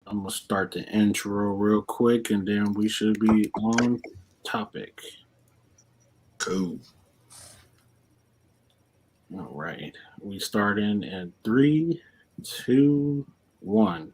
I'm gonna start the intro real quick, and then we should be on topic. Cool. All right, we starting in 3, 2, 1.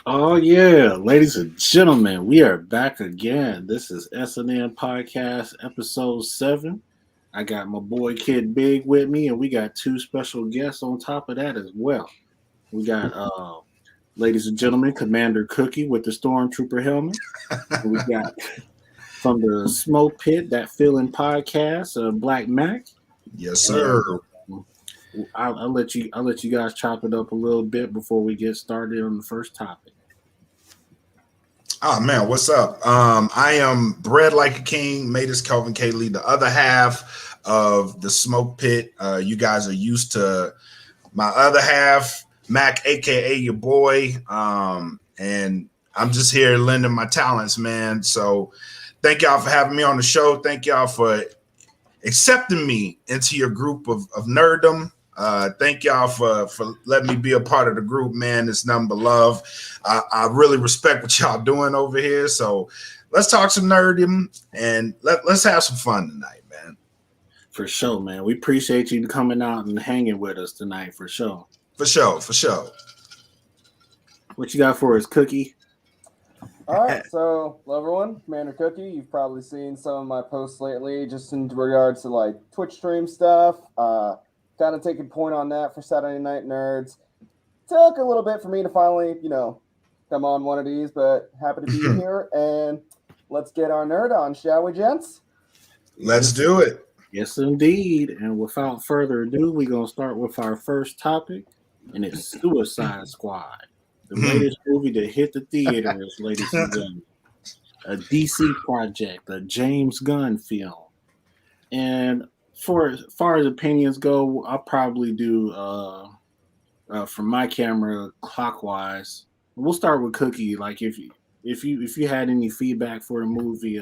Oh yeah, ladies and gentlemen, we are back again. This is SNN Podcast, episode 7. I got my boy Kid Big with me, and we got 2 special guests on top of that as well. We got, ladies and gentlemen, Commander Cookie with the Stormtrooper helmet. And we got from the Smoke Pit, that Feeling Podcast, Blak Makk. Yes, sir. I'll let you guys chop it up a little bit before we get started on the first topic. Oh man, what's up? I am bred like a king. Made as Kelvin Kately, the other half of the Smoke Pit. You guys are used to my other half, Mac, aka your boy. And I'm just here lending my talents, man. So thank y'all for having me on the show. Thank y'all for accepting me into your group of nerddom. Thank y'all for letting me be a part of the group, man. It's nothing but love. I really respect what y'all doing over here. So let's talk some nerddom and let's have some fun tonight, man. For sure, man. We appreciate you coming out and hanging with us tonight, for sure. For sure. What you got for us, Cookie? All right, so hello everyone, Commander Cookie. You've probably seen some of my posts lately, just in regards to like Twitch stream stuff. Kind of taking point on that for Saturday Night Nerds. Took a little bit for me to finally, come on one of these, but happy to be here. And let's get our nerd on, shall we, gents? Let's do it. Yes, indeed. And without further ado, we're going to start with our first topic, and it's Suicide Squad. The latest movie that hit the theaters, ladies and gentlemen. A DC project, a James Gunn film. And for as far as opinions go, I'll probably do from my camera clockwise. We'll start with Cookie. Like if you had any feedback for the movie,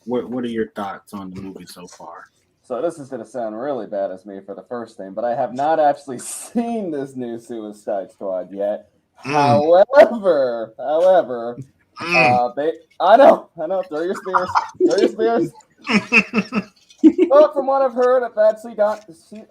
what are your thoughts on the movie so far? So this is going to sound really bad as me for the first thing, but I have not actually seen this new Suicide Squad yet. However, I know, throw your spears. But from what I've heard, I've actually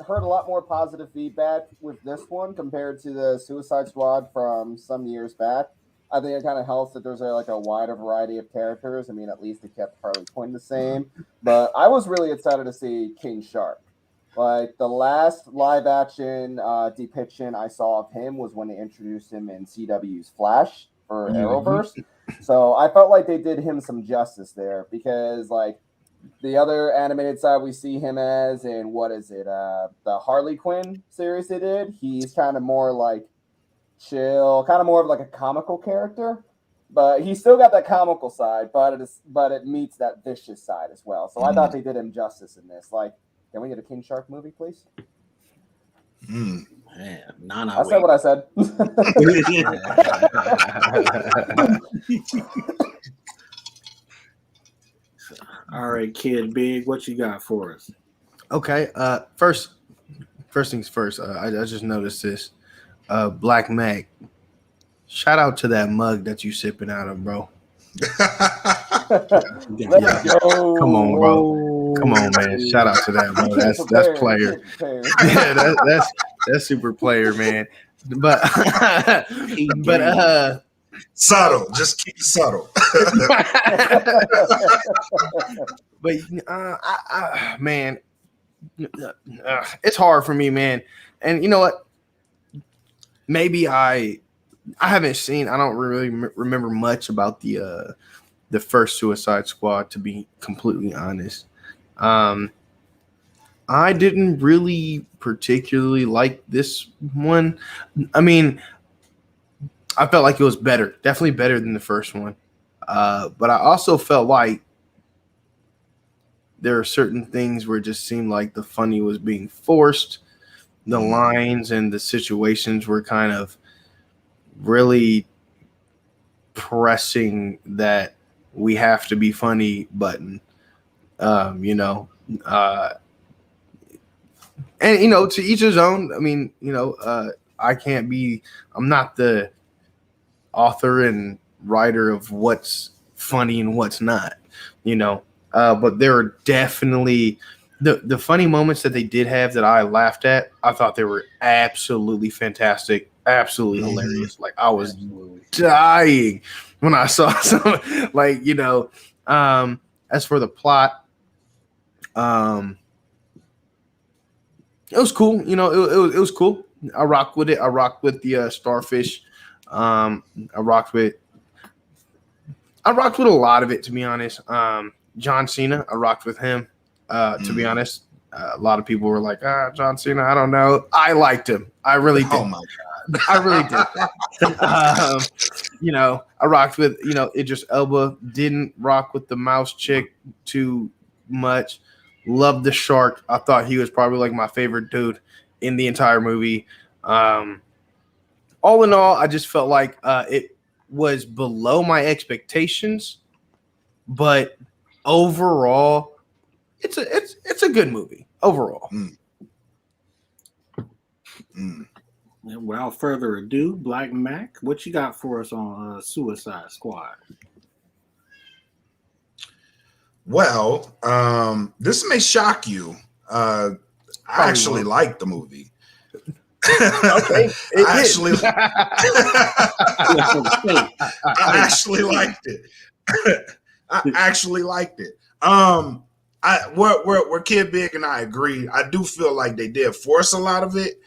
heard a lot more positive feedback with this one compared to the Suicide Squad from some years back. I think it kind of helps that there's a wider variety of characters. I mean, at least they kept Harley Quinn the same. But I was really excited to see King Shark. Like, the last live-action depiction I saw of him was when they introduced him in CW's Flash for Arrowverse. So I felt like they did him some justice there because, like, the other animated side we see him as in, the Harley Quinn series they did, he's kind of more like chill, kind of more of like a comical character. But he's still got that comical side, but it meets that vicious side as well. So I thought they did him justice in this. Like, can we get a King Shark movie, please? Man, I said what I said. All right, Kid Big, what you got for us? Okay. First things first. I just noticed this. Blak Makk. Shout out to that mug that you sipping out of, bro. Let's go. Come on, bro. Come on, man. Shout out to that, bro. That's player. Yeah, that's super player, man. But Subtle. Just keep it subtle. But man, it's hard for me, man. And you know what? Maybe I haven't seen. I don't really remember much about the first Suicide Squad, to be completely honest. I didn't really particularly like this one. I mean, I felt like it was better, definitely better than the first one. But I also felt like there are certain things where it just seemed like the funny was being forced. The lines and the situations were kind of really pressing that we have to be funny button, and to each his own. I mean, I'm not the author and writer of what's funny and what's not, but there are definitely the funny moments that they did have that I laughed at. I thought they were absolutely fantastic, absolutely hilarious. Like I was dying when I saw some, as for the plot, it was cool. It was cool. I rocked with it. I rocked with the Starfish. I rocked with a lot of it, to be honest. John Cena, I rocked with him. To be honest, a lot of people were like, John Cena, I don't know. I liked him. I really did. Oh my God. I really did. I rocked with, Idris Elba. Didn't rock with the mouse chick too much. Loved the shark. I thought he was probably like my favorite dude in the entire movie. All in all, I just felt like it was below my expectations, but overall, it's a good movie overall. And without further ado, Blak Makk, what you got for us on Suicide Squad? Well, this may shock you. I actually liked the movie. Okay, I actually liked it. I actually liked it. Where Kid Big and I agree, I do feel like they did force a lot of it.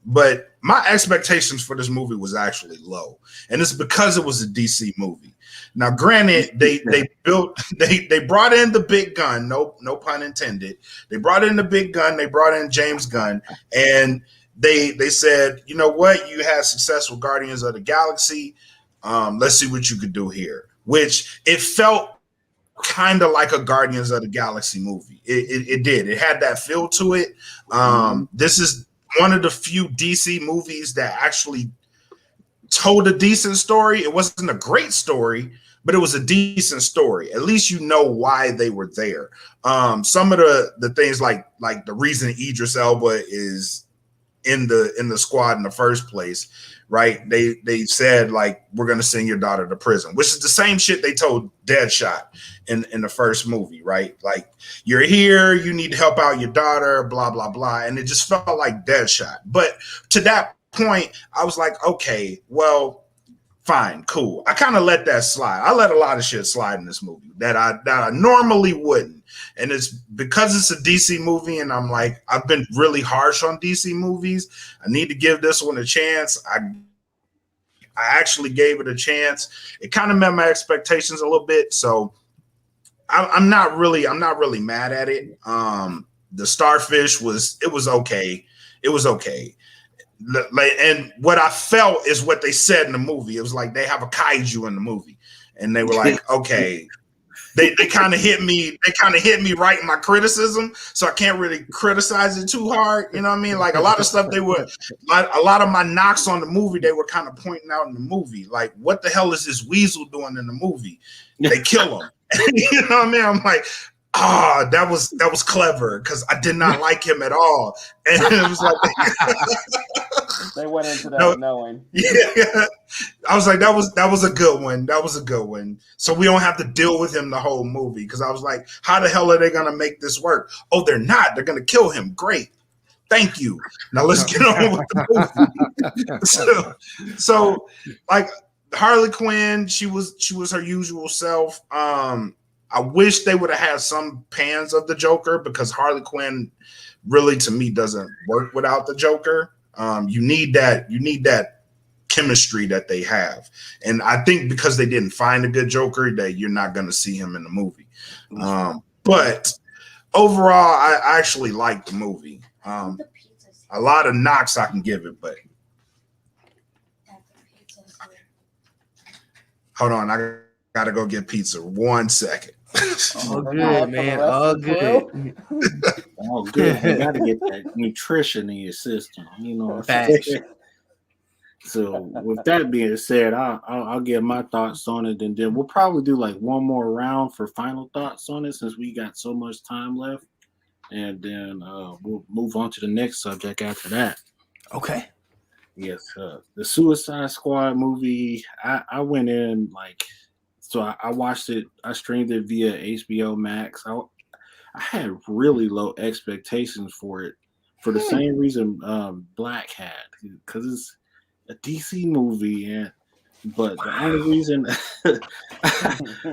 But my expectations for this movie was actually low, and it's because it was a DC movie. Now, granted, they brought in the big gun, no pun intended. They brought in the big gun. They brought in James Gunn, and they said, you know what, you had success with Guardians of the Galaxy. Let's see what you could do here. Which it felt kind of like a Guardians of the Galaxy movie. It did. It had that feel to it. This is one of the few DC movies that actually told a decent story. It wasn't a great story, but it was a decent story. At least you know why they were there. Some of the things like the reason Idris Elba is in the squad in the first place, right? They said, like, we're gonna send your daughter to prison, which is the same shit they told Deadshot in the first movie, right? Like, you're here, you need to help out your daughter, blah blah blah, and it just felt like Deadshot. But to that point, I was like, okay, well, fine, cool. I kind of let that slide. I let a lot of shit slide in this movie that I normally wouldn't. And it's because it's a DC movie, and I'm like, I've been really harsh on DC movies. I need to give this one a chance. I actually gave it a chance. It kind of met my expectations a little bit, so I'm not really mad at it. The Starfish was okay. It was okay. And what I felt is what they said in the movie. It was like they have a kaiju in the movie, and they were like, okay. They kind of hit me. They kind of hit me right in my criticism, so I can't really criticize it too hard. You know what I mean? Like a lot of stuff a lot of my knocks on the movie, they were kind of pointing out in the movie. Like, what the hell is this weasel doing in the movie? They kill him. You know what I mean? I'm like, that was clever, because I did not like him at all. And it was like they went into that knowing. Yeah. I was like, that was a good one. That was a good one. So we don't have to deal with him the whole movie. Because I was like, how the hell are they gonna make this work? Oh, they're not. They're gonna kill him. Great. Thank you. Now let's get on with the movie. so like Harley Quinn, she was her usual self. I wish they would have had some pans of the Joker because Harley Quinn really, to me, doesn't work without the Joker. You need that chemistry that they have, and I think because they didn't find a good Joker, that you're not going to see him in the movie. But overall, I actually like the movie. A lot of knocks I can give it, but hold on, I gotta go get pizza. 1 second. All good, man. All good. Oh, good. You got to get that nutrition in your system. You know. So, with that being said, I'll get my thoughts on it, and then we'll probably do like one more round for final thoughts on it since we got so much time left, and then we'll move on to the next subject after that. Okay. Yes, the Suicide Squad movie. I went in like. So I watched it. I streamed it via HBO Max. I had really low expectations for it, for the same reason Blak had, because it's a DC movie, but the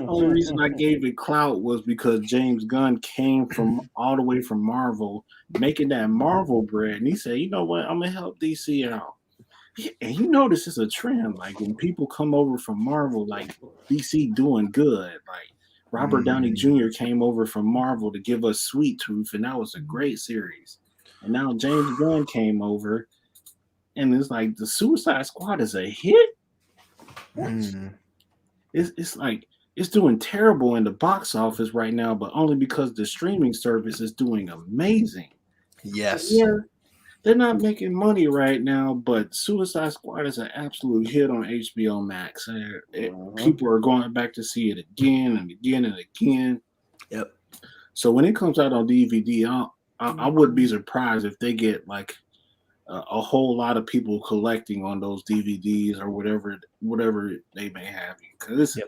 only reason I gave it clout was because James Gunn came from all the way from Marvel, making that Marvel bread, and he said, "You know what? I'm gonna help DC out." And you notice it's a trend, like when people come over from Marvel, like DC doing good. Like Robert Downey Jr. came over from Marvel to give us Sweet Tooth, and that was a great series. And now James Gunn came over, and it's like the Suicide Squad is a hit. It's like it's doing terrible in the box office right now, but only because the streaming service is doing amazing. Yes. Yeah. They're not making money right now, but Suicide Squad is an absolute hit on HBO Max. People are going back to see it again and again and again. Yep. So when it comes out on DVD, I wouldn't be surprised if they get like a whole lot of people collecting on those DVDs or whatever they may have. Because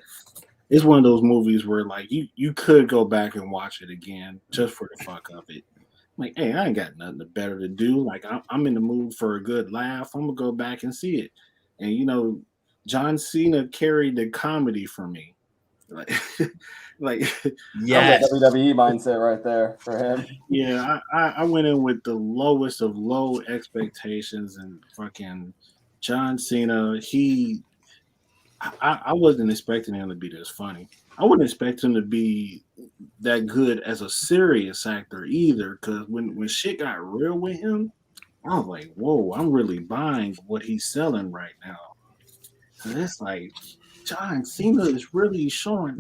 it's one of those movies where like you could go back and watch it again just for the fuck of it. Like, hey, I ain't got nothing better to do. Like, I'm in the mood for a good laugh. I'm gonna go back and see it. And you know, John Cena carried the comedy for me. Like yes, WWE mindset right there for him. Yeah, I went in with the lowest of low expectations, and fucking John Cena. I wasn't expecting him to be this funny. I wouldn't expect him to be that good as a serious actor either, because when shit got real with him, I was like, whoa, I'm really buying what he's selling right now. So it's like John Cena is really showing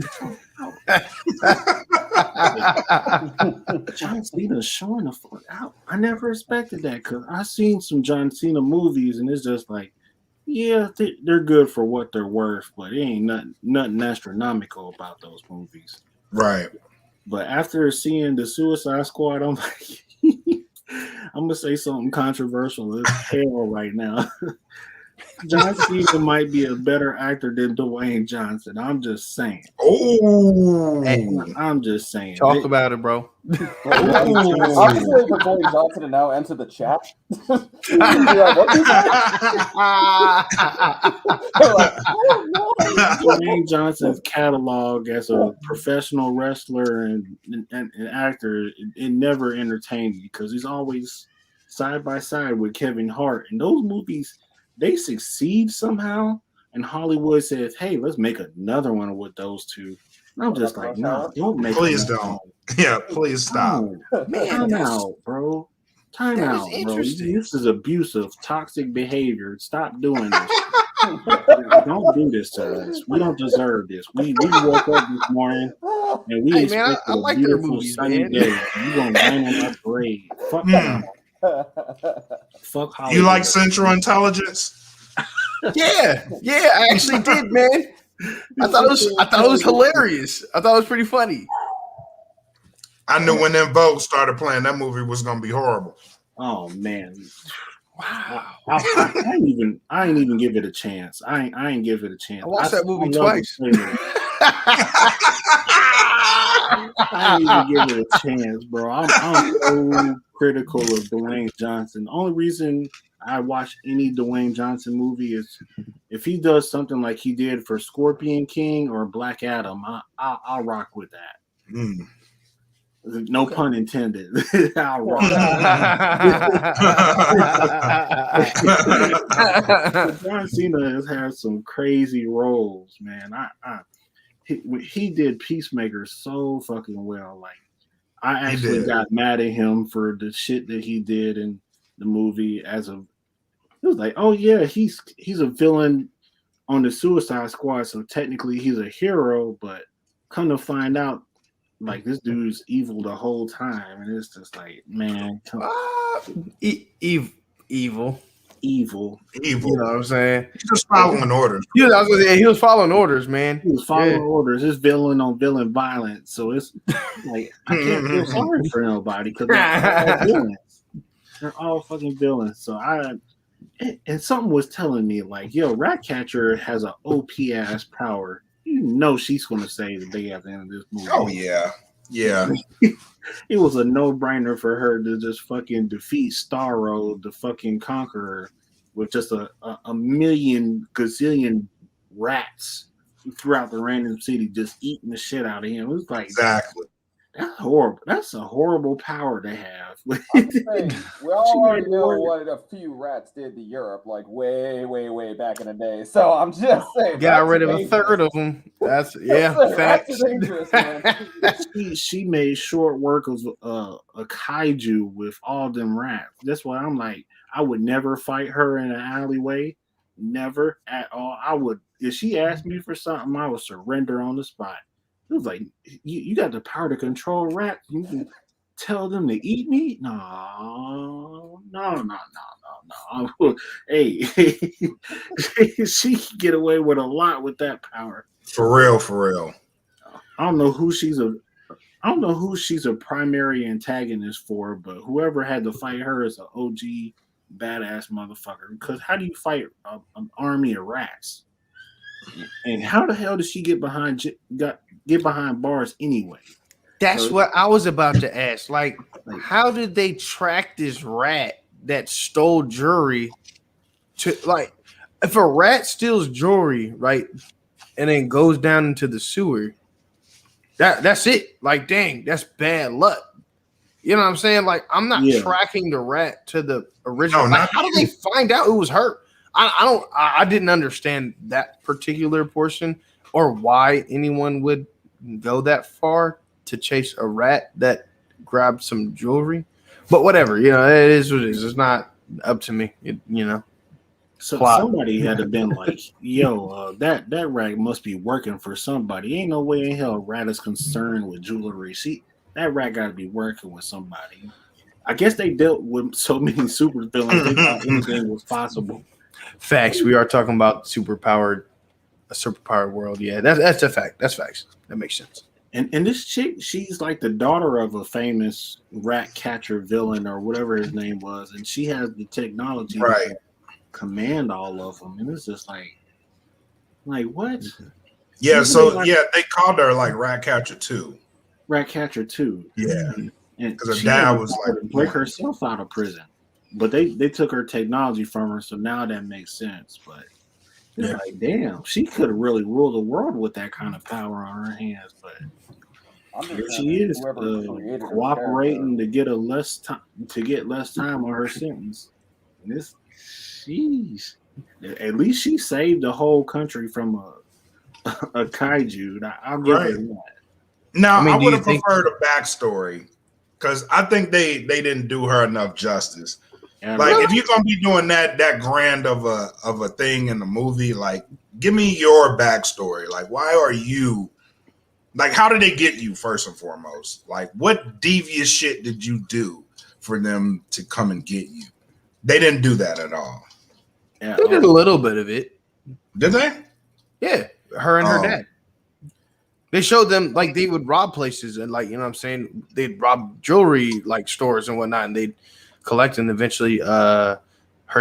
John Cena's showing the fuck out. I never expected that, because I've seen some John Cena movies and it's just like, yeah, they're good for what they're worth, but it ain't nothing astronomical about those movies. Right. But after seeing the Suicide Squad, I'm like, I'm gonna say something controversial as hell right now. John Cena might be a better actor than Dwayne Johnson. I'm just saying. Oh, I'm just saying. Talk about it, bro. I'm just waiting for Dwayne Johnson to now enter the chat. Dwayne Johnson's catalog as a professional wrestler and actor, it never entertained me, because he's always side by side with Kevin Hart. And those movies, they succeed somehow, and Hollywood says, hey, let's make another one with those two. And I'm just like, no, don't make please don't. Yeah, please stop. Time out, bro. Time out, bro. This is abusive, toxic behavior. Stop doing this. Don't do this to us. We don't deserve this. We woke up this morning and we expect I a like beautiful sunny day. You gonna rain on our parade? Fuck that. Fuck Hollywood. You like Central Intelligence? Yeah, I actually did, man. I thought it was hilarious. I thought it was pretty funny. I knew when them Vogue started playing, that movie was gonna be horrible. Oh man. Wow. I ain't even give it a chance. I ain't give it a chance. I watched that movie twice. I ain't even give it a chance, bro. I'm so critical of Dwayne Johnson. The only reason I watch any Dwayne Johnson movie. If he does something like he did for Scorpion King or Black Adam, I'll rock with that. Mm. No pun intended. I'll rock. John Cena has had some crazy roles, man. He did Peacemaker so fucking well. Like, I actually got mad at him for the shit that he did in the movie. It was like, oh yeah, he's a villain on the Suicide Squad, so technically he's a hero. But come to find out, like, this dude's evil the whole time, and it's just like, man, evil. You know what I'm saying? He's just following orders. He was following orders, man. He was following orders. It's villain on villain violence. So it's like, I can't feel sorry for nobody because they're all villains. They're all fucking villains. So and something was telling me, like, yo, Ratcatcher has an OP ass power. You know she's gonna save the day at the end of this movie. Oh yeah. It was a no-brainer for her to just fucking defeat Starro, the fucking Conqueror, with just a million gazillion rats throughout the random city just eating the shit out of him. It was like, exactly. That's horrible. That's a horrible power to have. I'm saying, we all already know what a few rats did to Europe, like way, way, way back in the day. So I'm just saying, got rid of a third of them. That's facts. Dangerous, man. She made short work of a kaiju with all them rats. That's why I'm like, I would never fight her in an alleyway. Never at all. I would, if she asked me for something, I would surrender on the spot. It was like, you got the power to control rats. You can tell them to eat me? No. Hey, she can get away with a lot with that power. For real. I don't know who she's a primary antagonist for, but whoever had to fight her is an OG badass motherfucker. Because how do you fight an army of rats? And how the hell did she get behind bars anyway? That's what I was about to ask. Like, how did they track this rat that stole jewelry? To, like, if a rat steals jewelry, right, and then goes down into the sewer, that's it. Like, dang, that's bad luck. You know what I'm saying? Like, I'm not tracking the rat to the original. No, how did they find out it was her? I didn't understand that particular portion or why anyone would go that far to chase a rat that grabbed some jewelry. But whatever, it is what it is. It's not up to me, So somebody had to been like, yo, that rat must be working for somebody. Ain't no way in hell a rat is concerned with jewelry. That rat got to be working with somebody. I guess they dealt with so many super villains. They thought anything was possible. Facts. We are talking about a superpowered world. Yeah, that's a fact. That's facts. That makes sense. And this chick, she's like the daughter of a famous rat catcher villain or whatever his name was, and she has the technology to command all of them. And it's just like what? Yeah. So they called her like Ratcatcher 2. Ratcatcher 2. Yeah. And because her dad was like break herself out of prison. But they took her technology from her, so now that makes sense. But it's like, damn, she could have really ruled the world with that kind of power on her hands. But here she is, cooperating to get less time on her sentence. And this, jeez, at least she saved the whole country from a kaiju. I'll give her that. Now, I would have preferred a backstory because I think they didn't do her enough justice. Like, if you're gonna be doing that grand of a thing in the movie, like, give me your backstory. Like, why are you? Like, how did they get you first and foremost? Like, what devious shit did you do for them to come and get you? They didn't do that at all. Yeah, they did a little bit of it. Did they? Yeah, her and her dad. They showed them, like, they would rob places and, like, you know what I'm saying? They'd rob jewelry, like, stores and whatnot, and they'd collect, and eventually her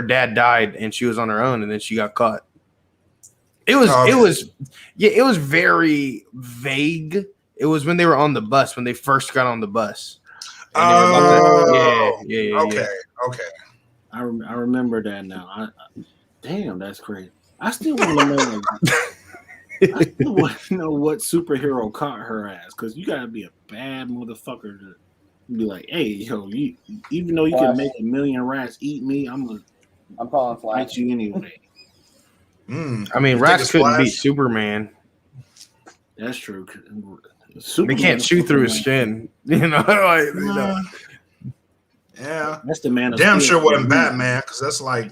dad died and she was on her own, and then she got caught. It was very vague. It was when they were on the bus, when they first got on the bus. Okay. I remember that now. Damn, that's crazy. I still want to know. I still want to know what superhero caught her ass, because you gotta be a bad motherfucker to be like, hey, yo, even though you can make a million rats eat me, I'm calling Flash. fight you anyway. I mean, rats couldn't beat Superman. That's true. They can't shoot through his skin. You know, Yeah, that's the man. Damn sure wasn't Batman, because that's like.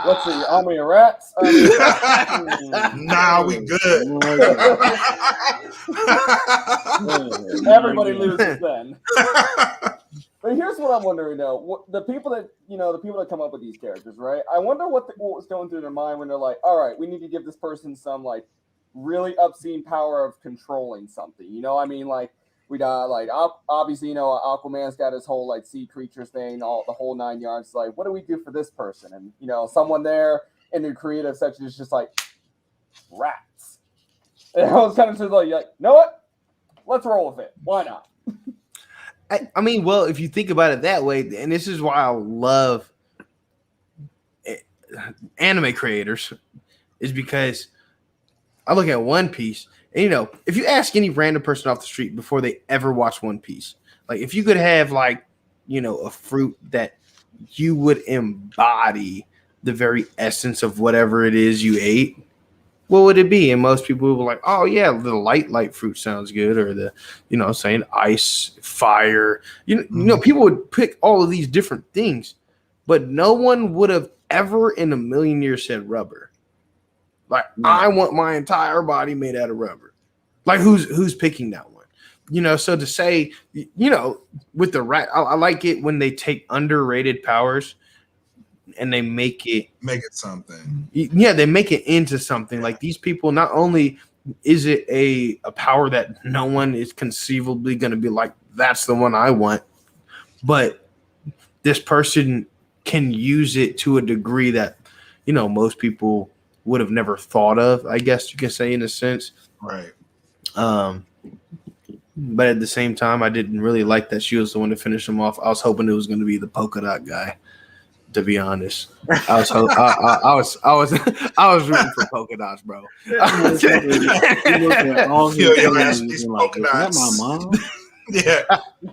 Let's see, army of rats. Nah, we good. Everybody loses then. But here's what I'm wondering though: the people that come up with these characters, right? I wonder what was going through their mind when they're like, "All right, we need to give this person some like really obscene power of controlling something." You know, I mean, like. We got like obviously, Aquaman's got his whole like sea creatures thing, the whole 9 yards. Like, what do we do for this person? And someone there in the creative section is just like rats. And I was kind of just like, you know what? Let's roll with it. Why not? I mean, well, if you think about it that way, and this is why I love anime creators, is because I look at One Piece. And, if you ask any random person off the street before they ever watch One Piece, like if you could have like, a fruit that you would embody the very essence of whatever it is you ate, what would it be? And most people would be like, oh yeah, the light fruit sounds good. Or the, saying ice, fire, people would pick all of these different things, but no one would have ever in a million years said rubber. Like, I want my entire body made out of rubber. Like, who's picking that one? So to say, with the rat, I like it when they take underrated powers and they make it something. Yeah, they make it into something. Like, these people, not only is it a power that no one is conceivably going to be like, that's the one I want, but this person can use it to a degree that, most people would have never thought of, I guess you can say, in a sense. Right. But at the same time, I didn't really like that she was the one to finish him off. I was hoping it was going to be the polka dot guy, to be honest. I was rooting for polka dots, bro. Your ass these polka dots. Is that my mom? Yeah.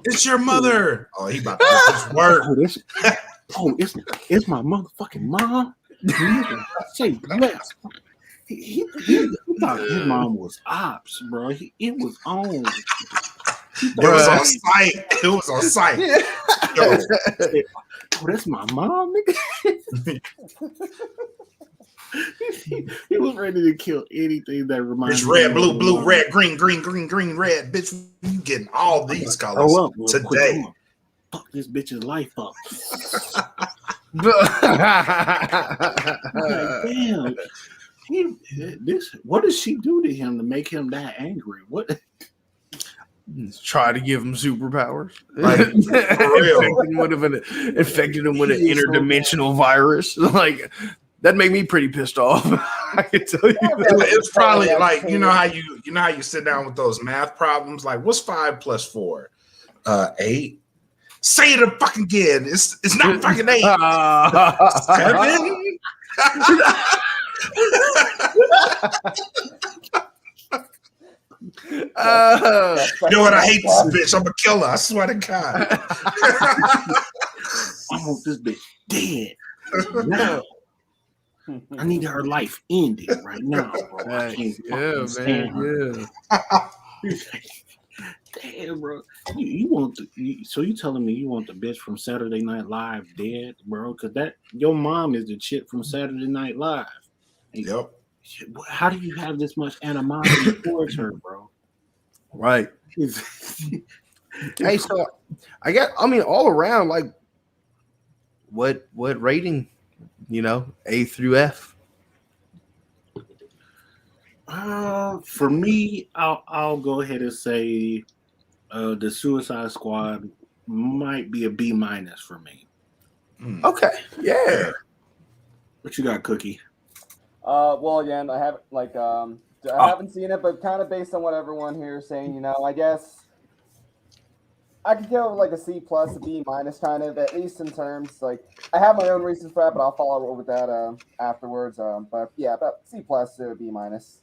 It's your mother. Oh, he about to get this work. It's my motherfucking mom. Say less. He thought his mom was ops, bro. It was on. It was on site. It was on site. Oh, that's my mom, nigga. He was ready to kill anything that reminds me. It's red, blue, red, green, red. Bitch, you getting all these colors today. Fuck this bitch's life up. Like, damn. What does she do to him to make him that angry? What? Try to give him superpowers. Like, infected him with an interdimensional virus. Like, that made me pretty pissed off. I can tell you. It's probably like how you sit down with those math problems. Like, what's 5 plus 4? 8. Say it fucking again. It's not fucking 8. 7. You know what? I hate this bitch. I'm gonna kill her. I swear to God. I want this bitch dead now. I need her life ended right now, bro. Nice. Yeah, man. Yeah. Damn, bro. You want so you telling me you want the bitch from Saturday Night Live dead, bro? Because your mom is the chick from Saturday Night Live. Yep. How do you have this much animosity towards her, bro? Right. Hey, so all around, like, what rating? A through F. For me, I'll go ahead and say the Suicide Squad might be a B- for me. Okay. Yeah. What you got, Cookie? Well, again, I haven't I haven't seen it, but kind of based on what everyone here is saying, I guess I could go like a C plus, a B minus, kind of, at least in terms like I have my own reasons for that, but I'll follow up with that afterwards. But yeah, about C plus to B minus.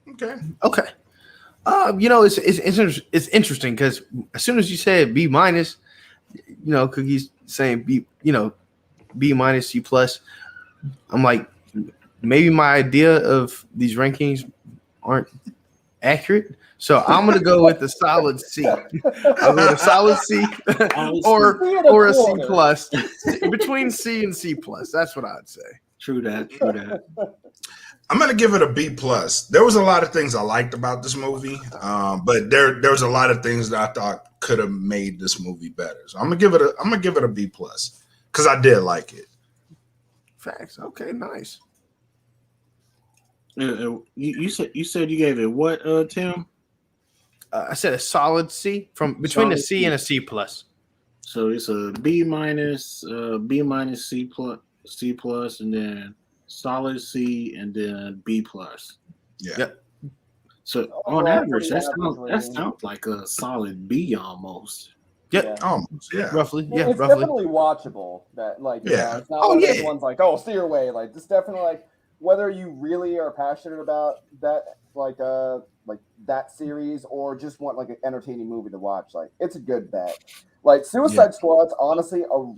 Okay. It's interesting because as soon as you said B minus, Cookie's saying B minus, C plus. I'm like, maybe my idea of these rankings aren't accurate. So I'm gonna go with a solid C. I'll go with a solid C or a C plus. Between C and C plus. That's what I'd say. True that. I'm gonna give it a B plus. There was a lot of things I liked about this movie, but there was a lot of things that I thought could have made this movie better. So I'm gonna give it a B plus because I did like it. Facts. Okay, nice. You said you gave it what, Tim? I said a solid C between a C and a C plus. So it's a B minus, C plus, and then solid C, and then B plus. Yeah. Yep. So on average, that sounds like a solid B almost. Yep. Almost. Yeah. Roughly. Yeah. It's roughly. definitely watchable. That it's not Oh, one of those yeah. ones like, oh, steer away. Like it's definitely like whether you really are passionate about that, like that series, or just want like an entertaining movie to watch. Like it's a good bet. Like Suicide Squad's honestly a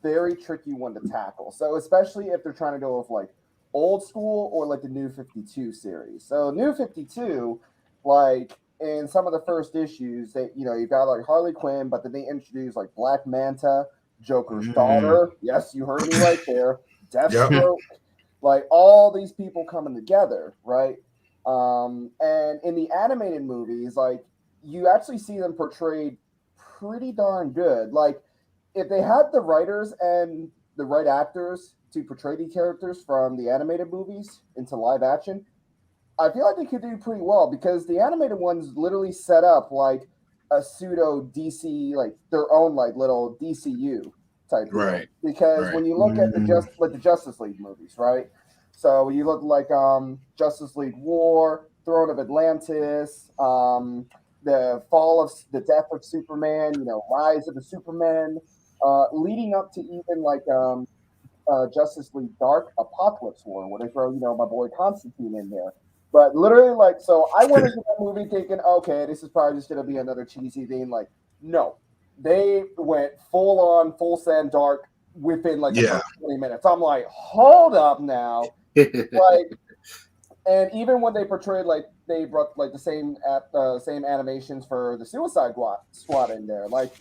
very tricky one to tackle. So especially if they're trying to go with like old school or like the New 52 series. So New 52, like in some of the first issues, that you've got like Harley Quinn, but then they introduce like Black Manta, Joker's daughter. Yes, you heard me right there. Deathstroke. Like all these people coming together, right? And in the animated movies, like you actually see them portrayed pretty darn good. Like if they had the writers and the right actors to portray the characters from the animated movies into live action, I feel like they could do pretty well because the animated ones literally set up like a pseudo DC, like their own like little DCU type deal. Right. Because when you look at the Justice League movies, right? So when you look like Justice League War, Throne of Atlantis, the death of Superman, Rise of the Superman, leading up to even like Justice League Dark Apocalypse War, where they throw, my boy Constantine in there. But literally, like, so I went into that movie thinking, okay, this is probably just going to be another cheesy thing. Like, no, they went full send dark within like the first 20 minutes. I'm like, hold up now. Like, and even when they portrayed, like, they brought like the same animations for the Suicide Squad in there, like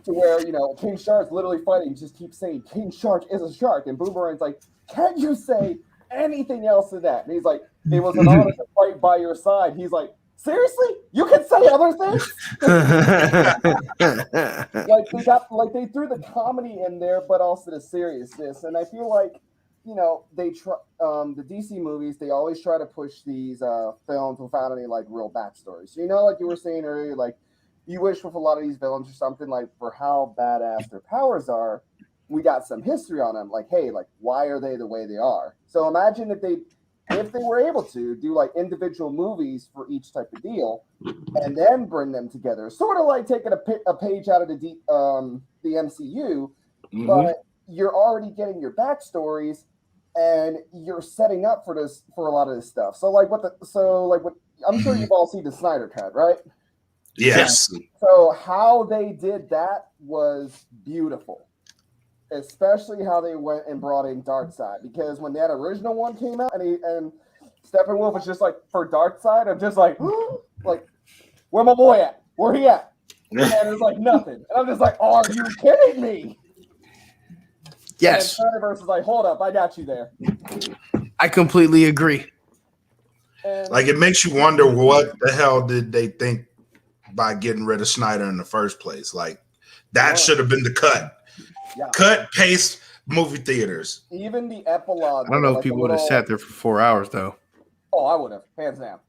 to where King Shark's literally fighting, just keeps saying King Shark is a shark, and Boomerang's like, can't you say anything else to that? And he's like, it was an honor to fight by your side. He's like, seriously, you can say other things. Like they threw the comedy in there, but also the seriousness, and I feel like. They try the DC movies. They always try to push these films without any like real backstory. So like you were saying earlier, like you wish with a lot of these villains or something like for how badass their powers are, we got some history on them. Like, hey, like why are they the way they are? So imagine if they were able to do like individual movies for each type of deal, and then bring them together, sort of like taking a page out of the MCU, but you're already getting your backstories. And you're setting up for a lot of this stuff. So I'm sure you've all seen the Snyder Cut, right? Yes. So how they did that was beautiful, especially how they went and brought in Darkseid. Because when that original one came out, and Steppenwolf was just like for Darkseid, I'm just like, like, where my boy at? Where he at? And it's like nothing. And I'm just like, oh, are you kidding me? Yes. And Snyderverse is like, hold up, I got you there. I completely agree. And like it makes you wonder what the hell did they think by getting rid of Snyder in the first place? Like that should have been the cut. Yeah. Cut, paste, movie theaters. Even the epilogue. I don't know if like people would have sat there for 4 hours though. Oh, I would have, hands down.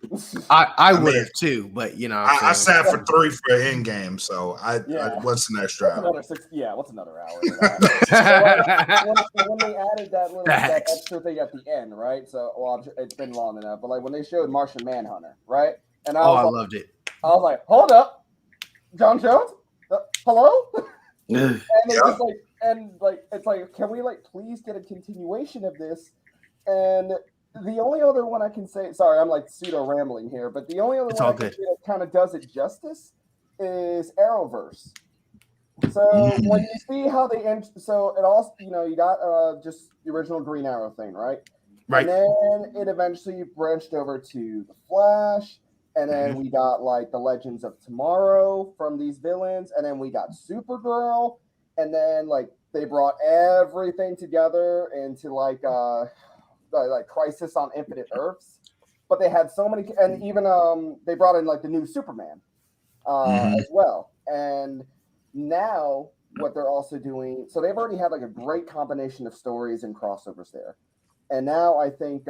I would have too, but I sat for 3 for Endgame, so what's the next What's hour? another 6? Yeah, what's another hour? When they added that extra thing at the end, right? So, it's been long enough, but like when they showed Martian Manhunter, right? And I loved it. I was like, hold up, John Jones? Hello? Yeah. And it's just it's like, can we please get a continuation of this? And the only other one I can say, sorry, I'm pseudo rambling here, but the only other one I can say that kind of does it justice is Arrowverse. So when you see how they end, so it also, you got just the original Green Arrow thing, right? Right. And then it eventually branched over to the Flash, and then we got the Legends of Tomorrow from these villains, and then we got Supergirl, and then they brought everything together into Crisis on Infinite Earths. But they had so many, and even they brought in the new Superman as well. And now what they're also doing, so they've already had a great combination of stories and crossovers there. And now I think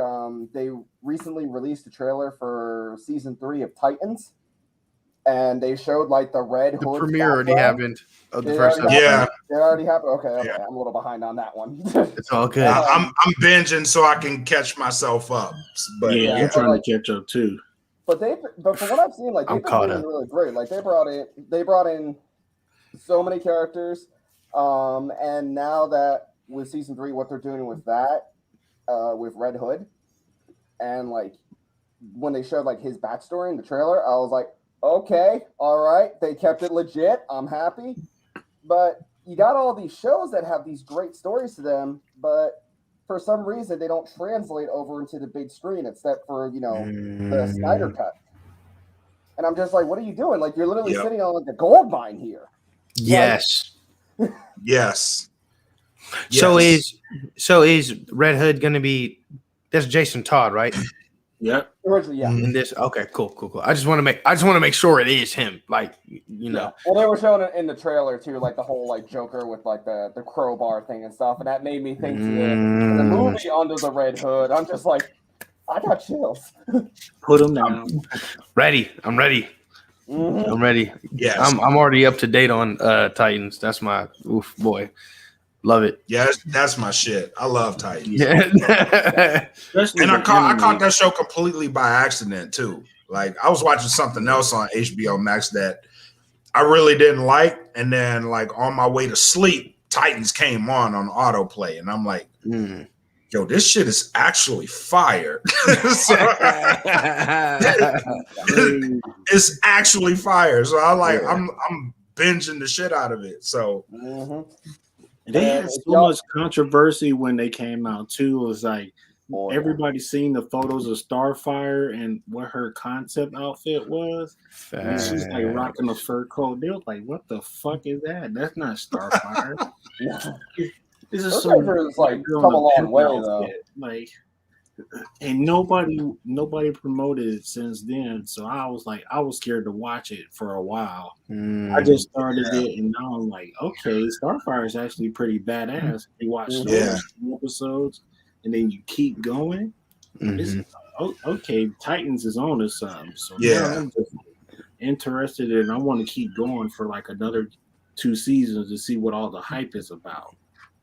they recently released a trailer for season 3 of Titans, and they showed the Red Hood. The premiere already happened of the first episode. Yeah, it already happened. Okay, Yeah. I'm a little behind on that one. It's all good. I'm binging so I can catch myself up. But Yeah, I'm trying to catch up too. But from what I've seen, they've been doing really great. They brought in so many characters, and now that with season 3, what they're doing with that. With Red Hood, and when they showed his backstory in the trailer, I was like, okay, all right, they kept it legit. I'm happy, but you got all these shows that have these great stories to them, but for some reason they don't translate over into the big screen except for the Snyder cut. And I'm just like, what are you doing? You're literally sitting on the gold mine here. Yes. Yes. So is Red Hood going to be? That's Jason Todd, right? Yep. Originally, yeah. In this, okay, cool. I just want to make sure it is him. Yeah. Well, they were showing it in the trailer too, the whole Joker with the crowbar thing and stuff, and that made me think to the movie Under the Red Hood. I'm just like, I got chills. Put him down. I'm ready. Mm-hmm. I'm ready. Yes. I'm already up to date on Titans. That's my boy. Love it. Yeah, that's my shit. I love Titans. Yeah. And I caught that show completely by accident too. I was watching something else on HBO Max that I really didn't like, and then on my way to sleep, Titans came on autoplay, and I'm like, yo, this shit is actually fire. It's actually fire. So I'm binging the shit out of it. So they had so much controversy when they came out too. It was everybody seen the photos of Starfire and what her concept outfit was. And she's rocking a fur coat. They were like, "What the fuck is that? That's not Starfire." This is come a long way though. And nobody promoted it since then. So I was scared to watch it for a while. I just started it, and now I'm like, okay, Starfire is actually pretty badass. You watch those episodes, and then you keep going. Okay, Titans is on to something. So now I'm just interested, and I want to keep going for another 2 seasons to see what all the hype is about.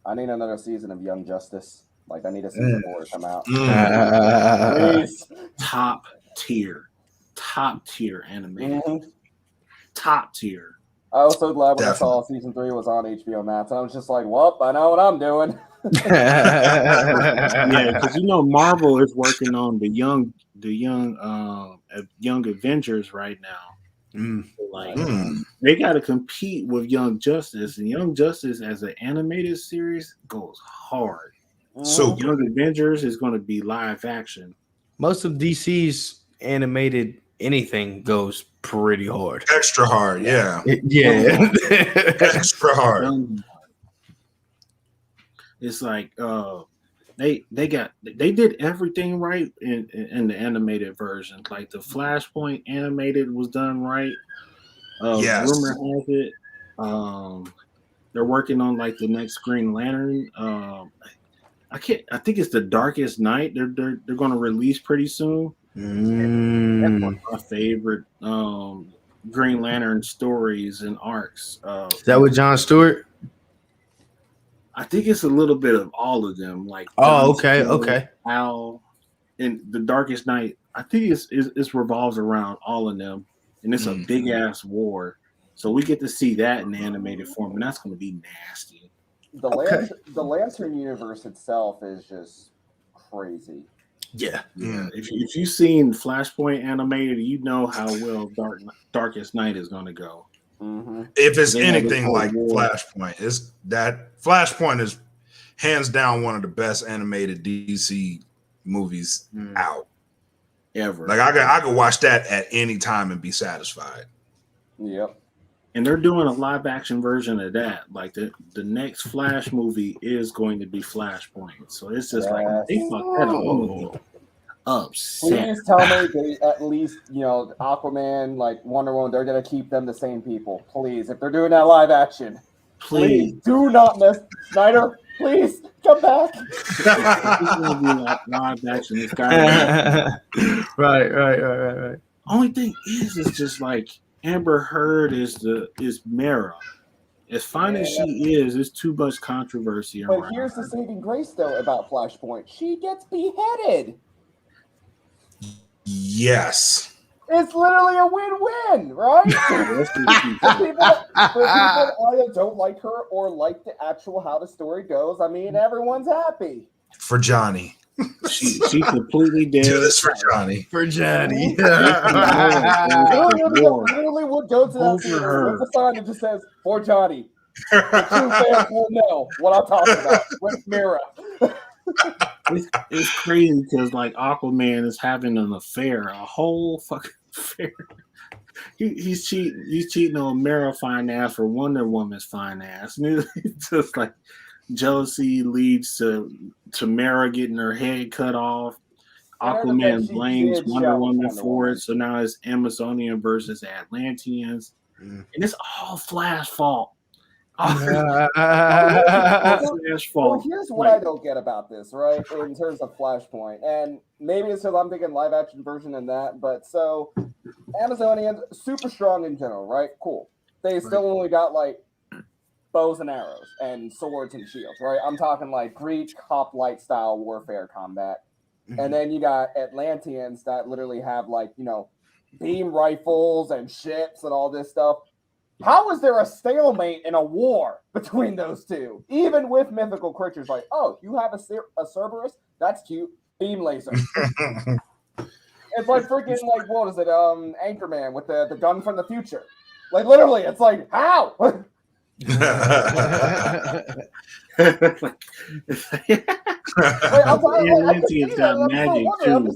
I need another season of Young Justice. I need a season 4 to come out. Please. Top tier animated. Top tier. I was so glad when I saw season 3 was on HBO Max. I was just like, well, I know what I'm doing. Yeah, because Marvel is working on the young Avengers right now. They got to compete with Young Justice, and Young Justice as an animated series goes hard. So Young Avengers is going to be live action. Most of DC's animated anything goes pretty hard. Extra hard, yeah. Extra hard. It's they did everything right in the animated version. The Flashpoint animated was done right. Yes. Rumor has it. They're working on the next Green Lantern. I think it's The Darkest Night. They're going to release pretty soon. That's one of my favorite Green Lantern stories and arcs. Is that with Jon Stewart? I think it's a little bit of all of them. Okay. Al and The Darkest Night. I think it's revolves around all of them, and it's a big ass war. So we get to see that in animated form, and that's going to be nasty. The Lantern universe itself is just crazy. Yeah. If you've seen Flashpoint animated, you know how well Darkest Night is going to go. Mm-hmm. If it's anything like Flashpoint, Flashpoint is hands down one of the best animated DC movies out ever. Like I could watch that at any time and be satisfied. Yep. And they're doing a live action version of that. Like the next Flash movie is going to be Flashpoint. So it's just like they fucked that up. Upset. Please tell me they at least, Aquaman, like Wonder Woman, they're gonna keep them the same people. Please, if they're doing that live action, please do not miss Snyder. Please come back. It's gonna be like live action. This guy. Right. Only thing is just like Amber Heard is Mara. As fine as she is, it's too much controversy around. But here's the saving grace, though, about Flashpoint: she gets beheaded. Yes. It's literally a win-win, right? For people that either don't like her or like the actual how the story goes, I mean, everyone's happy. For Johnny. She completely dead. Do this for Johnny. For Johnny. Literally would go to that theater with a sign that just says, for Johnny. The true fans will know what I'm talking about with Mira. It's crazy because like Aquaman is having an affair, a whole fucking affair. He's cheating on Mara fine ass for Wonder Woman's fine ass. And it's just like jealousy leads to Mara getting her head cut off. Aquaman blames Wonder Woman for it, so now it's Amazonian versus Atlanteans, and it's all Flash fault. Well, here's what I don't get about this, right? In terms of Flashpoint, and maybe it's because I'm thinking live action version and that, but so Amazonians super strong in general, right? Cool. They still only got like bows and arrows and swords and shields, right? I'm talking like Greek hoplite style warfare combat, and then you got Atlanteans that literally have like beam rifles and ships and all this stuff. How is there a stalemate in a war between those two? Even with mythical creatures like, oh, you have a Cerberus? That's cute. Beam laser. It's like freaking, like, what is it? Anchorman with the gun from the future. Like, literally, it's like, how? I'm just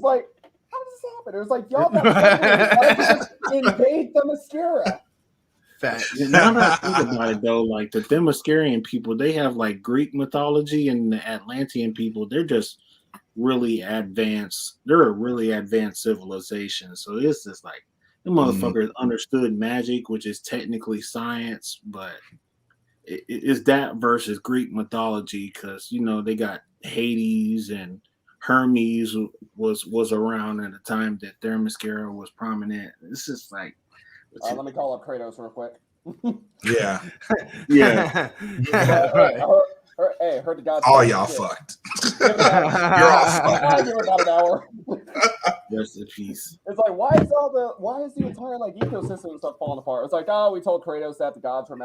like, how does this happen? It was like, y'all got invade the Mascara. Now that I think about it, though, like the Themyscirian people, they have like Greek mythology, and the Atlantean people, they're just really advanced. They're a really advanced civilization. So it's just like the motherfuckers understood magic, which is technically science, but it's that versus Greek mythology because they got Hades and Hermes was around at the time that Themyscira was prominent. It's just like. Let me call up Kratos real quick. Yeah. Hey, heard the gods. All y'all fucked. You're all fucked. I'll give it about an hour. Rest in peace. It's like, why is the entire like ecosystem and stuff falling apart? It's like, oh, we told Kratos that the gods were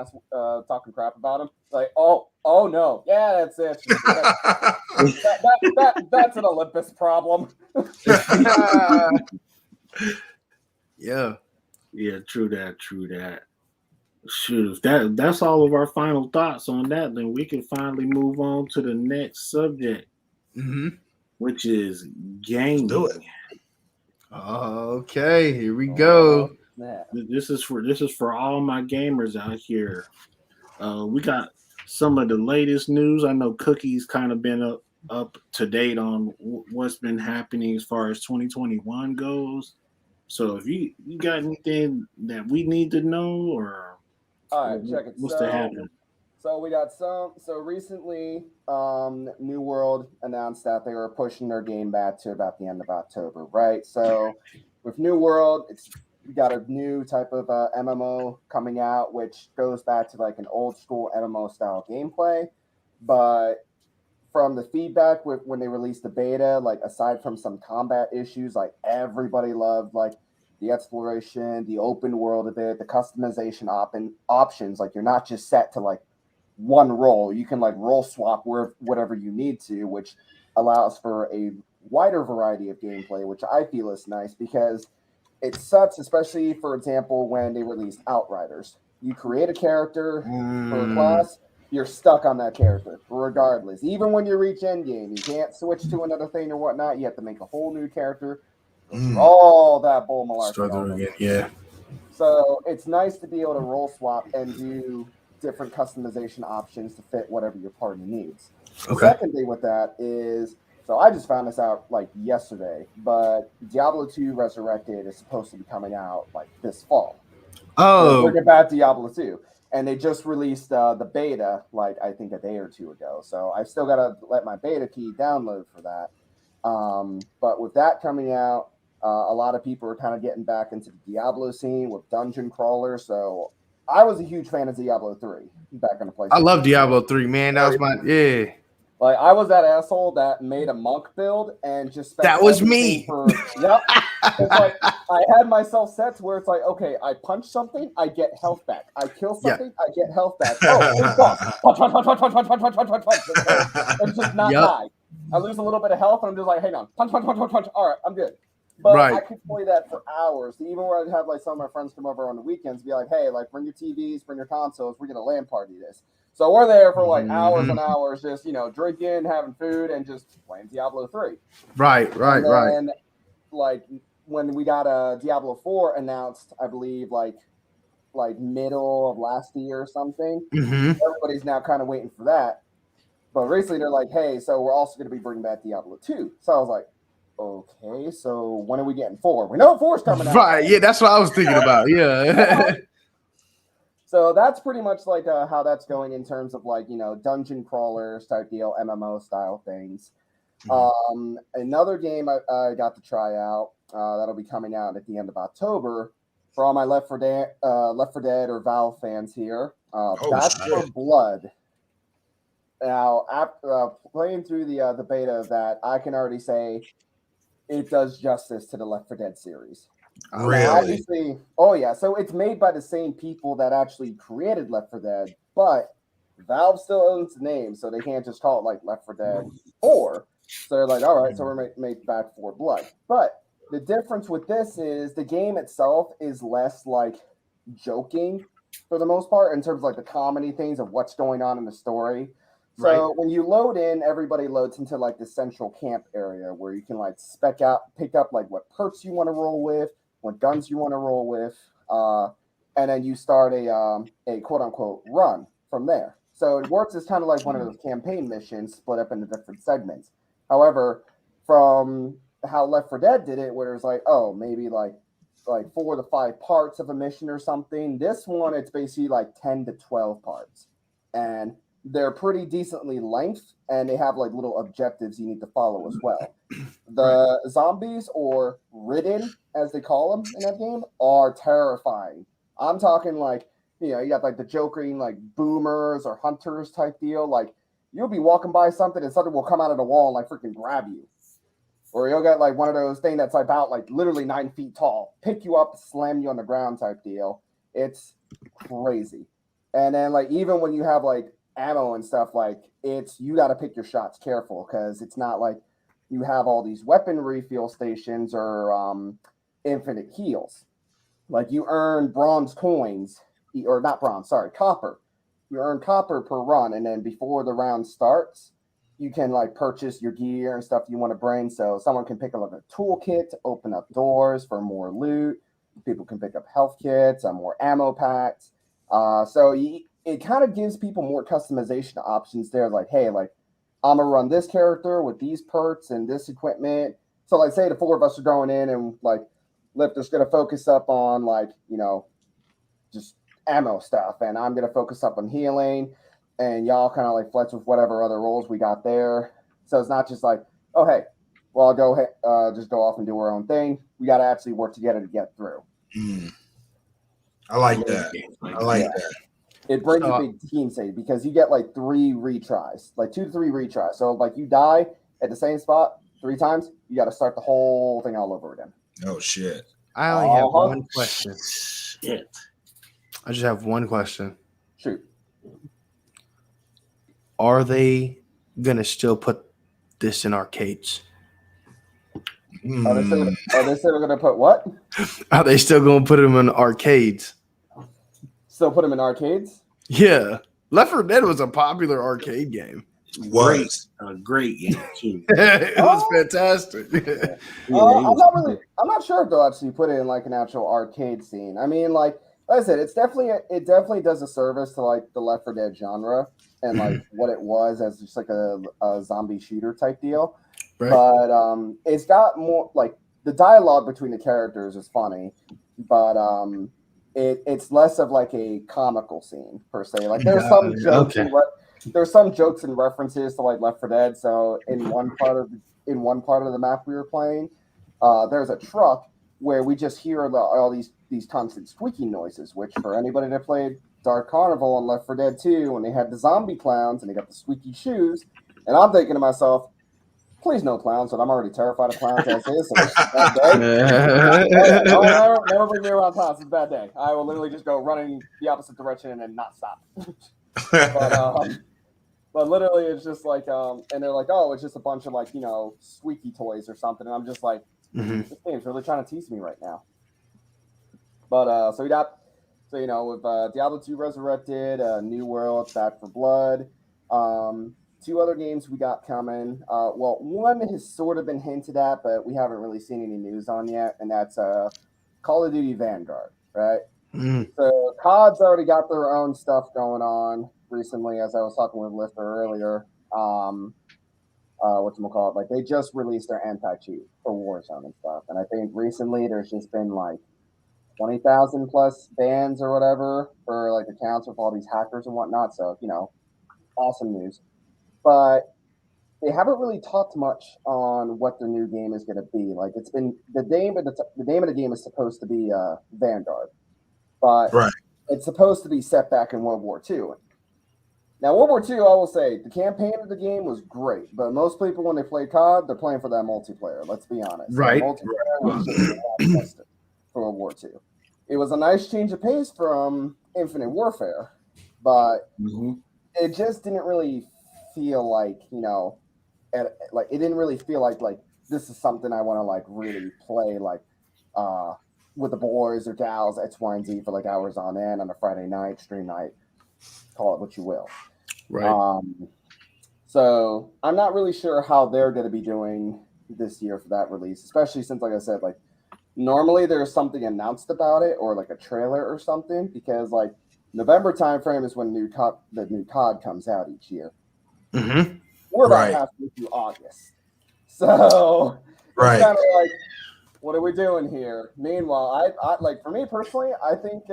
talking crap about him. It's like, oh no, yeah, that's it. That's an Olympus problem. Yeah, true that. Shoot, if that's all of our final thoughts on that, then we can finally move on to the next subject, which is gaming. Do it. Okay, here we go. This is for all my gamers out here. We got some of the latest news. I know Cookie's kind of been up to date on what's been happening as far as 2021 goes. So if you got anything that we need to know, or all right, check it. What's to happen? So we got some. So recently, New World announced that they were pushing their game back to about the end of October, right? So with New World, we got a new type of MMO coming out, which goes back to like an old school MMO style gameplay, but from the feedback when they released the beta, like aside from some combat issues, like everybody loved like the exploration, the open world of it, the customization options. Like you're not just set to like one role. You can like role swap whatever you need to, which allows for a wider variety of gameplay, which I feel is nice because it sucks, especially for example, when they released Outriders. You create a character for a class, you're stuck on that character regardless. Even when you reach endgame, you can't switch to another thing or whatnot. You have to make a whole new character. All that bull malarkey. Yeah. So it's nice to be able to role swap and do different customization options to fit whatever your party needs. The second thing with that is, so I just found this out like yesterday, but Diablo 2 Resurrected is supposed to be coming out like this fall. Oh, We're about Diablo 2. And they just released the beta, like I think a day or two ago. So I still got to let my beta key download for that. But with that coming out, a lot of people are kind of getting back into the Diablo scene with dungeon crawlers. So I was a huge fan of Diablo 3 back on the PlayStation. I love Diablo 3, man. That was my Like I was that asshole that made a monk build and just spent that was me. Yep. It's like I had myself set to where it's like, okay, I punch something, I get health back. I kill something, I get health back. Oh, punch. And just not die. I lose a little bit of health, and I'm just like, hang on, punch. All right, I'm good. But I could play that for hours. Even where I'd have like some of my friends come over on the weekends, be like, hey, like bring your TVs, bring your consoles, we're gonna LAN party this. So we're there for like hours and hours, just drinking, having food, and just playing Diablo 3. Right. And like when we got Diablo 4 announced, I believe like middle of last year or something. Everybody's now kind of waiting for that. But recently they're like, hey, so we're also going to be bringing back Diablo 2. So I was like, okay, so when are we getting 4? We know 4's coming out. Right, yeah, that's what I was thinking about. Yeah. So that's pretty much like how that's going in terms of like, dungeon crawlers type deal, MMO style things. Another game I got to try out that'll be coming out at the end of October for all my Left 4 Dead or Valve fans here. Back 4 Blood. Now, after playing through the beta of that, I can already say it does justice to the Left 4 Dead series. Really? Obviously, oh yeah. So it's made by the same people that actually created Left 4 Dead, but Valve still owns the name, so they can't just call it like Left 4 Dead 4. So they're like, all right, so we're make Back 4 Blood. But the difference with this is the game itself is less like joking for the most part in terms of like the comedy things of what's going on in the story. So when you load in, everybody loads into like the central camp area where you can like pick up like what perks you want to roll with, what guns you want to roll with, and then you start a quote unquote run from there. So it works as kind of like one of those campaign missions split up into different segments. However, from how Left 4 Dead did it, where it's like, oh, maybe like 4 to 5 parts of a mission or something. This one, it's basically like 10 to 12 parts, and they're pretty decently length, and they have like little objectives you need to follow as well. The zombies, or Ridden as they call them in that game, are terrifying. I'm talking like, you got like the Jokering like boomers or hunters type deal. Like you'll be walking by something and something will come out of the wall and like freaking grab you. Or you'll get like one of those things that's about like literally 9 feet tall, pick you up, slam you on the ground type deal. It's crazy. And then like even when you have like ammo and stuff, like you got to pick your shots careful, because it's not like you have all these weapon refill stations or infinite heals. Like you earn bronze coins, or not bronze, sorry, copper. You earn copper per run, and then before the round starts, you can like purchase your gear and stuff you want to bring. So someone can pick up a toolkit to open up doors for more loot. People can pick up health kits, more ammo packs. It kind of gives people more customization options there. Like, hey, like I'm gonna run this character with these perks and this equipment. So like say the 4 of us are going in and like Lifter's gonna focus up on like, just ammo stuff, and I'm gonna focus up on healing, and y'all kind of like flex with whatever other roles we got there. So it's not just like, oh hey, well I'll just go off and do our own thing. We got to actually work together to get through. I like that. I like that. It brings a big team save because you get like 3 retries, like 2 to 3 retries. So like you die at the same spot 3 times, you got to start the whole thing all over again. Oh shit! I only have Uh-huh. one question. Shit. I just have one question. Shoot. Are they gonna still put this in arcades? Are they still going to put what? Are they still gonna put them in arcades? Still put them in arcades? Yeah. Left 4 Dead was a popular arcade game. Was A great game too. It was fantastic. I'm not sure if they'll actually put it in like an actual arcade scene. I mean, like I said, it definitely does a service to like the Left 4 Dead genre and like what it was as just like a zombie shooter type deal. Right. But it's got more like the dialogue between the characters is funny, but it's less of like a comical scene per se. Like there's some jokes there's some jokes and references to like Left 4 Dead. So in one part of the map we were playing, there's a truck where we just hear all these constant squeaking noises. Which for anybody that played Dark Carnival and Left 4 Dead 2, when they had the zombie clowns and they got the squeaky shoes, and I'm thinking to myself, please no clowns, and I'm already terrified of clowns as is. So it's a bad day. Never bring me around clowns. It's a bad day. I will literally just go running the opposite direction and then not stop. But literally, it's just like, and they're like, oh, it's just a bunch of like, squeaky toys or something. And I'm just like, this game's really trying to tease me right now. But with Diablo 2 Resurrected, New World, Back 4 Blood, 2 other games we got coming. Well, one has sort of been hinted at, but we haven't really seen any news on yet, and that's Call of Duty Vanguard, right? So COD's already got their own stuff going on recently, as I was talking with Lifter earlier. Whatchamacallit, like they just released their anti-cheat for Warzone and stuff. And I think recently there's just been like 20,000 plus bans or whatever for like accounts with all these hackers and whatnot. So, awesome news. But they haven't really talked much on what the new game is going to be. Like it's been the name of the game is supposed to be Vanguard, but it's supposed to be set back in World War II. Now, World War II, I will say, the campaign of the game was great, but most people, when they play COD, they're playing for that multiplayer. Let's be honest. Right. The multiplayer was just for World War II. It was a nice change of pace from Infinite Warfare, but it just didn't really feel like, it didn't really feel like this is something I want to like really play like with the boys or gals X, Y, and Z for like hours on end on a Friday night, stream night, call it what you will. Right. So I'm not really sure how they're going to be doing this year for that release, especially since, like I said, like normally there's something announced about it or like a trailer or something, because like November timeframe is when the new COD comes out each year. We're about halfway through August, so it's kind of like, what are we doing here? Meanwhile, I like, for me personally, I think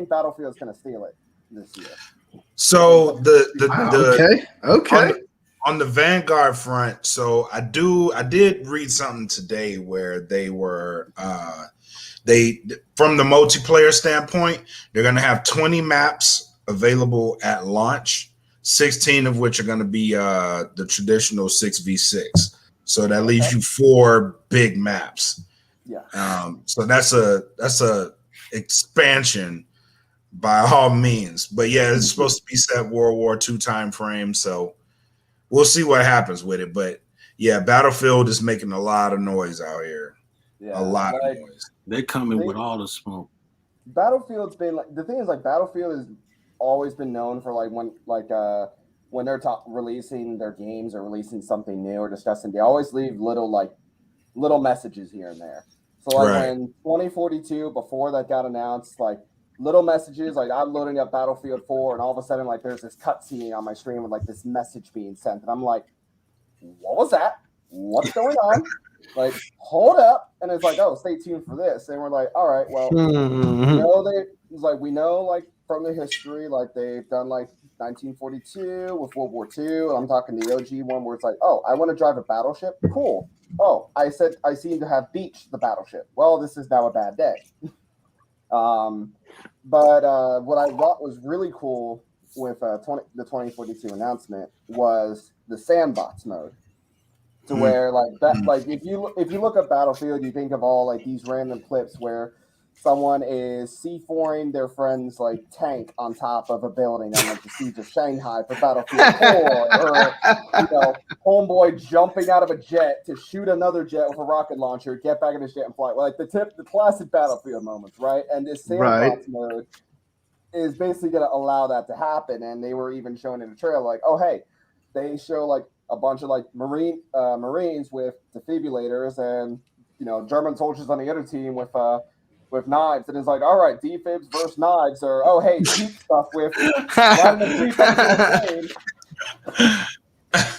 Battlefield's going to steal it this year. So okay. On the Vanguard front, so I did read something today where they were from the multiplayer standpoint, they're going to have 20 maps available at launch, 16 of which are going to be the traditional 6v6. So that leaves you 4 big maps. Yeah. So that's a expansion by all means. But yeah, it's supposed to be set World War II time frame, so we'll see what happens with it. But yeah, Battlefield is making a lot of noise out here. Yeah, a lot of noise. They're coming with all the smoke. Battlefield's been like, the thing is, like, Battlefield has always been known for like when they're releasing their games or releasing something new or discussing, they always leave little messages here and there. So like when 2042, before that got announced, like little messages, like I'm loading up Battlefield 4 and all of a sudden like there's this cutscene on my screen with like this message being sent, and I'm like, what was that? What's going on? Like, hold up. And it's like, oh, stay tuned for this. And we're like, all right, well, we know like from the history, like they've done like 1942 with World War II. And I'm talking the OG one where it's like, oh, I want to drive a battleship. Cool. Oh, I seem to have beached the battleship. Well, this is now a bad day. But what I thought was really cool with the 2042 announcement was the Sandbox Mode. to where like that, like if you look at Battlefield, you think of all like these random clips where someone is C4ing their friend's like tank on top of a building on like the siege of Shanghai for Battlefield 4, or homeboy jumping out of a jet to shoot another jet with a rocket launcher, get back in his jet and fly. Like the classic Battlefield moments, right? And this Sandbox mode is basically going to allow that to happen. And they were even showing in the trailer, like, oh hey, they show like a bunch of like Marines with defibrillators and German soldiers on the other team with knives, and it's like, all right, defibs versus knives, or oh hey, cheap stuff with I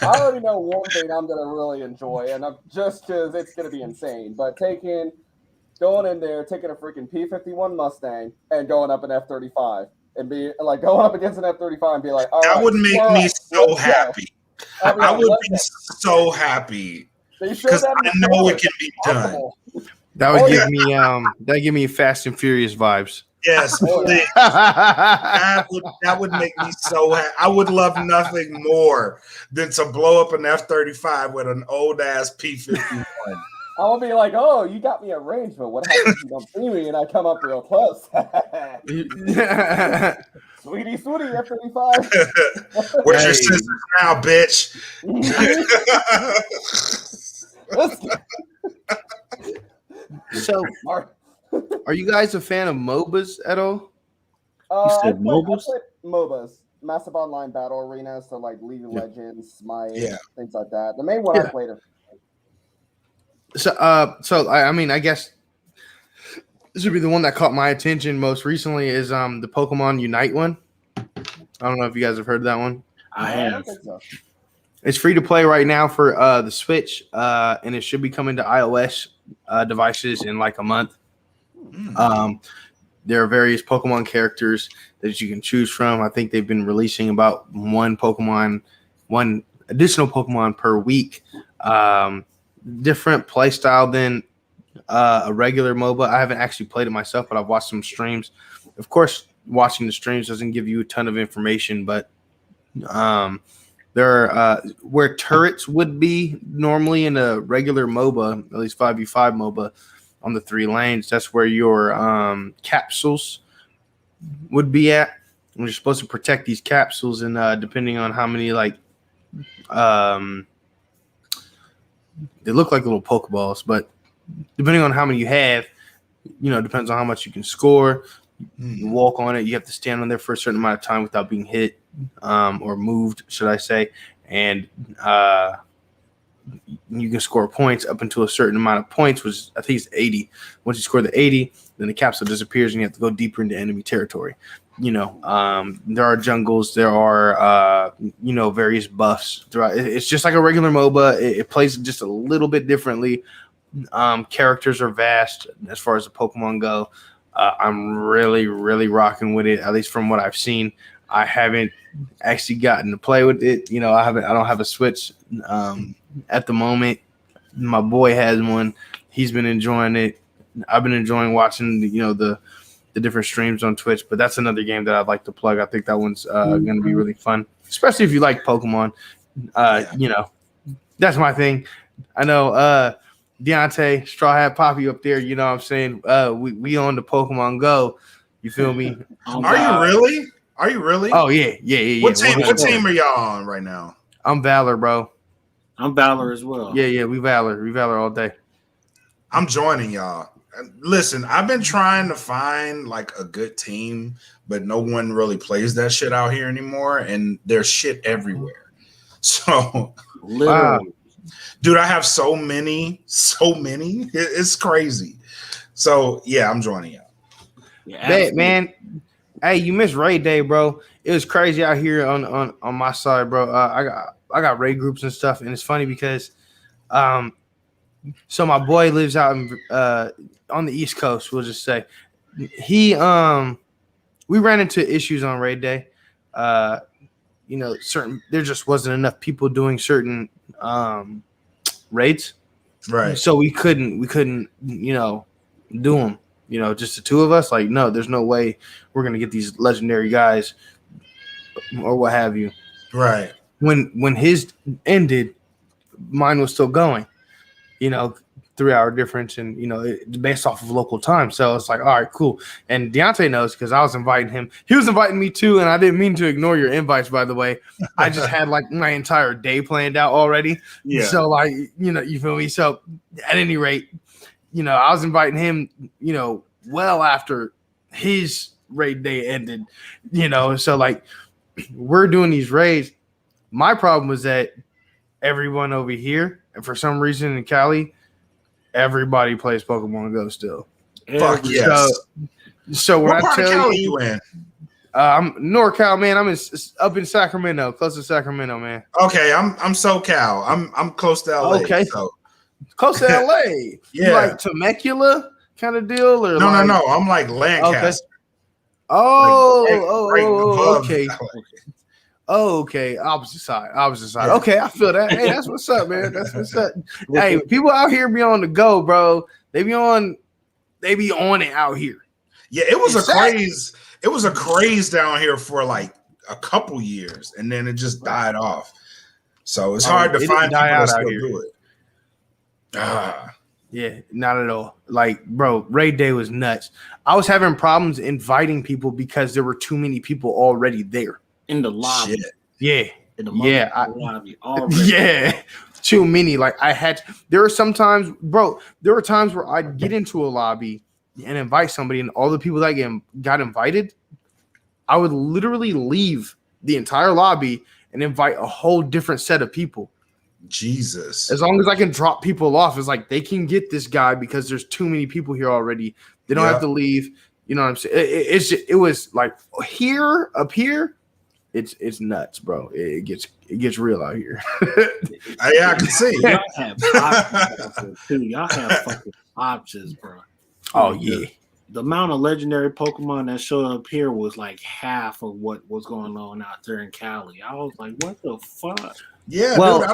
already know one thing I'm gonna really enjoy, and just because it's gonna be insane. But going in there, taking a freaking P-51 Mustang and going up an F-35 and be like going up against an F-35 and be like, all that right, would make me so happy. I would be so happy because I know it can be done. That would give me Fast and Furious vibes. Yes, that would make me so happy. I would love nothing more than to blow up an F-35 with an old ass P-51. I will be like, oh, you got me at range, but what happens if you don't see me and I come up real close? Sweetie, F-35. Where's your scissors now, bitch? So, are you guys a fan of MOBAs at all? You said MOBAs? I played MOBAs, Massive Online Battle Arena, so like League of Legends, Smite, things like that. The main one I played. So I mean, I guess this would be the one that caught my attention most recently is the Pokemon Unite one. I don't know if you guys have heard of that one. I have. I don't think so. It's free to play right now for the Switch, and it should be coming to iOS devices in like a month. There are various Pokemon characters that you can choose from. I think they've been releasing about one additional Pokemon per week. Different play style than a regular MOBA. I haven't actually played it myself, but I've watched some streams. Of course, watching the streams doesn't give you a ton of information, but there are where turrets would be normally in a regular MOBA, at least 5v5 MOBA on the 3 lanes. That's where your capsules would be at. And you're supposed to protect these capsules, and depending on how many they look like little Pokeballs, but depending on how many you have, depends on how much you can score. You walk on it. You have to stand on there for a certain amount of time without being hit or moved, should I say. And you can score points up until a certain amount of points, which I think is 80. Once you score the 80, then the capsule disappears and you have to go deeper into enemy territory. There are jungles. There are, various buffs throughout. It's just like a regular MOBA. It plays just a little bit differently. Characters are vast as far as the Pokemon go. I'm really, really rocking with it, at least from what I've seen. I haven't actually gotten to play with it. I don't have a Switch at the moment. My boy has one. He's been enjoying it. I've been enjoying watching the different streams on Twitch, but that's another game that I'd like to plug. I think that one's going to be really fun, especially if you like Pokemon. That's my thing. I know Deontay, Straw Hat Poppy up there, you know what I'm saying? We on the Pokemon Go. You feel me? Are you really? Oh, yeah. What team are y'all on right now? I'm Valor, bro. I'm Valor as well. Yeah, we Valor all day. I'm joining y'all. Listen, I've been trying to find like a good team, but no one really plays that shit out here anymore, and there's shit everywhere. So, Literally. Dude, I have so many. It's crazy. So, yeah, I'm joining y'all. Yeah, man. Hey, you missed raid day, bro. It was crazy out here on my side, bro. I got raid groups and stuff, and it's funny because so my boy lives out in on the East Coast, we'll just say. We ran into issues on raid day. There just wasn't enough people doing certain raids. Right. So we couldn't do them. Just the two of us. Like, no, there's no way we're gonna get these legendary guys or what have you. Right. When his ended, mine was still going. 3-hour difference, and it's based off of local time. So it's like, all right, cool. And Deontay knows because I was inviting him. He was inviting me too, and I didn't mean to ignore your invites, by the way. I just had like my entire day planned out already. Yeah. So like, you feel me? So at any rate, I was inviting him, well after his raid day ended, so like we're doing these raids. My problem was that everyone over here, and for some reason in Cali, everybody plays Pokemon Go still. Fuck yes. So when what I tell Cali you in? I'm NorCal, man. I'm up in Sacramento, close to Sacramento, man. Okay, I'm SoCal. I'm close to LA. Okay, so. Close to LA. Yeah, you like Temecula kind of deal, or no. I'm like Lancaster. Okay. Okay, opposite side. Yeah. Okay, I feel that. Hey, that's what's up, man. That's what's up. Hey, people out here be on the go, bro. They be on it out here. Yeah, it was a craze. It was a craze down here for like a couple years, and then it just died off. So it's hard to find people that still do it. Yeah, not at all. Like, bro, raid day was nuts. I was having problems inviting people because there were too many people already there. In the lobby. Shit. Yeah. In the lobby already. Yeah. Too many. Like there were times where I'd get into a lobby and invite somebody, and all the people that got invited, I would literally leave the entire lobby and invite a whole different set of people. Jesus. As long as I can drop people off, it's like they can get this guy because there's too many people here already. They don't have to leave. You know what I'm saying? It was like up here. It's nuts, bro. It gets real out here. I can see. Y'all have options too. Y'all have fucking options, bro. Oh yeah. The amount of legendary Pokemon that showed up here was like half of what was going on out there in Cali. I was like, what the fuck? Yeah, dude, I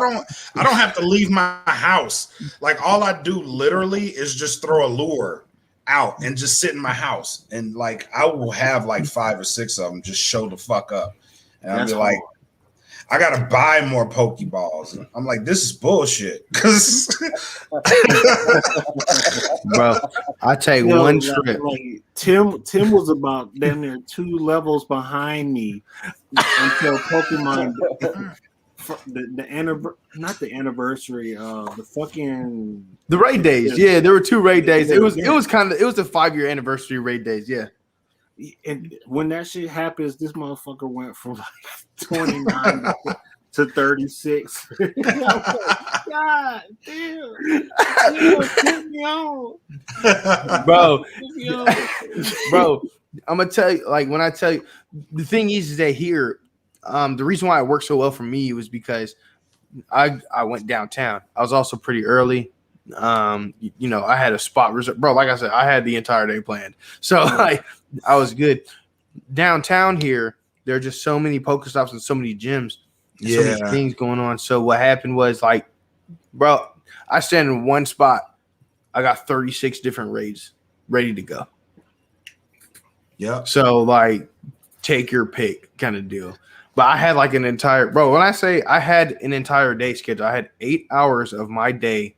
don't have to leave my house. Like all I do literally is just throw a lure out and just sit in my house. And like I will have like 5 or 6 of them just show the fuck up. And I'll be like, I gotta buy more Pokeballs. I'm like, this is bullshit. Bro, I take one trip. Like, Tim was about damn near 2 levels behind me until Pokemon not the anniversary, the raid days. Yeah, there were 2 raid days. It was the 5-year anniversary raid days. Yeah. And when that shit happens, this motherfucker went from like 29 to 36. God damn. Put me on. Bro, I'm gonna tell you, like when I tell you, the thing is that here, the reason why it worked so well for me was because I went downtown. I was also pretty early. I had a spot reserved. Bro, like I said, I had the entire day planned. So like I was good. Downtown here, there are just so many Pokestops and so many gyms. And so many things going on. So what happened was like, bro, I stand in one spot. I got 36 different raids ready to go. Yeah. So like take your pick kind of deal. But I had like when I say I had an entire day scheduled, I had 8 hours of my day.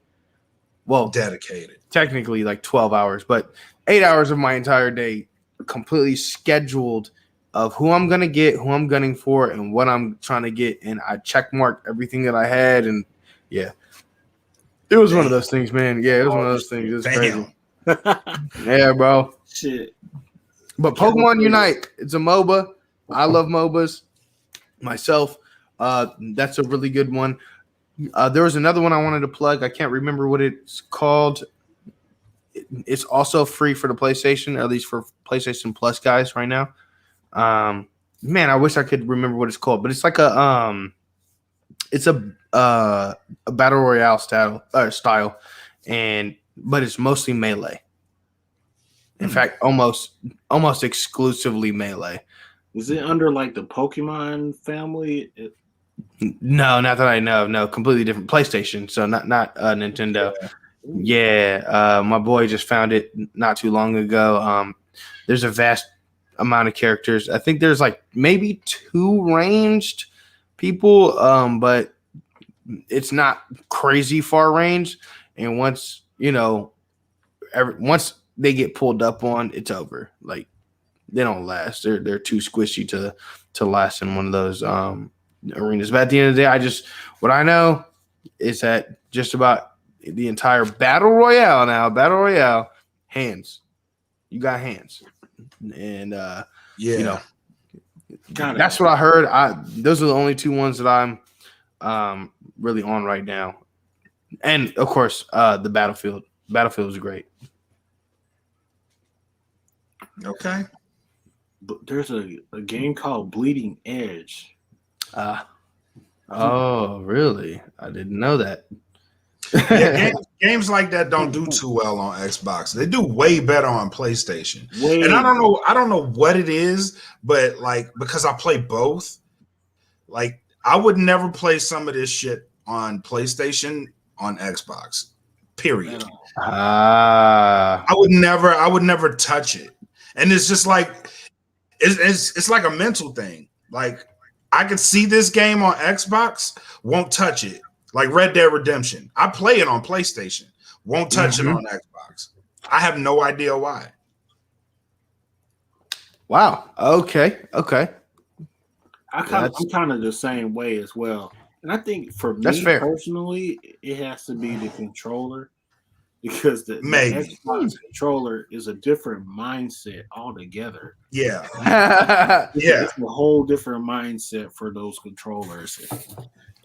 Well, dedicated. Technically like 12 hours, but 8 hours of my entire day completely scheduled of who I'm going to get, who I'm gunning for, and what I'm trying to get. And I check marked everything that I had. And yeah, it was one of those things, man. Yeah, it was one of those things. It was crazy. Yeah, bro. Shit. But Pokemon Unite, it's a MOBA. I love MOBAs myself. That's a really good one. There was another one I wanted to plug. I can't remember what it's called. It's also free for the PlayStation, or at least for PlayStation Plus guys right now. Man, I wish I could remember what it's called, but it's like a battle royale style, but it's mostly melee. In fact, almost exclusively melee. Is it under like the Pokemon family? No, not that I know. No, completely different. PlayStation, so not Nintendo. Yeah, my boy just found it not too long ago. There's a vast amount of characters. I think there's like maybe 2 ranged people, but it's not crazy far range, and once once they get pulled up on, it's over. Like they don't last. They're too squishy to last in one of those arenas. But at the end of the day, what I know is that just about the entire battle royale hands. You got hands, and that's what I heard. Those are the only two ones that I'm really on right now, and of course, the Battlefield. Battlefield is great. Okay. But there's a game called Bleeding Edge. Oh, really? I didn't know that. Yeah, games like that don't do too well on Xbox. They do way better on PlayStation. And I don't know what it is, but like because I play both, like I would never play some of this shit on PlayStation on Xbox. Period. I would never touch it. And it's just like it's like a mental thing. Like I could see this game on Xbox, won't touch it. Like Red Dead Redemption. I play it on PlayStation. Won't touch it on Xbox. I have no idea why. Wow. Okay. I'm kind of the same way as well. And I think for me personally, it has to be the controller because the Xbox controller is a different mindset altogether. Yeah. It's a whole different mindset for those controllers.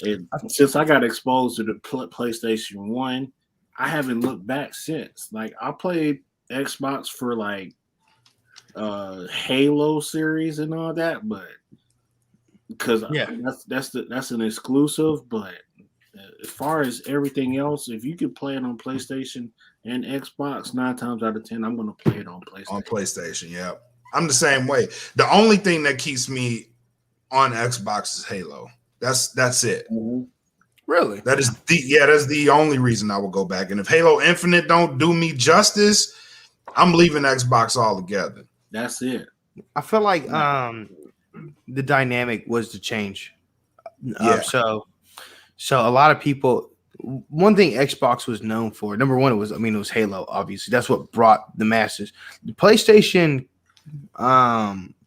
And since I got exposed to the PlayStation 1, I haven't looked back since. Like I played Xbox for like Halo series and all that, but because that's an exclusive. But as far as everything else, if you could play it on PlayStation and Xbox, 9 times out of 10, I'm going to play it on PlayStation. On PlayStation, yeah. I'm the same way. The only thing that keeps me on Xbox is Halo. That's it. Mm-hmm. Really? That's the only reason I will go back. And if Halo Infinite don't do me justice, I'm leaving Xbox altogether. That's it. I feel like the dynamic was to change. So a lot of people. One thing Xbox was known for, number one, it was Halo. Obviously, that's what brought the masses. The PlayStation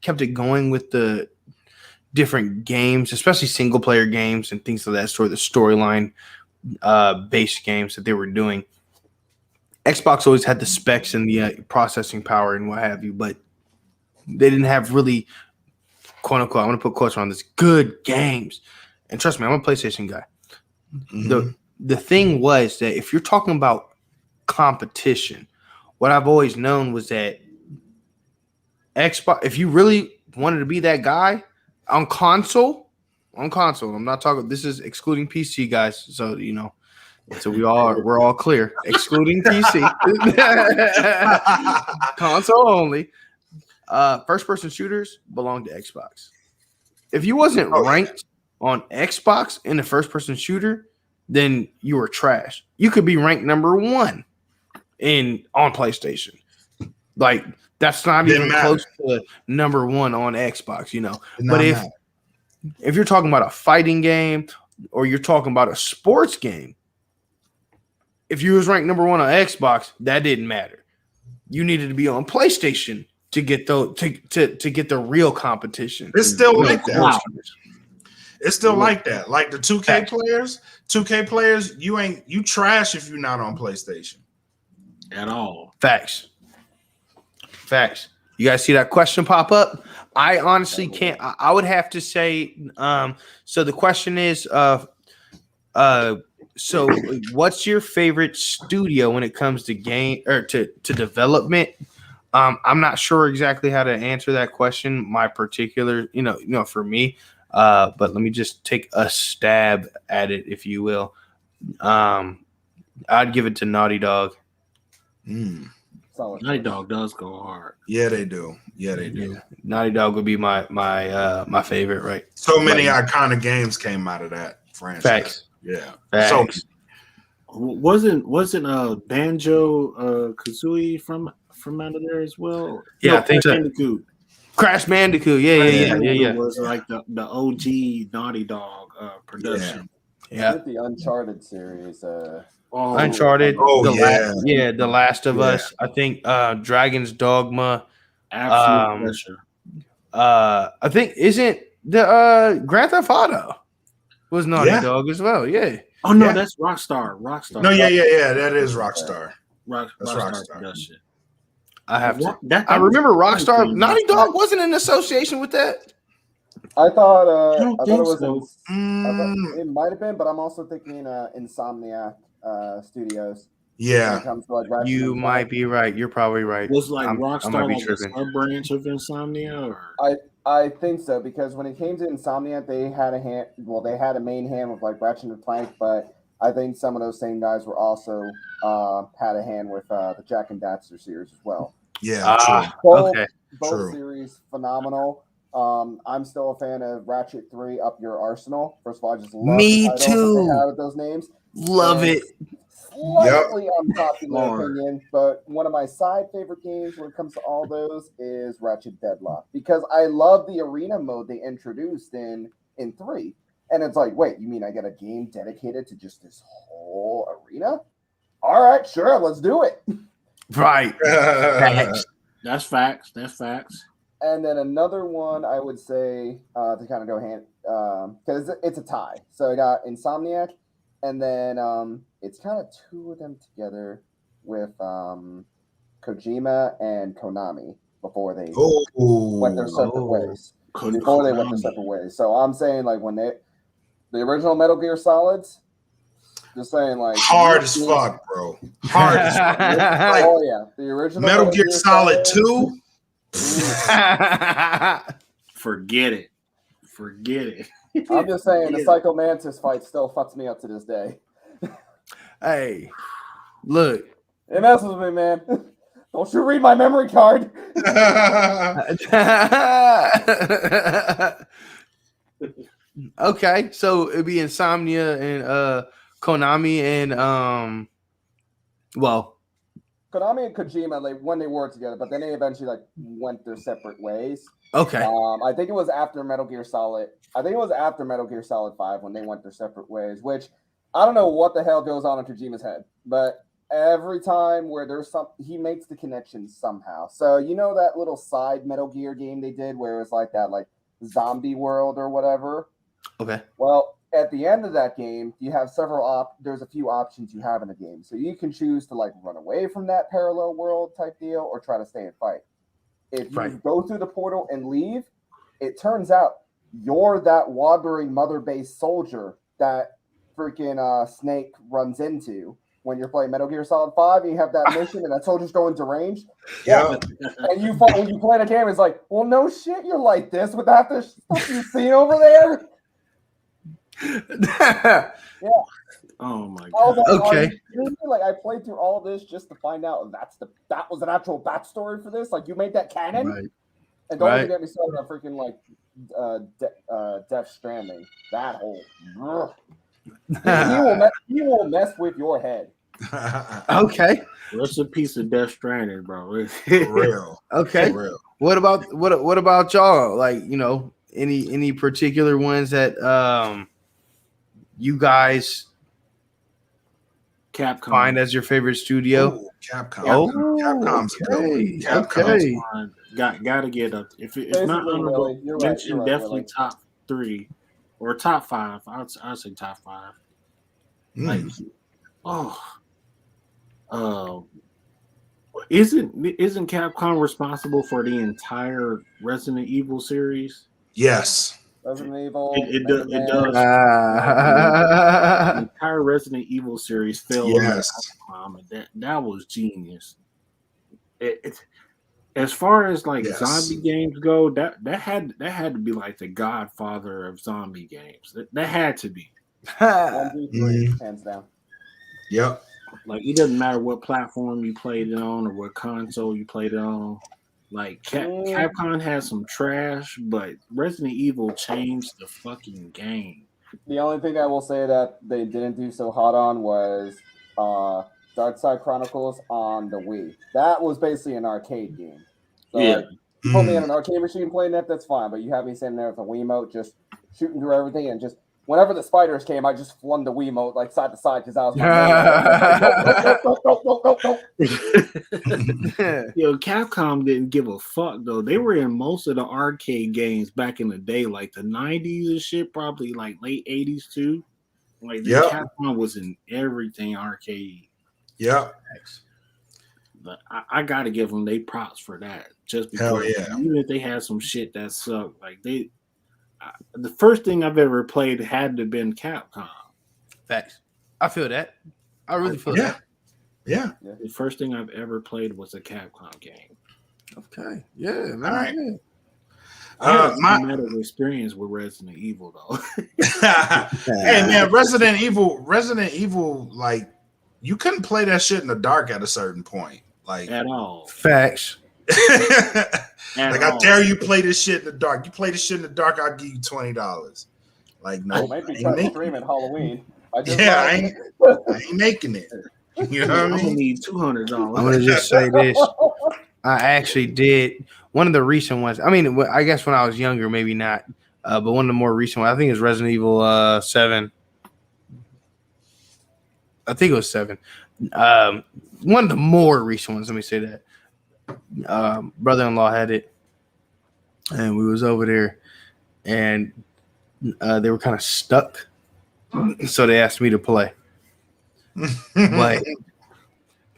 kept it going with the different games, especially single player games and things of that sort, the storyline based games that they were doing. Xbox always had the specs and the processing power and what have you, but they didn't have really, quote unquote, I'm going to put quotes on this, good games. And trust me, I'm a PlayStation guy. Mm-hmm. The thing was that if you're talking about competition, what I've always known was that Xbox, if you really wanted to be that guy, on console, I'm not talking. This is excluding PC, guys. So so we're all clear, excluding PC, console only. First-person shooters belong to Xbox. If you wasn't ranked on Xbox in the first-person shooter, then you were trash. You could be ranked number 1 on PlayStation, like. That's not even close to number 1 on Xbox, But if you're talking about a fighting game or you're talking about a sports game, if you was ranked number 1 on Xbox, that didn't matter. You needed to be on PlayStation to get to get the real competition. It's still like that. It's still like that. Like the 2K players, you trash if you're not on PlayStation at all. Facts. You guys see that question pop up? I honestly can't. I would have to say. So the question is, so what's your favorite studio when it comes to game or to development? I'm not sure exactly how to answer that question. My particular, for me. But let me just take a stab at it, if you will. I'd give it to Naughty Dog. Naughty Dog does go hard. Yeah, they do. Yeah. Naughty Dog would be my favorite, right? So many iconic games came out of that franchise. Facts. Yeah. Facts. So wasn't Banjo Kazooie from out of there as well? Yeah, I think so. Crash Bandicoot. Yeah. It was like the OG Naughty Dog production. I think the Uncharted series. Uncharted. Oh, The Last of Us. I think Dragon's Dogma. Absolute pressure. I think isn't the Grand Theft Auto was Naughty Dog as well. Yeah. Oh no, that's Rockstar. Rockstar. No, yeah. That is Rockstar. That's Rockstar. Does shit. I have to. I remember Rockstar. Naughty Dog wasn't in association with that. I thought it was. So. It might have been, but I'm also thinking Insomniac Studios. Yeah, you might be right. You're probably right. Was like Rockstar like a sub branch of Insomnia? Or? I think so, because when it came to Insomnia, they had a hand. Well, they had a main hand with like Ratchet and Clank, but I think some of those same guys were also had a hand with the Jack and Daxter series as well. Yeah, both series phenomenal. I'm still a fan of Ratchet 3 Up Your Arsenal. First of all, I just love the titles that they have with those names. Love it. Slightly unpopular opinion, but one of my side favorite games when it comes to all those is Ratchet Deadlock, because I love the arena mode they introduced in 3. And it's like, wait, you mean I get a game dedicated to just this whole arena? All right, sure, let's do it. Right. That's facts. That's facts. And then another one I would say to kind of go hand, because it's a tie. So I got Insomniac, and then it's kind of two of them together with Kojima and Konami before they went their separate ways. Before they went their separate ways. So I'm saying like when the original Metal Gear Solids, just saying like hard as fuck, bro. Hard as fuck. Like, oh yeah, the original Metal Gear Solid 2. Forget it. I'm just saying the Psycho Mantis fight still fucks me up to this day. Hey, look. It messes with me, man. Don't you read my memory card. Okay, so it'd be Insomnia and Konami and Konami and Kojima, like when they were together, but then they eventually like went their separate ways. Okay. I think it was after Metal Gear Solid. I think it was after Metal Gear Solid 5 when they went their separate ways, which I don't know what the hell goes on in Kojima's head, but every time where there's he makes the connection somehow. So you know that little side Metal Gear game they did where it was like that like zombie world or whatever? Okay. Well, at the end of that game, you have there's a few options you have in the game. So you can choose to like run away from that parallel world type deal or try to stay and fight. If you go through the portal and leave, it turns out you're that wandering mother base soldier that freaking Snake runs into when you're playing Metal Gear Solid 5 and you have that mission and that soldier's going deranged. Yeah. And when you play the game, it's like, well, no shit, you're like this with that stuff you've seen over there. Yeah. Oh my god. Okay. Like I played through all this just to find out that was an actual backstory for this. Like you made that canon, and don't even get me started on freaking like Death Stranding. That whole he will mess with your head. Okay. What's a piece of Death Stranding, bro? For real. Okay. For real. What about y'all? Like, you know, any particular ones that you guys Capcom find as your favorite studio? Ooh, Capcom. Capcom's okay. Capcom's gotta get up. If it's not honorable, mention definitely top 3 or top 5. I'd say top 5. Like, isn't Capcom responsible for the entire Resident Evil series? Yes. Resident Evil. It does. The entire Resident Evil series fell under Capcom, and that was genius. As far as like zombie games go, that had to be like the godfather of zombie games. That had to be. 1, 2, 3, hands down. Yep. Like it doesn't matter what platform you played it on or what console you played it on. Like Capcom has some trash, but Resident Evil changed the fucking game. The only thing I will say that they didn't do so hot on was Dark Side Chronicles on the Wii. That was basically an arcade game. So like, put me in an arcade machine playing that, that's fine. But you have me sitting there with a Wiimote just shooting through everything and just whenever the spiders came, I just flung the Wiimote like side to side because I was Yo, Capcom didn't give a fuck though. They were in most of the arcade games back in the day, like the 90s and shit, probably like late 80s too. Like Capcom was in everything arcade. Yeah. But I gotta give them they props for that. Just because even if they had some shit that sucked, like the first thing I've ever played had to have been Capcom. Facts. I feel that. I really feel that. Yeah. The first thing I've ever played was a Capcom game. Okay. Yeah, man. All right. My experience with Resident Evil though. Hey man, Resident Evil, like you couldn't play that shit in the dark at a certain point, like at all. Facts. I dare you play this shit in the dark. You play this shit in the dark, I'll give you $20. Like no, maybe try to stream at Halloween. I ain't making it. You know what I mean? I'm gonna need $200. I'm gonna just say this. I actually did one of the recent ones. I mean, I guess when I was younger, maybe not. But one of the more recent ones, I think it's Resident Evil 7. I think it was 7. One of the more recent ones. Let me say that. Brother-in-law had it, and we was over there, and they were kind of stuck, so they asked me to play.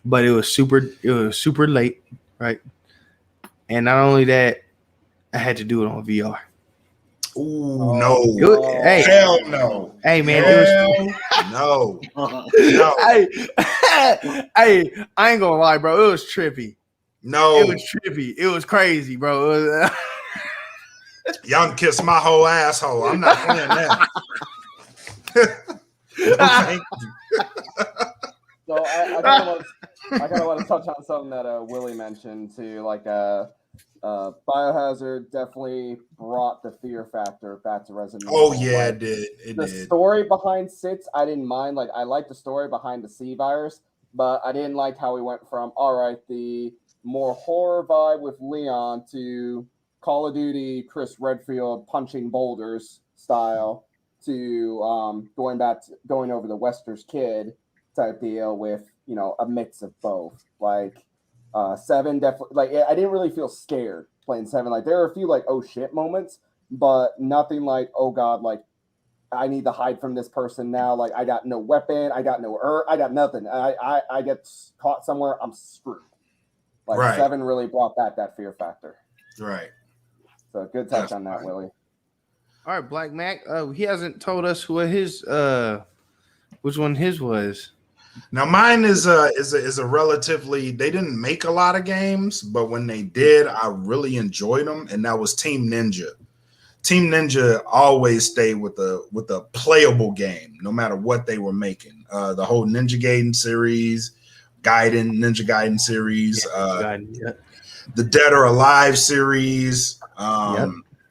but it was super late, right? And not only that, I had to do it on VR. Ooh, no. Hey, hell no. Hey, man. No. Hey, I ain't gonna lie, bro. It was trippy. No. It was trippy. It was crazy, bro. Y'all can kiss my whole asshole. I'm not playing that. Thank you. So I kind of want to touch on something that Willie mentioned too. Like Biohazard definitely brought the fear factor back to Resident Evil. Oh yeah, it did. The story behind Six, I didn't mind. Like I liked the story behind the C virus, but I didn't like how we went from the more horror vibe with Leon to Call of Duty Chris Redfield punching boulders style to going over the Wester's Kid type deal with a mix of both. Like 7 definitely, like I didn't really feel scared playing 7. Like there are a few like oh shit moments, but nothing like oh god, like I need to hide from this person now. Like I got no weapon, I got no I got nothing. I get caught somewhere, I'm screwed. Like 7 really brought back that fear factor. Right. So good touch on that, Willie. All right, Blak Makk. He hasn't told us who his which one his was. Now mine is a relatively, they didn't make a lot of games, but when they did, I really enjoyed them, and that was Team Ninja. Team Ninja always stayed with a playable game, no matter what they were making. The whole Ninja Gaiden series, Ninja Gaiden series, the Dead or Alive series,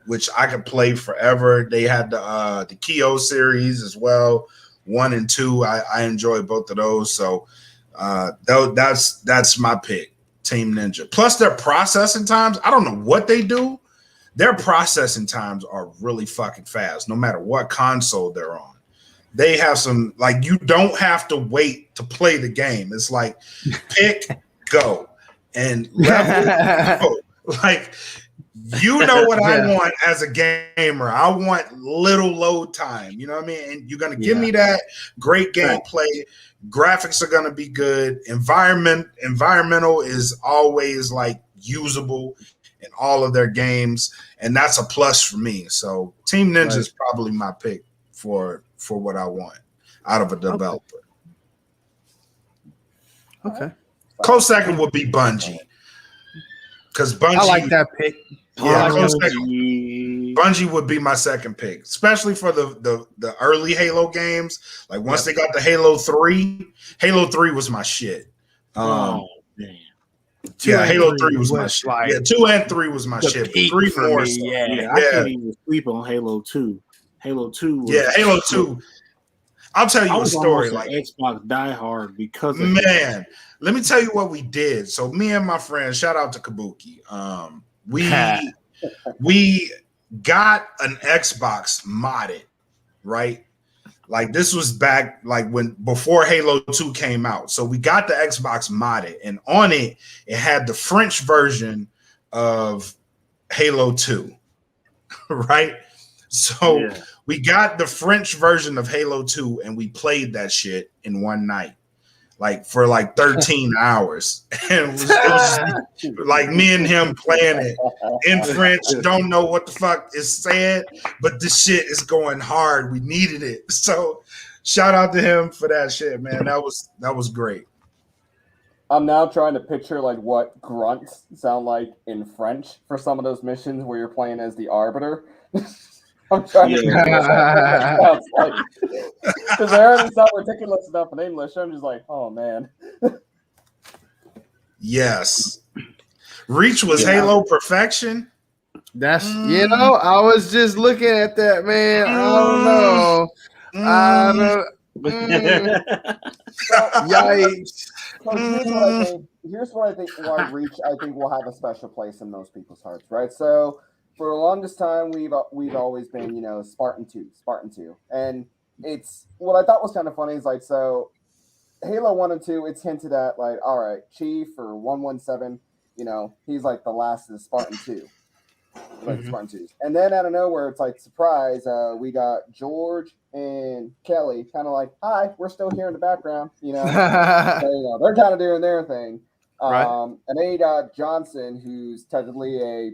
which I could play forever. They had the Kyo series as well. 1 and 2, I enjoy both of those. So that's my pick, Team Ninja. Plus their processing times, I don't know what they do. Their processing times are really fucking fast, no matter what console they're on. They have some, like, you don't have to wait to play the game. It's like pick, go, and level, go. Like, you know what I want as a gamer. I want little load time. You know what I mean? And you're going to give me that great gameplay. Graphics are going to be good. Environmental is always like usable in all of their games, and that's a plus for me. So Team Ninja is probably my pick for what I want out of a developer. Okay. Close second would be Bungie. Because Bungie, I like that pick. Yeah, Bungie would be my second pick, especially for the early Halo games. Like once they got the Halo 3 was my shit. Man. Halo 3 was my shit. Like 2 and 3 was my shit. 3 more. So. Yeah, I can't even sleep on Halo 2. Halo 2. Halo 2. I'll tell you a story. Like Xbox diehard because of man. Let me tell you what we did. So me and my friend, shout out to Kabuki. We got an Xbox modded, right? Like this was back like before Halo 2 came out. So we got the Xbox modded, and on it had the French version of Halo 2, right? So we got the French version of Halo 2 and we played that shit in one night, like for like 13 hours. And it was just like me and him playing it in French, don't know what the fuck is said, but this shit is going hard. We needed it. So shout out to him for that shit, man. That was great. I'm now trying to picture like what grunts sound like in French for some of those missions where you're playing as the Arbiter. I'm trying to figure out what that sounds like. Because I already sound ridiculous enough in English. I'm just like, oh man. Yes. Reach was Halo perfection. That's I was just looking at that, man. I don't know. Yikes. So here's what I think why Reach I think will have a special place in most people's hearts, right? So for the longest time we've always been, Spartan 2. And it's what I thought was kind of funny is like, so Halo 1 and 2, it's hinted at like, all right, Chief or 117, he's like the last of the Spartan 2. Like Spartan 2s. And then out of nowhere, it's like, surprise, we got George and Kelly kind of like, hi, we're still here in the background, so, they're kind of doing their thing. Right. And then you got Johnson, who's technically a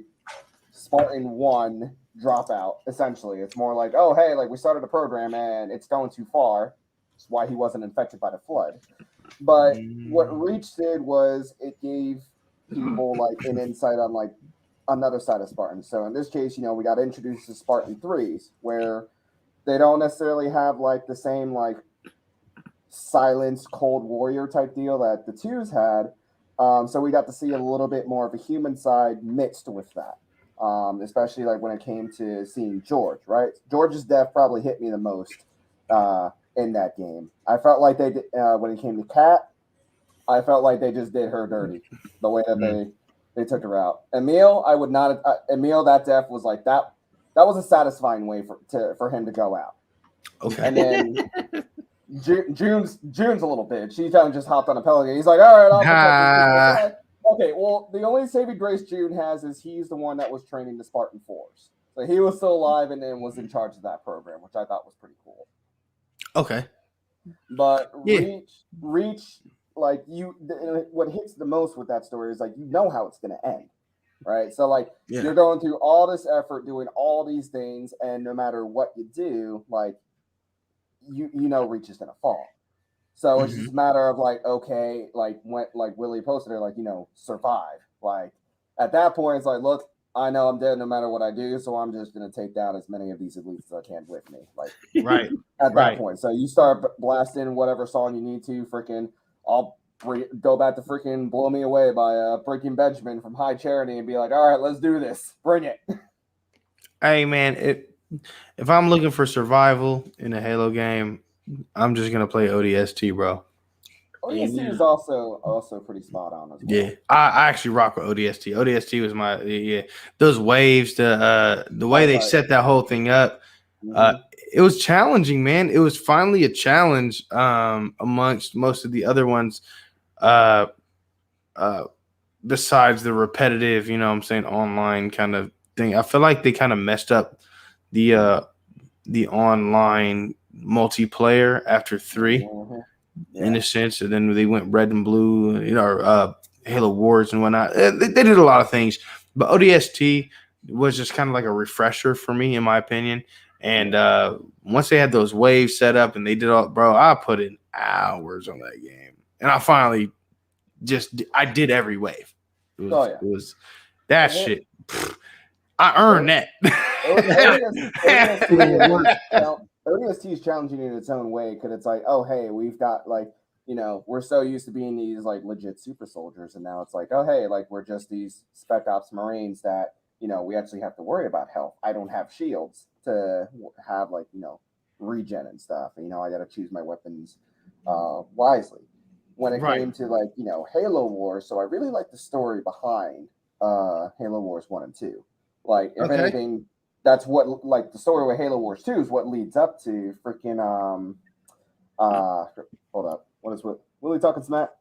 Spartan 1 dropout, essentially. It's more like, oh, hey, like we started a program and it's going too far. That's why he wasn't infected by the flood. But what Reach did was it gave people like an insight on like another side of Spartans. So in this case, we got introduced to Spartan 3s, where they don't necessarily have like the same like silence Cold Warrior type deal that the 2s had. So we got to see a little bit more of a human side mixed with that. Especially like when it came to seeing George, right? George's death probably hit me the most in that game. I felt like they did, when it came to Kat, I felt like they just did her dirty the way that they took her out. Emil, I would not. Emil, that death was like that. That was a satisfying way for him to go out. Okay. And then June's a little bitch. She just hopped on a pelican. He's like, all right, I'll protect you. Okay, well, the only saving grace June has is he's the one that was training the Spartan 4s. So he was still alive and then was in charge of that program, which I thought was pretty cool. Okay. But Reach, like what hits the most with that story is like, how it's going to end, right? So like you're going through all this effort, doing all these things, and no matter what you do, like, Reach is going to fall. So it's just a matter of like, okay, like when like Willie posted it, like, survive. Like at that point, it's like, look, I know I'm dead no matter what I do, so I'm just gonna take down as many of these elites as I can with me. Like right at that point. So you start blasting whatever song you need to, freaking I'll go back to freaking Blow Me Away by Breaking Benjamin from High Charity and be like, all right, let's do this. Bring it. Hey man, if I'm looking for survival in a Halo game, I'm just gonna play ODST, bro. ODST is also pretty spot on as well. Yeah, I actually rock with ODST. ODST was my those waves, the way they set that whole thing up. It was challenging, man. It was finally a challenge amongst most of the other ones. Besides the repetitive, online kind of thing. I feel like they kind of messed up the online multiplayer after 3 in a sense, and then they went red and blue, Halo Wars and whatnot. They did a lot of things, but ODST was just kind of like a refresher for me, in my opinion. And once they had those waves set up and they did all, bro, I put in hours on that game, and I finally I did every wave. It was that shit. I earned that. ODST is challenging in its own way because it's like, oh, hey, we've got like, we're so used to being these like legit super soldiers, and now it's like, oh, hey, like we're just these spec ops Marines that, we actually have to worry about health. I don't have shields to have like, regen and stuff. I got to choose my weapons wisely. When it came to like, Halo Wars, so I really like the story behind Halo Wars 1 and 2. Like, if anything, that's what like the story with Halo Wars 2 is what leads up to freaking hold up. What are we talking to Matt?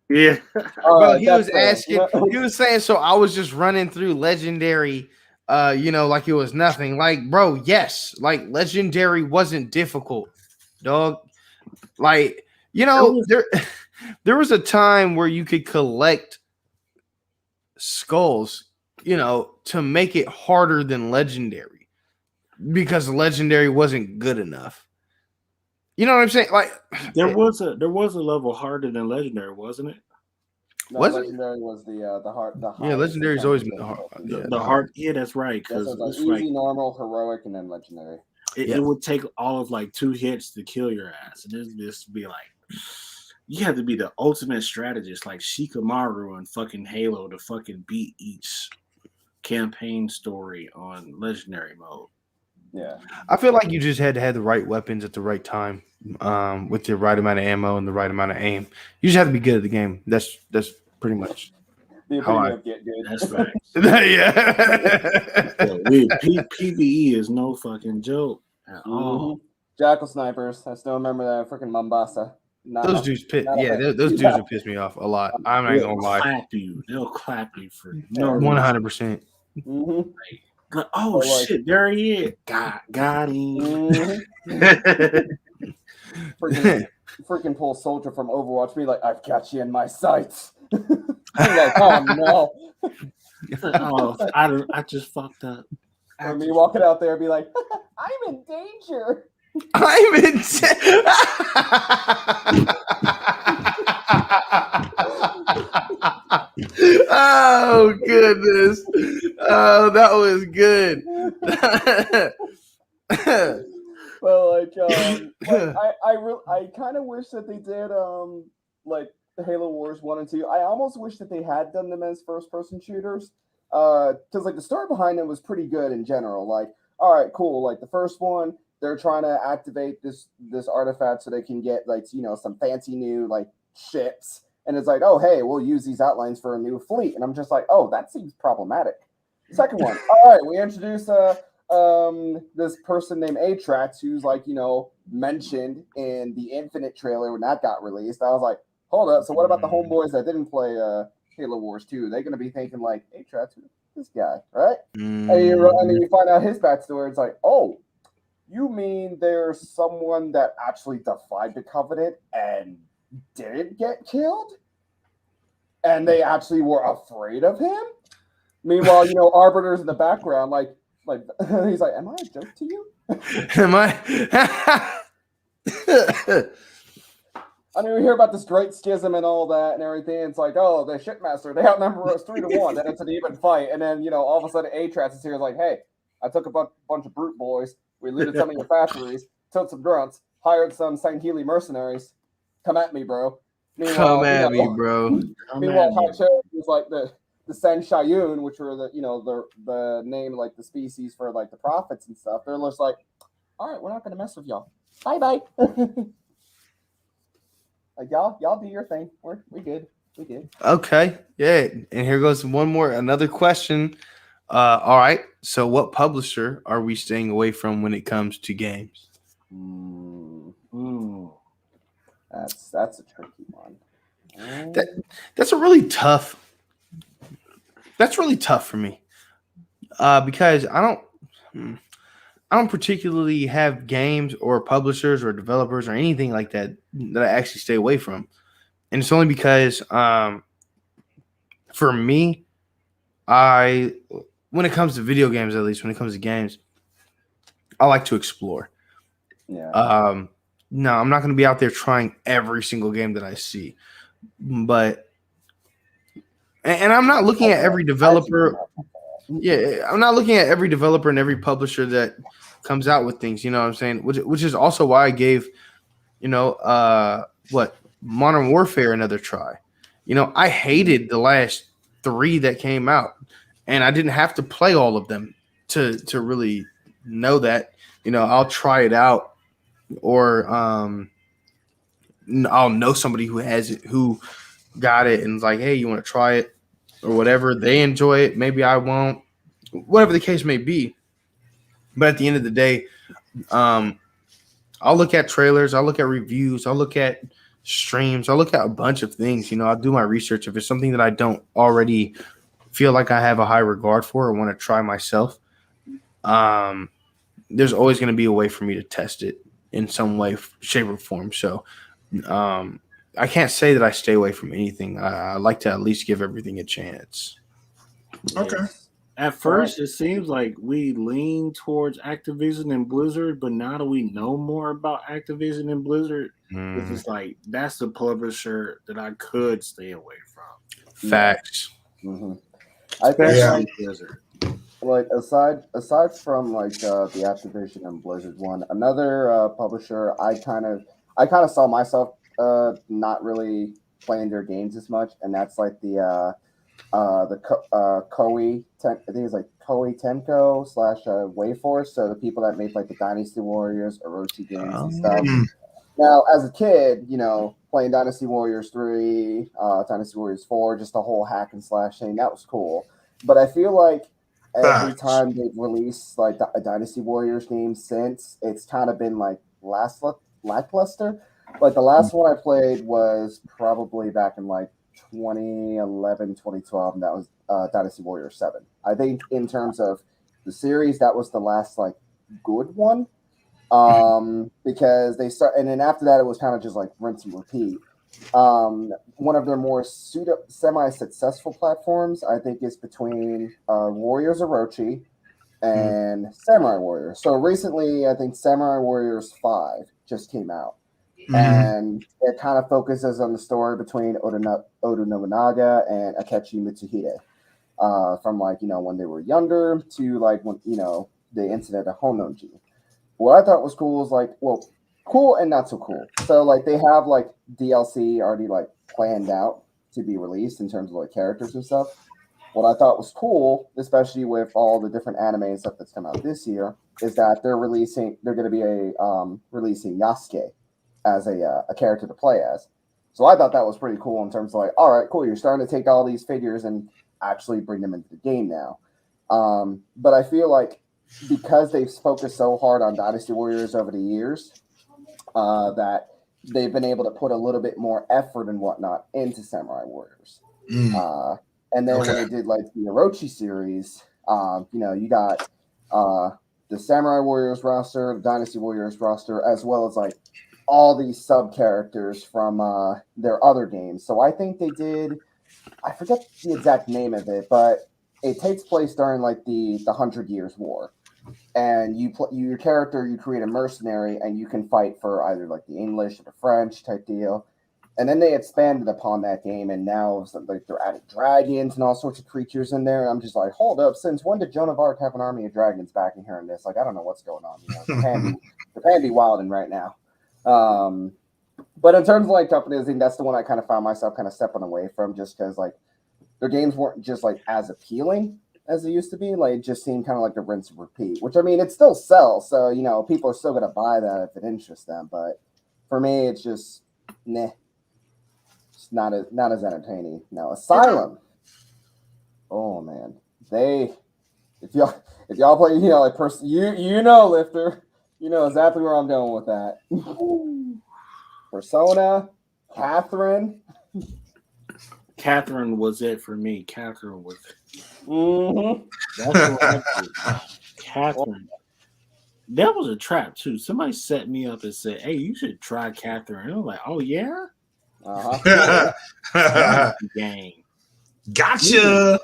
Yeah. Bro, he was asking, he was saying, so I was just running through Legendary, like it was nothing. Like, bro, yes, like Legendary wasn't difficult, dog. Like, there was a time where you could collect skulls, to make it harder than Legendary because Legendary wasn't good enough. You know what I'm saying? Like there was a level harder than Legendary, wasn't it? No, was Legendary was the hard. Yeah, Legendary's always been the hard. The hard. Yeah, that's right. Because it's like easy, normal, heroic, and then Legendary. It would take all of like 2 hits to kill your ass, and it'd just be like, you have to be the ultimate strategist, like Shikamaru and fucking Halo, to fucking beat each campaign story on Legendary mode. Yeah, I feel like you just had to have the right weapons at the right time, with the right amount of ammo and the right amount of aim. You just have to be good at the game. That's pretty much how I get good. That's right. Yeah. PvE is no fucking joke at all. Jackal snipers. I still remember that freaking Mombasa. Those dudes will piss me off a lot. I'm not gonna lie. They'll clap you for 100%. Like, oh shit, there he is. Got him. Freaking pull soldier from Overwatch be like, I've got you in my sights. I'm like, oh no. I just fucked up. Or me walking out there and be like, I'm in danger. I'm in Oh goodness. Oh, that was good. Well, I kind of wish that they did like the Halo Wars 1 and 2. I almost wish that they had done them as first-person shooters. Because like the story behind them was pretty good in general. Like, all right, cool. Like the first one, they're trying to activate this artifact so they can get like some fancy new like ships. And it's like, oh hey, we'll use these outlines for a new fleet. And I'm just like, oh, that seems problematic. Second one, all right, we introduce this person named Atrax who's like mentioned in the Infinite trailer when that got released. I was like, hold up. So what about the homeboys that didn't play Halo Wars 2? They're gonna be thinking like, Atrax, who's this guy, right? And then you find out his backstory. It's like, oh, you mean there's someone that actually defied the Covenant and didn't get killed? And they actually were afraid of him? Meanwhile, Arbiter's in the background, like he's like, am I a joke to you? Am I? I mean, we hear about this great schism and all that and everything. It's like, oh, the shipmaster, they outnumber us 3-1. Then it's an even fight. And then, all of a sudden, Atrax is here, like, hey, I took a bunch of brute boys. We looted some of your factories, killed some grunts, hired some Sangheili mercenaries. Come at me, bro. Come at me, bro. Meanwhile, Hacho was like the San Shayun, which were the name, like the species for like the prophets and stuff. They're just like, all right, we're not gonna mess with y'all. Bye bye. Like y'all do your thing. We good. We good. Okay, yeah. And here goes another question. All right. So, what publisher are we staying away from when it comes to games? That's a tricky one. That's really tough. That's really tough for me, because I don't particularly have games or publishers or developers or anything like that I actually stay away from, and it's only because for me, when it comes to video games, at least when it comes to games, I like to explore. Yeah. No, I'm not going to be out there trying every single game that I see, and I'm not looking at every developer. Yeah, I'm not looking at every developer and every publisher that comes out with things. You know what I'm saying? Which is also why I gave, Modern Warfare another try. I hated the last 3 that came out, and I didn't have to play all of them to really know that. I'll try it out. Or I'll know somebody who has it, who got it, and is like, hey, you want to try it or whatever. They enjoy it. Maybe I won't. Whatever the case may be. But at the end of the day, I'll look at trailers, I'll look at reviews, I'll look at streams, I'll look at a bunch of things. I'll do my research. If it's something that I don't already feel like I have a high regard for or want to try myself, there's always going to be a way for me to test it in some way, shape, or form. So I can't say that I stay away from anything. I like to at least give everything a chance. Okay. At first, it seems like we lean towards Activision and Blizzard, but now that we know more about Activision and Blizzard, it's just like that's the publisher that I could stay away from. Facts. Mm-hmm. I think Blizzard. Like aside from like the Activision and Blizzard one, another publisher I kind of saw myself not really playing their games as much, and that's like the Koei. I think it's like Koei Tenko / Wayforce. So the people that made like the Dynasty Warriors, Orochi games and stuff. Now, as a kid, playing Dynasty Warriors 3, Dynasty Warriors 4, just the whole hack and slash thing, that was cool. But I feel like every time they've released like a Dynasty Warriors game since, it's kind of been like lackluster. Like the last one I played was probably back in like 2011, 2012, and that was Dynasty Warriors 7. I think in terms of the series, that was the last like good one. Because they start, and then after that, it was kind of just like rinse and repeat. One of their more semi-successful platforms, I think, is between Warriors Orochi and Samurai Warriors. So recently, I think Samurai Warriors 5 just came out, and it kind of focuses on the story between Oda Nobunaga and Akechi Mitsuhide, from like when they were younger to like when the incident at Hononji. What I thought was cool is like, cool and not so cool. So like they have like DLC already like planned out to be released in terms of like characters and stuff. What I thought was cool, especially with all the different anime and stuff that's come out this year, is that they're going to be releasing Yasuke as a character to play as. So I thought that was pretty cool in terms of like, all right, cool, you're starting to take all these figures and actually bring them into the game now. But I feel like because they've focused so hard on Dynasty Warriors over the years, that they've been able to put a little bit more effort and whatnot into Samurai Warriors. And then when they did like the Orochi series, you got the Samurai Warriors roster, the Dynasty Warriors roster, as well as like all these sub characters from their other games. So I think they did, I forget the exact name of it, but it takes place during like the 100 Years War. And your character, you create a mercenary, and you can fight for either like the English or the French type deal. And then they expanded upon that game, and now like they're adding dragons and all sorts of creatures in there. And I'm just like, hold up, since when did Joan of Arc have an army of dragons back in here in this? Like, I don't know what's going on. Japan be wilding right now. But in terms of like companies, I think that's the one I kind of found myself kind of stepping away from, just because like their games weren't just like as appealing as it used to be. Like it just seemed kind of like a rinse and repeat, which I mean, it still sells. So, people are still going to buy that if it interests them. But for me, it's just, it's not as entertaining. Now, Asylum. Oh man. If y'all play, like Lifter, exactly where I'm going with that. Persona, Catherine was it for me. Catherine was it. Mm-hmm. That's what I did. Catherine. That was a trap too. Somebody set me up and said, "Hey, you should try Catherine." And I'm like, "Oh yeah." Game. Gotcha.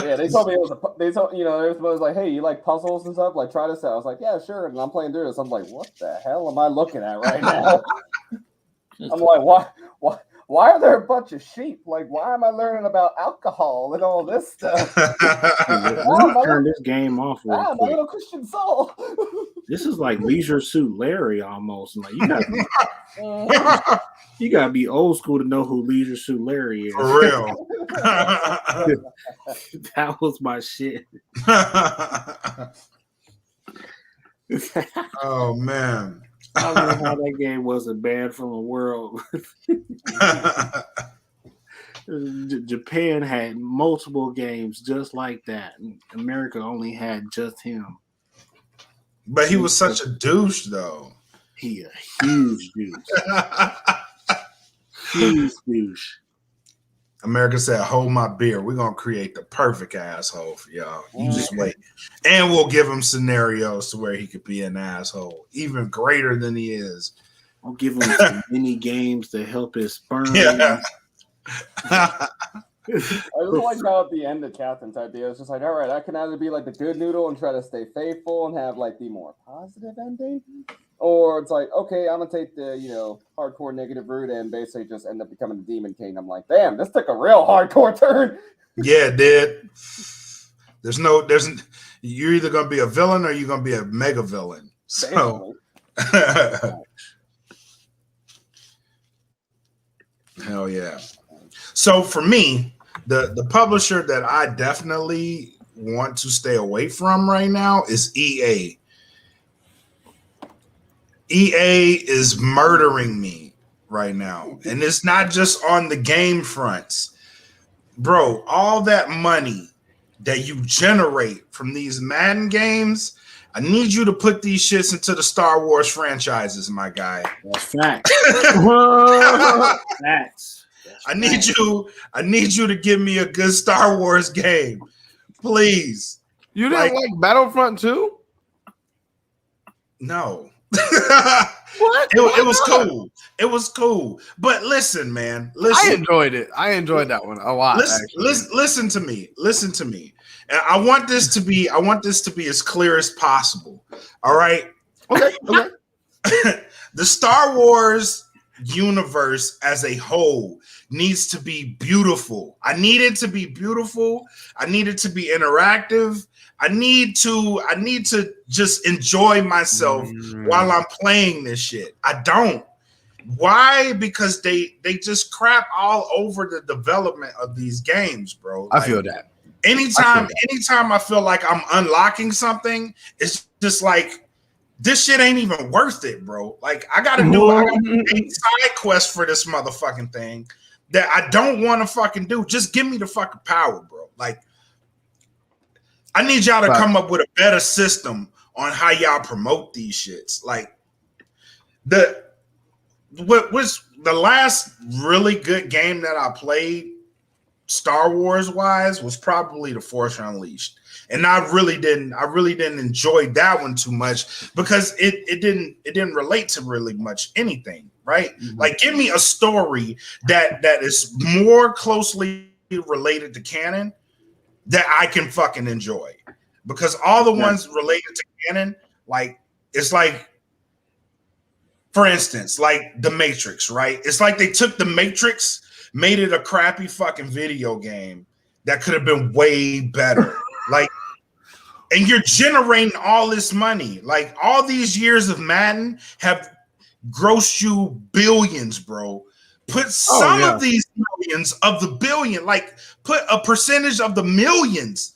Yeah, they told me it was like, "Hey, you like puzzles and stuff? Like, try this out." I was like, "Yeah, sure." And I'm playing through this. I'm like, "What the hell am I looking at right now?" I'm like, why are there a bunch of sheep? Like, why am I learning about alcohol and all this stuff? Turn this game off real quick. My little Christian soul. This is like Leisure Suit Larry almost. Like you gotta be old school to know who Leisure Suit Larry is. For real. That was my shit. Oh man. I don't know how that game wasn't banned from the world. Japan had multiple games just like that. America only had just him. But he was such a douche, though. He a huge douche. Huge douche. America said, hold my beer. We're going to create the perfect asshole for y'all. You just wait. And we'll give him scenarios to where he could be an asshole, even greater than he is. I'll give him some mini games to help his sperm. Yeah. I just like how at the end of Catherine's idea, it's just like, all right, I can either be like the good noodle and try to stay faithful and have like the more positive ending, or it's like, okay, I'm gonna take the hardcore negative route and basically just end up becoming the Demon King. I'm like, damn, this took a real hardcore turn. Yeah, it did. You're either gonna be a villain or you're gonna be a mega villain. So hell yeah. So for me, the publisher that I definitely want to stay away from right now is EA. EA is murdering me right now. And it's not just on the game fronts. Bro, all that money that you generate from these Madden games, I need you to put these shits into the Star Wars franchises, my guy. That's facts. Facts. I need you to give me a good Star Wars game, please. You didn't like Battlefront 2? No. What? It was cool. It was cool. But listen, man. Listen. I enjoyed it. I enjoyed that one a lot. Listen to me. Listen to me. And I want this to be as clear as possible. All right. Okay. The Star Wars universe as a whole needs to be beautiful. I need it to be beautiful. I need it to be interactive. I need to just enjoy myself while I'm playing this shit. I don't. Why? Because they just crap all over the development of these games, bro. I feel that. Anytime I feel like I'm unlocking something, it's just like, this shit ain't even worth it, bro. Like, I gotta do a side quest for this motherfucking thing that I don't want to fucking do. Just give me the fucking power, bro. Like, I need y'all to come up with a better system on how y'all promote these shits. Like, what was the last really good game that I played Star Wars wise was probably The Force Unleashed. And I really didn't enjoy that one too much because it didn't relate to really much anything, right? Mm-hmm. Like, give me a story that is more closely related to canon that I can fucking enjoy. Because all the ones related to canon, like, it's like, for instance, like The Matrix, right? It's like they took The Matrix, made it a crappy fucking video game that could have been way better. Like, and you're generating all this money. Like, all these years of Madden have grossed you billions, bro. Put some of these millions of the billion, like, put a percentage of the millions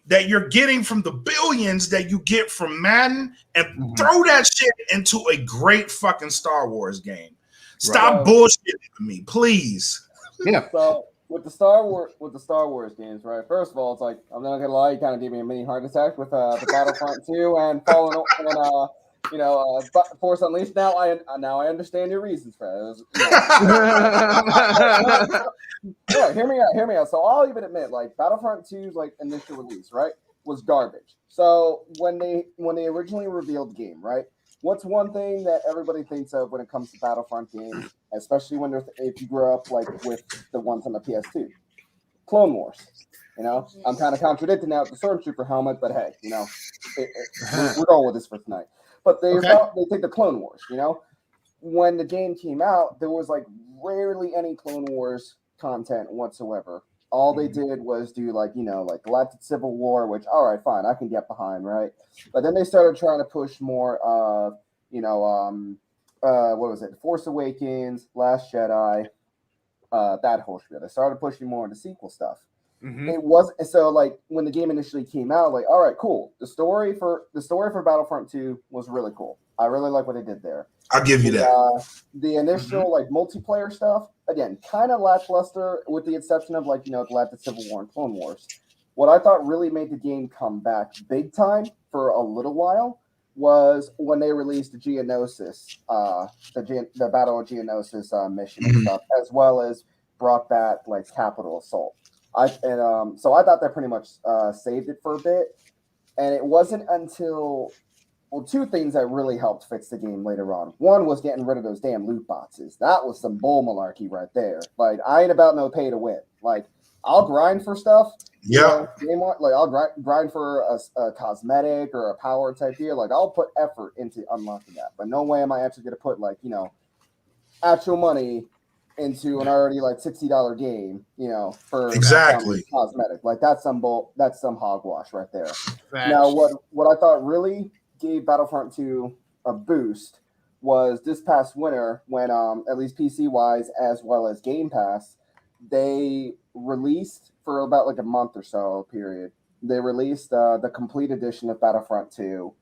that you're getting from the billions that you get from Madden and throw that shit into a great fucking Star Wars game. Stop bullshitting me, please. Yeah. So with the Star Wars games, right? First of all, it's like, I'm not gonna lie, you kind of gave me a mini heart attack with the Battlefront 2 and Fallen and Force Unleashed. Now I understand your reasons for that. Yeah, hear me out. So I'll even admit, like, Battlefront 2's like initial release, right, was garbage. So when they originally revealed the game, right, what's one thing that everybody thinks of when it comes to Battlefront games, especially if you grew up like with the ones on the PS2? Clone Wars. You know, I'm kind of contradicting now with the Stormtrooper helmet, but hey, we're going with this for tonight. But they take the Clone Wars. You know, when the game came out, there was like rarely any Clone Wars content whatsoever. All they did was do like Galactic Civil War, which, all right, fine, I can get behind, right? But then they started trying to push more what was it? Force Awakens, Last Jedi, that whole shit. They started pushing more into sequel stuff. Mm-hmm. It was so like when the game initially came out, like, all right, cool. The story for Battlefront 2 was really cool. I really like what they did there. I'll give you that. The initial like multiplayer stuff, again, kind of lackluster, with the exception of like Galactic Civil War and Clone Wars. What I thought really made the game come back big time for a little while was when they released the Geonosis, the Battle of Geonosis mission and stuff, as well as brought back like Capital Assault. So I thought that pretty much saved it for a bit, and it wasn't until two things that really helped fix the game later on. One was getting rid of those damn loot boxes. That was some bull malarkey right there. Like, I ain't about no pay to win. Like, I'll grind for stuff. Yeah. Like, I'll grind for a cosmetic or a power type deal. Like, I'll put effort into unlocking that. But no way am I actually going to put, like, actual money into an already, like, $60 game, for exactly cosmetic. Like, that's some hogwash right there. Facts. Now, what I thought really gave Battlefront 2 a boost was this past winter when at least PC wise as well as Game Pass, they released for about like a month or so period. They released the complete edition of Battlefront 2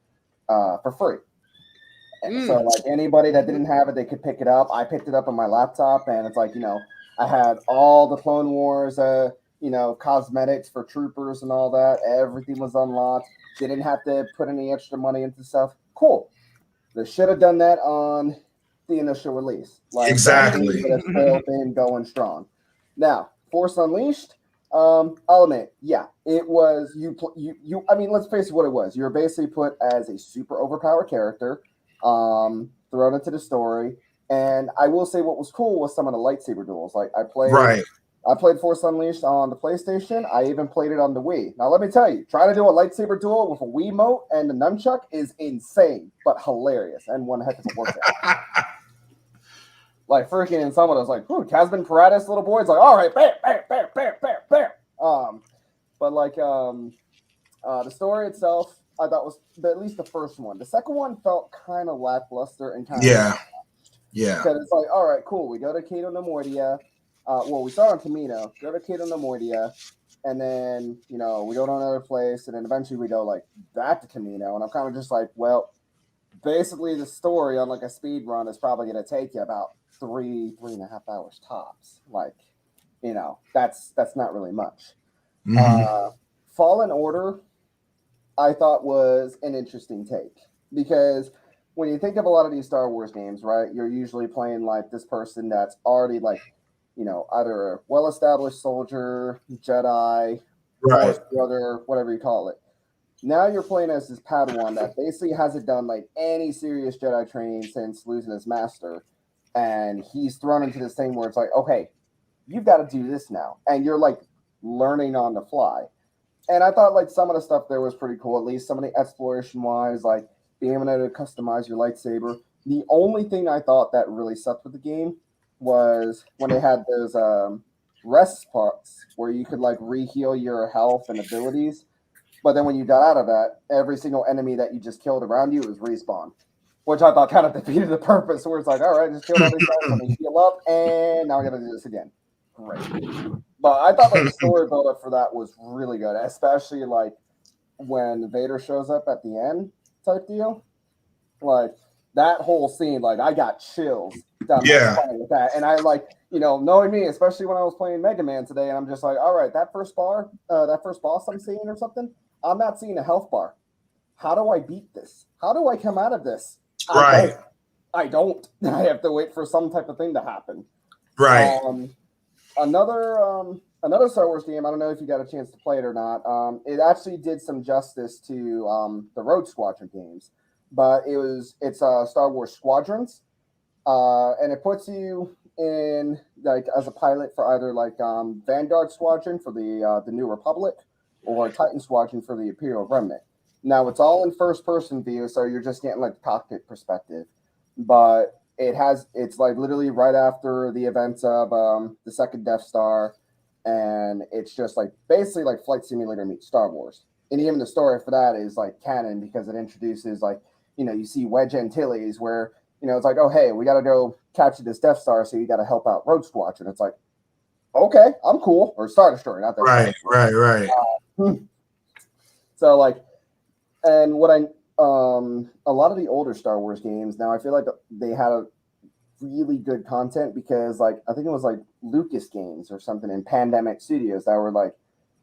for free. So like anybody that didn't have it, they could pick it up. I picked it up on my laptop, and it's like I had all the Clone Wars cosmetics for troopers and all that. Everything was unlocked. Didn't have to put any extra money into stuff. Cool. They should have done that on the initial release. Like, exactly. Would have still been going strong. Now, Force Unleashed, I'll admit, yeah, it was you. I mean, let's face it, what it was. You were basically put as a super overpowered character, thrown into the story. And I will say, what was cool was some of the lightsaber duels. Like I played Force Unleashed on the PlayStation. I even played it on the Wii. Now, let me tell you, trying to do a lightsaber duel with a Wiimote and a nunchuck is insane, but hilarious and one heck of a workout. Like, freaking in some of those, like, Casman Paradis little boys, like, all right, bam, bam, bam, bam, bam, bam. But, like, the story itself, I thought was at least the first one. The second one felt kind of lackluster and kind of... Yeah. Because it's like, all right, cool. We go to Cato Nemordia. We start on Camino, go to Cato Nemordia, and then, we go to another place, and then eventually we go, like, back to Camino, and I'm kind of just like, well, basically the story on, like, a speed run is probably going to take you about 3.5 hours tops. Like, that's not really much. Fallen Order, I thought was an interesting take, because when you think of a lot of these Star Wars games, right, you're usually playing, like, this person that's already, like, either a well-established soldier, Jedi, right, brother, whatever you call it. Now you're playing as this Padawan that basically hasn't done like any serious Jedi training since losing his master, and he's thrown into this thing where it's like, okay, you've got to do this now, and you're like learning on the fly. And I thought like some of the stuff there was pretty cool, at least some of the exploration-wise, like being able to customize your lightsaber. The only thing I thought that really sucked with the game was when they had those rest spots where you could like re-heal your health and abilities, but then when you got out of that, every single enemy that you just killed around you was respawn, which I thought kind of defeated the purpose. Where it's like, all right, just kill all these guys, let me heal up, and now I got to do this again. Great, but I thought like the story build up for that was really good, especially like when Vader shows up at the end type deal, like. That whole scene, like I got chills down my spine with that, and I like, knowing me, especially when I was playing Mega Man today, and I'm just like, all right, that first boss I'm seeing or something, I'm not seeing a health bar. How do I beat this? How do I come out of this? Right. I don't. I have to wait for some type of thing to happen. Right. Another Star Wars game. I don't know if you got a chance to play it or not. It actually did some justice to the Rogue Squadron games. But it's Star Wars Squadrons, and it puts you in like as a pilot for either like Vanguard Squadron for the New Republic or Titan Squadron for the Imperial Remnant. Now it's all in first person view, so you're just getting like the cockpit perspective. But it's like literally right after the events of the second Death Star, and it's just like basically like Flight Simulator meets Star Wars. And even the story for that is like canon because it introduces like. You see Wedge Antilles where, it's like, oh, hey, we got to go capture this Death Star, so you got to help out Rogue Squadron. It's like, okay, I'm cool. Or Star Destroyer, not that. Right. So, like, and what a lot of the older Star Wars games, now I feel like they had a really good content because, like, I think it was, like, Lucas Games or something in Pandemic Studios that were, like,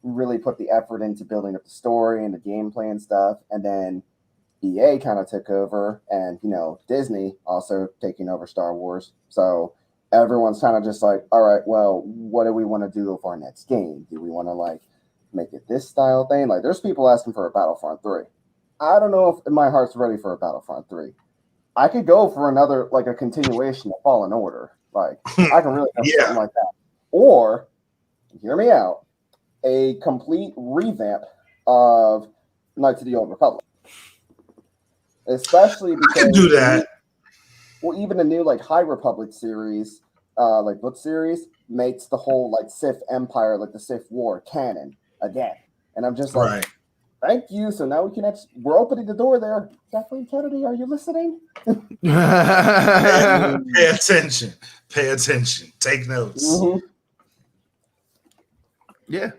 really put the effort into building up the story and the gameplay and stuff. And then EA kind of took over, and Disney also taking over Star Wars. So everyone's kind of just like, all right, well, what do we want to do with our next game? Do we want to like make it this style thing? Like, there's people asking for a Battlefront 3. I don't know if my heart's ready for a Battlefront 3. I could go for another, like a continuation of Fallen Order. Like, I can really have something like that. Or, hear me out, a complete revamp of Knights of the Old Republic. Especially because I can do that. Well, even a new like High Republic series, like book series, makes the whole like Sith Empire, like the Sith War, canon again. And I'm just like, thank you. So now we can we're opening the door there. Kathleen Kennedy, are you listening? Pay attention. Pay attention. Take notes. Mm-hmm. Yeah.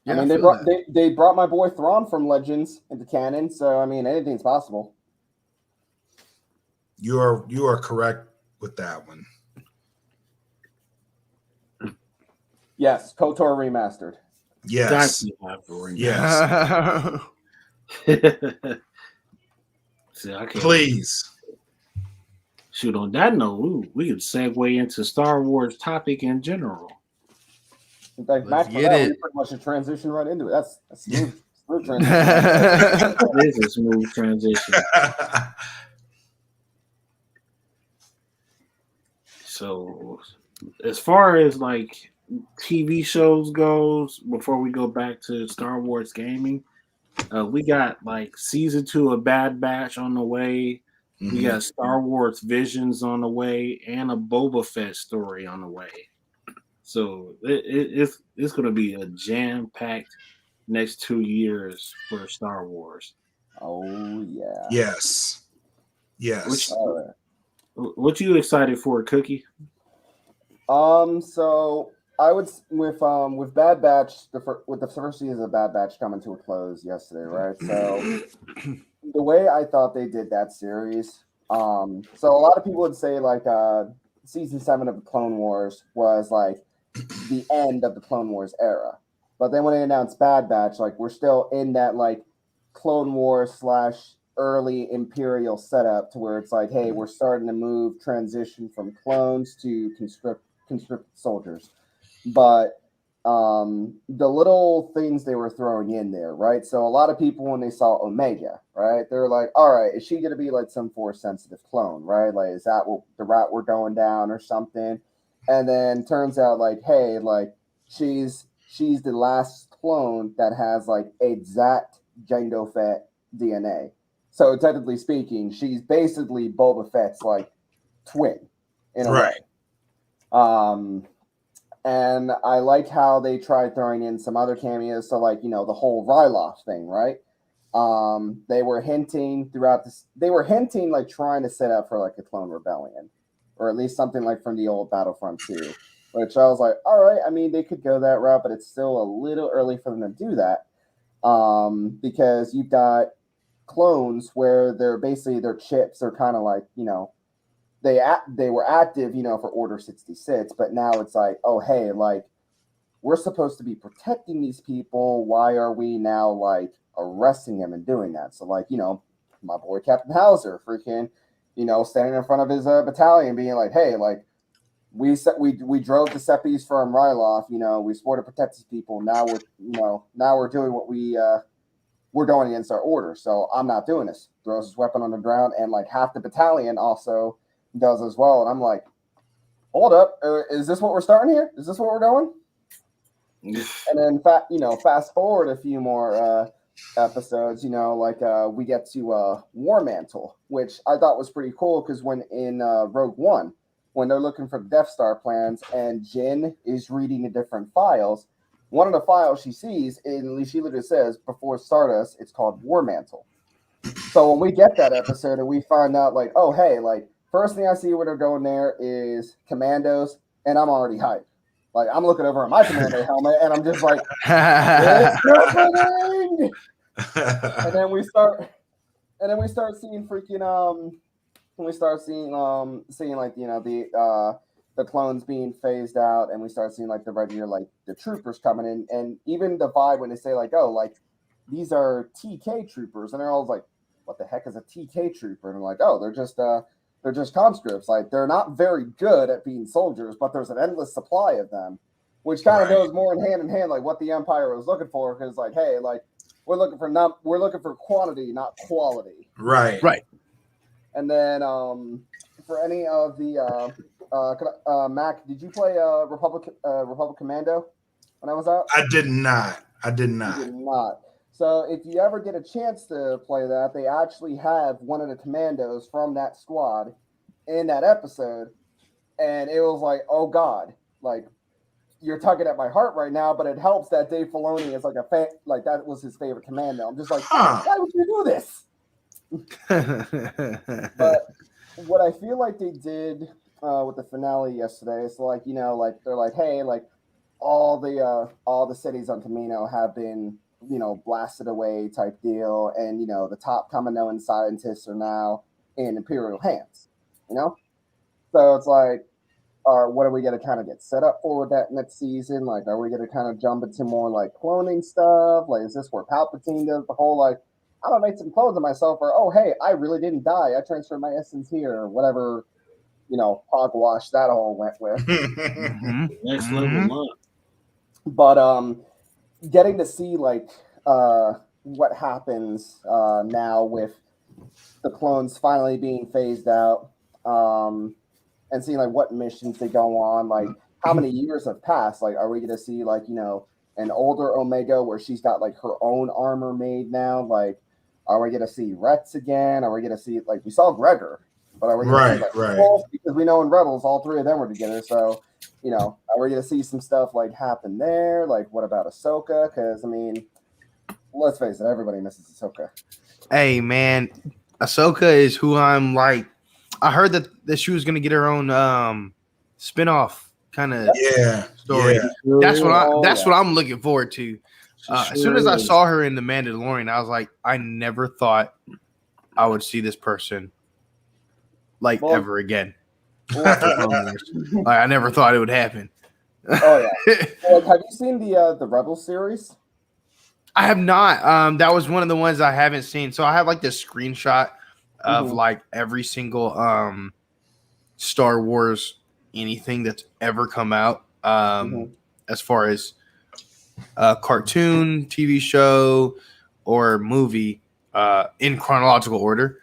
I mean, they brought my boy Thrawn from Legends into canon, so I mean, anything's possible. You are correct with that one. Yes, KOTOR remastered. Yes. Yes. See, I can't. Please. Shoot, on that note, we could segue into Star Wars topic in general. In fact, Matt, we pretty much should transition right into it. That's smooth transition. It is a smooth transition. So, as far as like TV shows goes, before we go back to Star Wars gaming, we got like season 2 of Bad Batch on the way. Mm-hmm. We got Star Wars Visions on the way, and a Boba Fett story on the way. So it's going to be a jam-packed next 2 years for Star Wars. Oh yeah. Yes. What you excited for, Cookie? So I would with Bad Batch, with the first season of Bad Batch coming to a close yesterday, right? So the way I thought they did that series, so a lot of people would say like season 7 of the Clone Wars was like the end of the Clone Wars era, but then when they announced Bad Batch, like we're still in that like Clone Wars / early Imperial setup to where it's like, hey, we're starting to transition from clones to conscripted soldiers. But the little things they were throwing in there, right? So a lot of people, when they saw Omega, right, they're like, all right, is she going to be like some Force-sensitive clone, right? Like, is that the route we're going down or something? And then turns out like, hey, like she's the last clone that has like exact Jango Fett DNA. So technically speaking, she's basically Boba Fett's like twin in a way. And I like how they tried throwing in some other cameos. So like, the whole Ryloth thing, right? They were hinting throughout this. They were hinting like trying to set up for like a clone rebellion, or at least something like from the old Battlefront 2, which I was like, all right. I mean, they could go that route, but it's still a little early for them to do that. Because you've got clones where they're basically their chips are kind of like, they were active, for Order 66, but now it's like, oh, hey, like we're supposed to be protecting these people. Why are we now like arresting them and doing that? So like, my boy Captain Hauser freaking, standing in front of his battalion being like, hey, like we drove the Seppies from Ryloth, we swore to protect these people. Now we're doing what we're going against our order. So I'm not doing this. Throws his weapon on the ground, and like half the battalion also does as well. And I'm like, hold up, is this what we're starting here? Is this what we're going? And then fast forward a few more episodes, we get to War Mantle, which I thought was pretty cool because when in Rogue One, when they're looking for the Death Star plans and Jyn is reading the different files, one of the files she sees, and she literally says, before Stardust, it's called War Mantle. So when we get that episode and we find out, like, oh, hey, like, first thing I see when they're going there is commandos, and I'm already hyped. Like, I'm looking over at my commando helmet, and I'm just like, it's happening! And then we start seeing freaking, seeing like, the clones being phased out, and we start seeing like the regular, like the troopers coming in, and even the vibe when they say like, oh, like these are TK troopers, and they're all like, what the heck is a TK trooper? And I'm like, oh, they're just conscripts. Like, they're not very good at being soldiers, but there's an endless supply of them, which kind of goes more in hand, like what the Empire was looking for. Because, like, hey, like, we're looking for quantity, not quality. Right. And then for any of the Mac, did you play Republic Commando when I was out? I did not. You did not. So if you ever get a chance to play that, they actually have one of the commandos from that squad in that episode, and it was like, oh God, like, you're tugging at my heart right now, but it helps that Dave Filoni is like like that was his favorite commando. I'm just like, why would you do this? But what I feel like they did with the finale yesterday is like, you know, like they're like, hey, like all the cities on Camino have been, you know, blasted away type deal, and you know the top Kaminoan scientists are now in Imperial hands, you know. So it's like, what are we going to kind of get set up for with that next season? Like, are we going to kind of jump into more like cloning stuff? Like, is this where Palpatine does the whole like, I don't make some clones of myself, or oh hey, I really didn't die, I transferred my essence here, or whatever, you know, hogwash that all went with. Next level up. But getting to see like what happens now with the clones finally being phased out, and seeing like what missions they go on, like how many years have passed. Like, are we going to see like, you know, an older Omega where she's got like her own armor made now? Like, are we going to see Rex again? Are we going to see, like, we saw Gregor, but are we going to see like Wolf? Because we know in Rebels all three of them were together. So, you know, are we going to see some stuff like happen there? Like, what about Ahsoka? Because I mean, let's face it, everybody misses Ahsoka. Hey man, Ahsoka is who I'm like. I heard that she was going to get her own spin-off kind of story. Yeah. That's what I'm looking forward to. As soon as I saw her in The Mandalorian, I was like, I never thought I would see this person like ever again. Like, I never thought it would happen. Oh yeah. Well, have you seen the Rebel series? I have not. That was one of the ones I haven't seen. So I have like this screenshot of like every single Star Wars anything that's ever come out, as far as cartoon, TV show, or movie, in chronological order.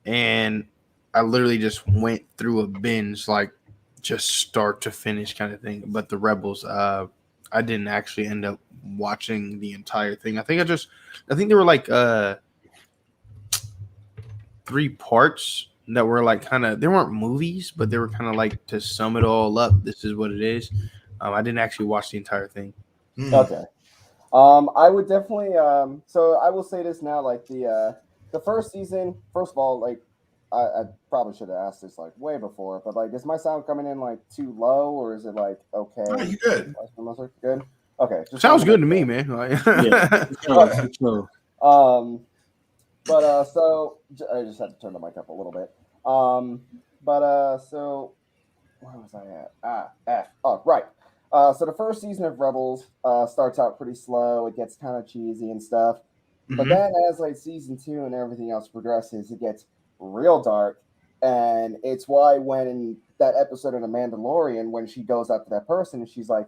And I literally just went through a binge, like just start to finish kind of thing. But the Rebels, I didn't actually end up watching the entire thing. I think there were like 3 parts that were like kind of, they weren't movies, but they were kind of like to sum it all up. This is what it is. I didn't actually watch the entire thing. Okay. I would definitely. So I will say this now, like the first season. First of all, like I probably should have asked this like way before, but like, is my sound coming in like too low, or is it like okay? Oh, you good? Good. Okay. Sounds good to me, man. But so I just had to turn the mic up a little bit. So where was I at? Right. So the first season of Rebels starts out pretty slow. It gets kind of cheesy and stuff. But then as like season 2 and everything else progresses, it gets real dark. And it's why when in that episode of The Mandalorian, when she goes up to that person and she's like,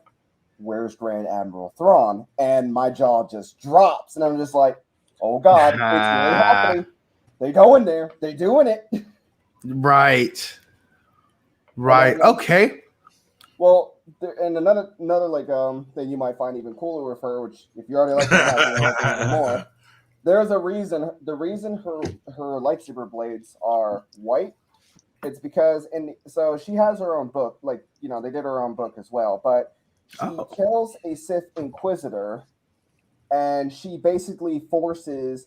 where's Grand Admiral Thrawn? And my jaw just drops. And I'm just like, oh God, it's really happening. They go in there. They doing it. Right. Okay. Well, and another like thing you might find even cooler with her, which if you already like that even more, there's a reason. The reason her lightsaber blades are white, it's because so she has her own book. Like, you know, they did her own book as well, but she kills a Sith Inquisitor, and she basically forces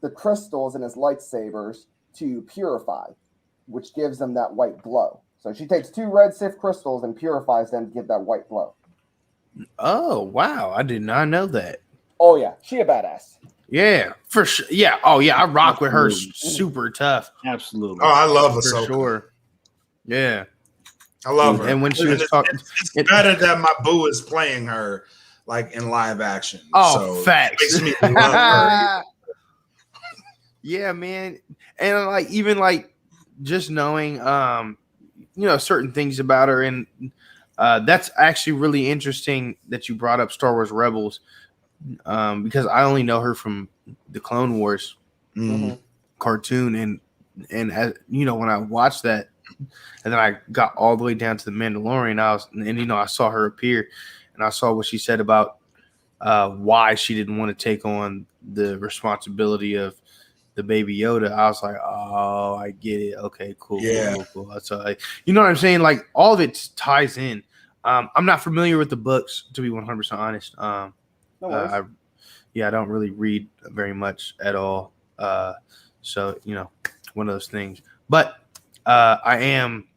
the crystals in his lightsabers to purify, which gives them that white glow. So she takes 2 red Sith crystals and purifies them to give that white glow. Oh, wow. I did not know that. Oh, yeah. She a badass. Yeah, for sure. Yeah. Oh, yeah. I rock with her. Super tough. Absolutely. Oh, I love her for sure. Yeah. I love her. And when she was talking, it's better that my boo is playing her like in live action. Oh, so facts. It makes me love her. Yeah, man. And like even like just knowing certain things about her, and that's actually really interesting that you brought up Star Wars Rebels, because I only know her from the Clone Wars cartoon, and as when I watched that, and then I got all the way down to the Mandalorian, I saw her appear, and I saw what she said about why she didn't want to take on the responsibility of the Baby Yoda. I was like, oh, I get it. Okay, cool. Yeah. Cool. So, you know what I'm saying? Like, all of it ties in. I'm not familiar with the books, to be 100% honest. No worries. I don't really read very much at all. So, one of those things. But I am,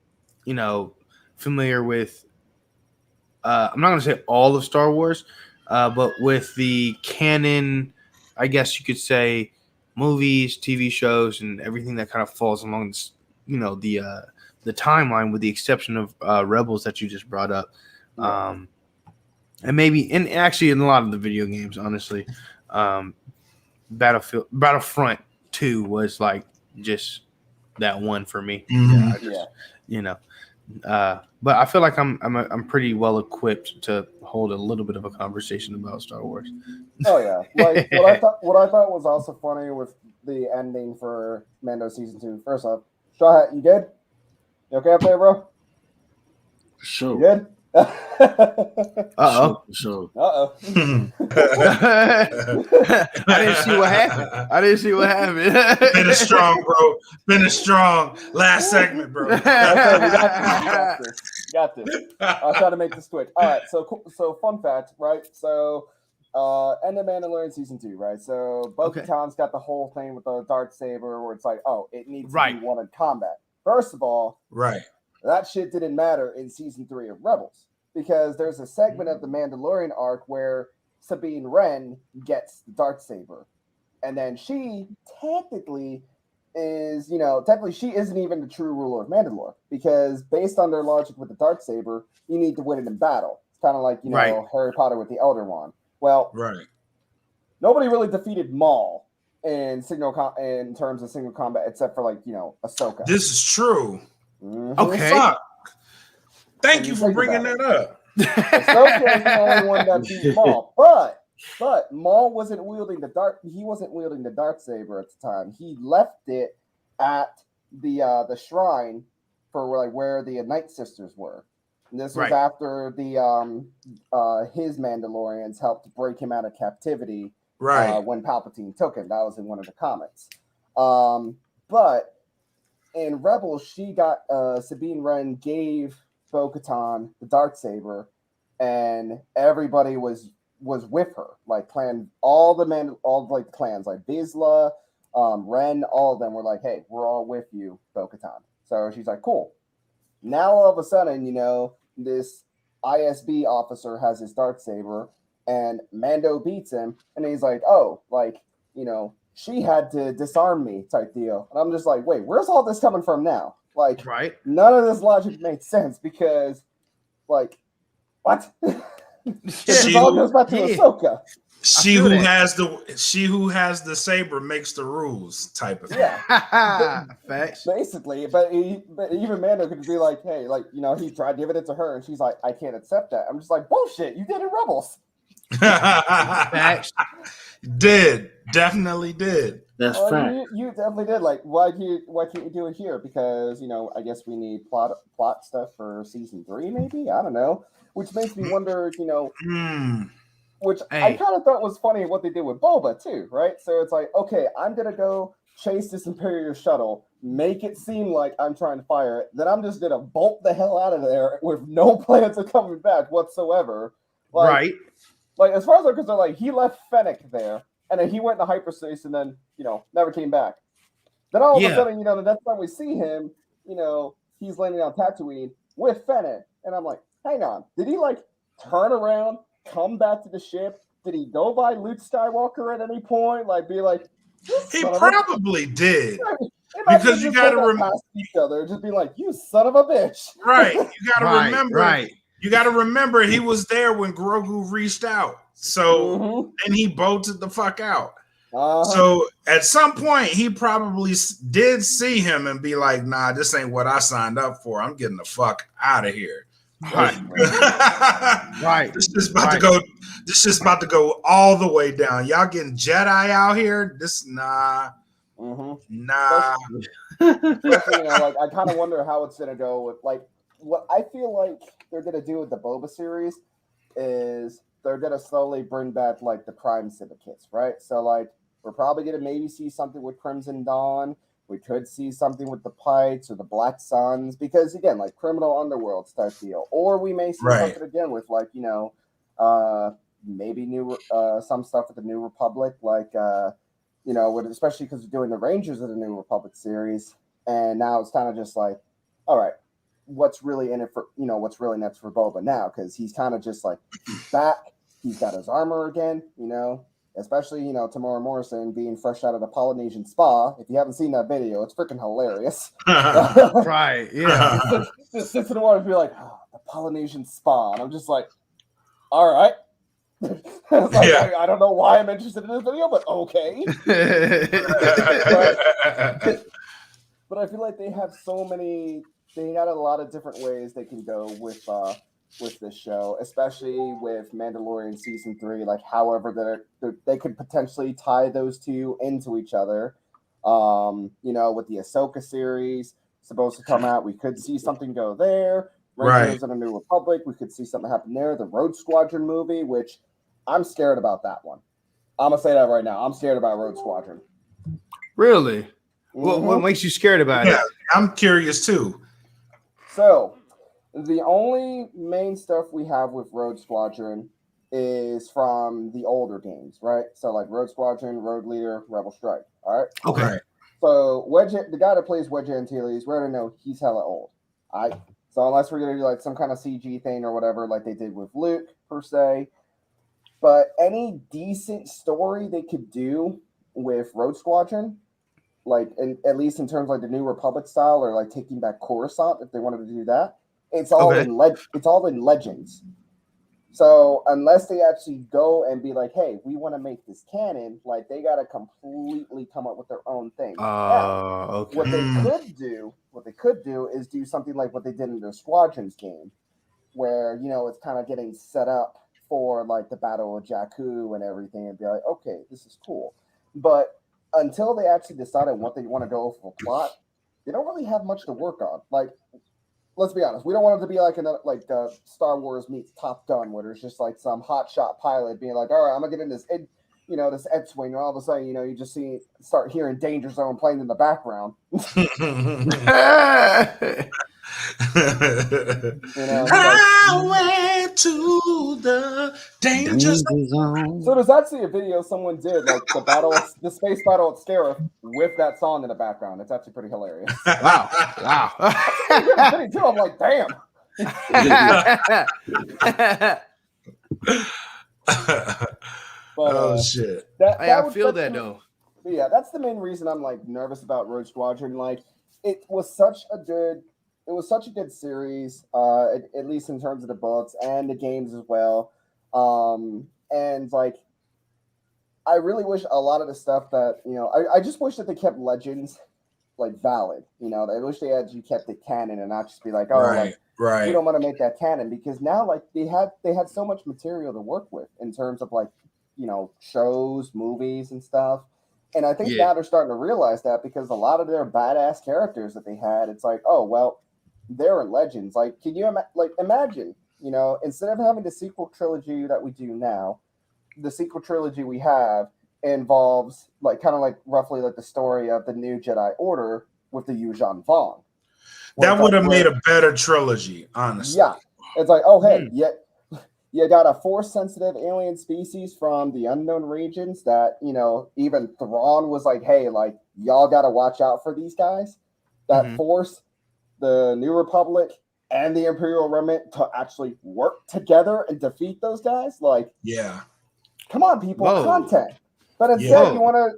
familiar with, I'm not going to say all of Star Wars, but with the canon, I guess you could say, movies, TV shows, and everything that kind of falls along, the timeline, with the exception of Rebels that you just brought up, and actually in a lot of the video games, honestly, Battlefront 2 was like just that one for me. But I feel like I'm pretty well equipped to hold a little bit of a conversation about Star Wars. Oh yeah, like what I thought was also funny with the ending for Mando season 2. First off, Straw Hat, you good? You okay up there, bro? Sure. You good? Uh-oh. Sure. Uh-oh. I didn't see what happened. Finish strong, bro. Finish strong. Last segment, bro. Okay, we got this. I'll try to make this quick. All right, so fun fact, right? So end of Mandalorian season 2, right? So Bo-Katan's got the whole thing with the dartsaber where it's like, oh, it needs to be won in combat. First of all, that shit didn't matter in season 3 of Rebels, because there's a segment of the Mandalorian arc where Sabine Wren gets the dartsaber, and then she technically she isn't even the true ruler of Mandalore, because based on their logic with the dartsaber, you need to win it in battle. It's kind of like Harry Potter with the Elder Wand. Well, nobody really defeated Maul in terms of single combat, except for Ahsoka. This is true. Mm-hmm. Okay. Fuck. Thank you for bringing that up. Ahsoka is the only one that beat Maul, but Maul wasn't wielding the dart. He wasn't wielding the dartsaber at the time. He left it at the shrine for where the Night Sisters were. And this was after the his Mandalorians helped break him out of captivity. When Palpatine took him. That was in one of the comics. But in Rebels, she got Sabine Wren gave Bo-Katan the dartsaber, and everybody was with her. Like all the clans, like Vizsla, Ren, all of them were like, "Hey, we're all with you, Bo-Katan." So she's like, "Cool." Now all of a sudden, this ISB officer has his dartsaber, and Mando beats him, and he's like, "Oh, she had to disarm me," type deal. And I'm just like, wait, where's all this coming from now? Like, none of this logic makes sense, because, what? It all goes back to Ahsoka. She who has the saber makes the rules, type of thing. Yeah, facts. Basically, but even Mando could be like, hey, he tried giving it to her, and she's like, I can't accept that. I'm just like, bullshit, you did it, Rebels. Facts. Definitely did. That's fact. You definitely did. Like, why can't you do it here? Because I guess we need plot stuff for season 3, maybe. I don't know. Which makes me wonder, which I kind of thought was funny what they did with Boba too, right? So it's like, okay, I'm gonna go chase this Imperial shuttle, make it seem like I'm trying to fire it, then I'm just gonna bolt the hell out of there with no plans of coming back whatsoever. Like, as far as I'm concerned, he left Fennec there, and then he went into hyperspace, and then never came back. Then all of a sudden, the next time we see him, he's landing on Tatooine with Fennec, and I'm like, hang on, did he turn around, come back to the ship? Did he go by Luke Skywalker at any point? Be like, he probably did. Because you got to remember each other, just be like, you son of a bitch. Right. You got to remember. You got to remember he was there when Grogu reached out. So, and he bolted the fuck out. So at some point, he probably did see him and be like, "Nah, this ain't what I signed up for. I'm getting the fuck out of here." Right. Right. This is about to go. This is about to go all the way down. Y'all getting Jedi out here? This nah. Nah. Especially, like I kind of wonder how it's gonna go with like what I feel like they're gonna do with the Boba series is they're gonna slowly bring back like the crime syndicates, right? So like we're probably gonna maybe see something with Crimson Dawn. We could see something with the Pikes or the Black Suns because again, like criminal underworld type deal, or we may see something again with like maybe new some stuff with the New Republic, like especially because we're doing the Rangers of the New Republic series, and now it's kind of just like, all right, what's really in it for what's really next for Boba now because he's kind of just like back, he's got his armor again, especially Tamora Morrison being fresh out of the Polynesian spa. If you haven't seen that video, it's freaking hilarious. Right, yeah. Just sits in the water and be like, oh, the Polynesian spa, and I'm just like, all right. I don't know why I'm interested in this video, but okay. But I feel like they have they got a lot of different ways they can go with this show, especially with Mandalorian season 3. Like, however, they could potentially tie those two into each other. With the Ahsoka series supposed to come out, we could see something go there. Rangers in a New Republic, we could see something happen there. The Rogue Squadron movie, which I'm scared about that one. I'm gonna say that right now. I'm scared about Rogue Squadron. Really? What makes you scared about it? Yeah, I'm curious too. So, the only main stuff we have with Rogue Squadron is from the older games, right? So, like Rogue Squadron, Rogue Leader, Rebel Strike. All right. Okay. Right. So, the guy that plays Wedge Antilles, we already know he's hella old. All right. So unless we're gonna do like some kind of CG thing or whatever, like they did with Luke per se, but any decent story they could do with Rogue Squadron, like at least in terms of like the New Republic style or like taking back Coruscant, if they wanted to do that, it's all in Legends. So unless they actually go and be like, hey, we want to make this canon, like they gotta completely come up with their own thing. Okay. What they could do is do something like what they did in the Squadrons game, where it's kind of getting set up for like the Battle of Jakku and everything, and be like, okay, this is cool. But until they actually decide on what they want to go for plot, they don't really have much to work on. Like, let's be honest, we don't want it to be like Star Wars meets Top Gun, where there's just like some hotshot pilot being like, all right, I'm gonna get in this this X-Wing, and all of a sudden, you just start hearing Danger Zone playing in the background. Highway to the danger zone. So there's actually a video someone did, like the space battle at Scarif, with that song in the background. It's actually pretty hilarious. Wow. I'm like, damn. But, shit! I feel that though. Yeah, that's the main reason I'm like nervous about Rogue Squadron. Like, it was such a good series, at least in terms of the books and the games as well. And like, I really wish a lot of the stuff that I just wish that they kept Legends like valid. I wish they actually kept it canon and not just be like, oh, right. We don't want to make that canon, because now like they had so much material to work with in terms of like shows, movies, and stuff. And I think now they're starting to realize that, because a lot of their badass characters that they had, it's like, oh well, they're Legends. Like, can you imagine? Instead of having the sequel trilogy that we do now, the sequel trilogy we have involves like kind of like roughly like the story of the new Jedi Order with the Yuuzhan Vong. That would have made a better trilogy, honestly. Yeah, it's like, oh hey, you got a force-sensitive alien species from the unknown regions that, even Thrawn was like, hey, like, y'all got to watch out for these guys that force the New Republic and the Imperial Remnant to actually work together and defeat those guys. Like, yeah, come on, people, content. But instead, you want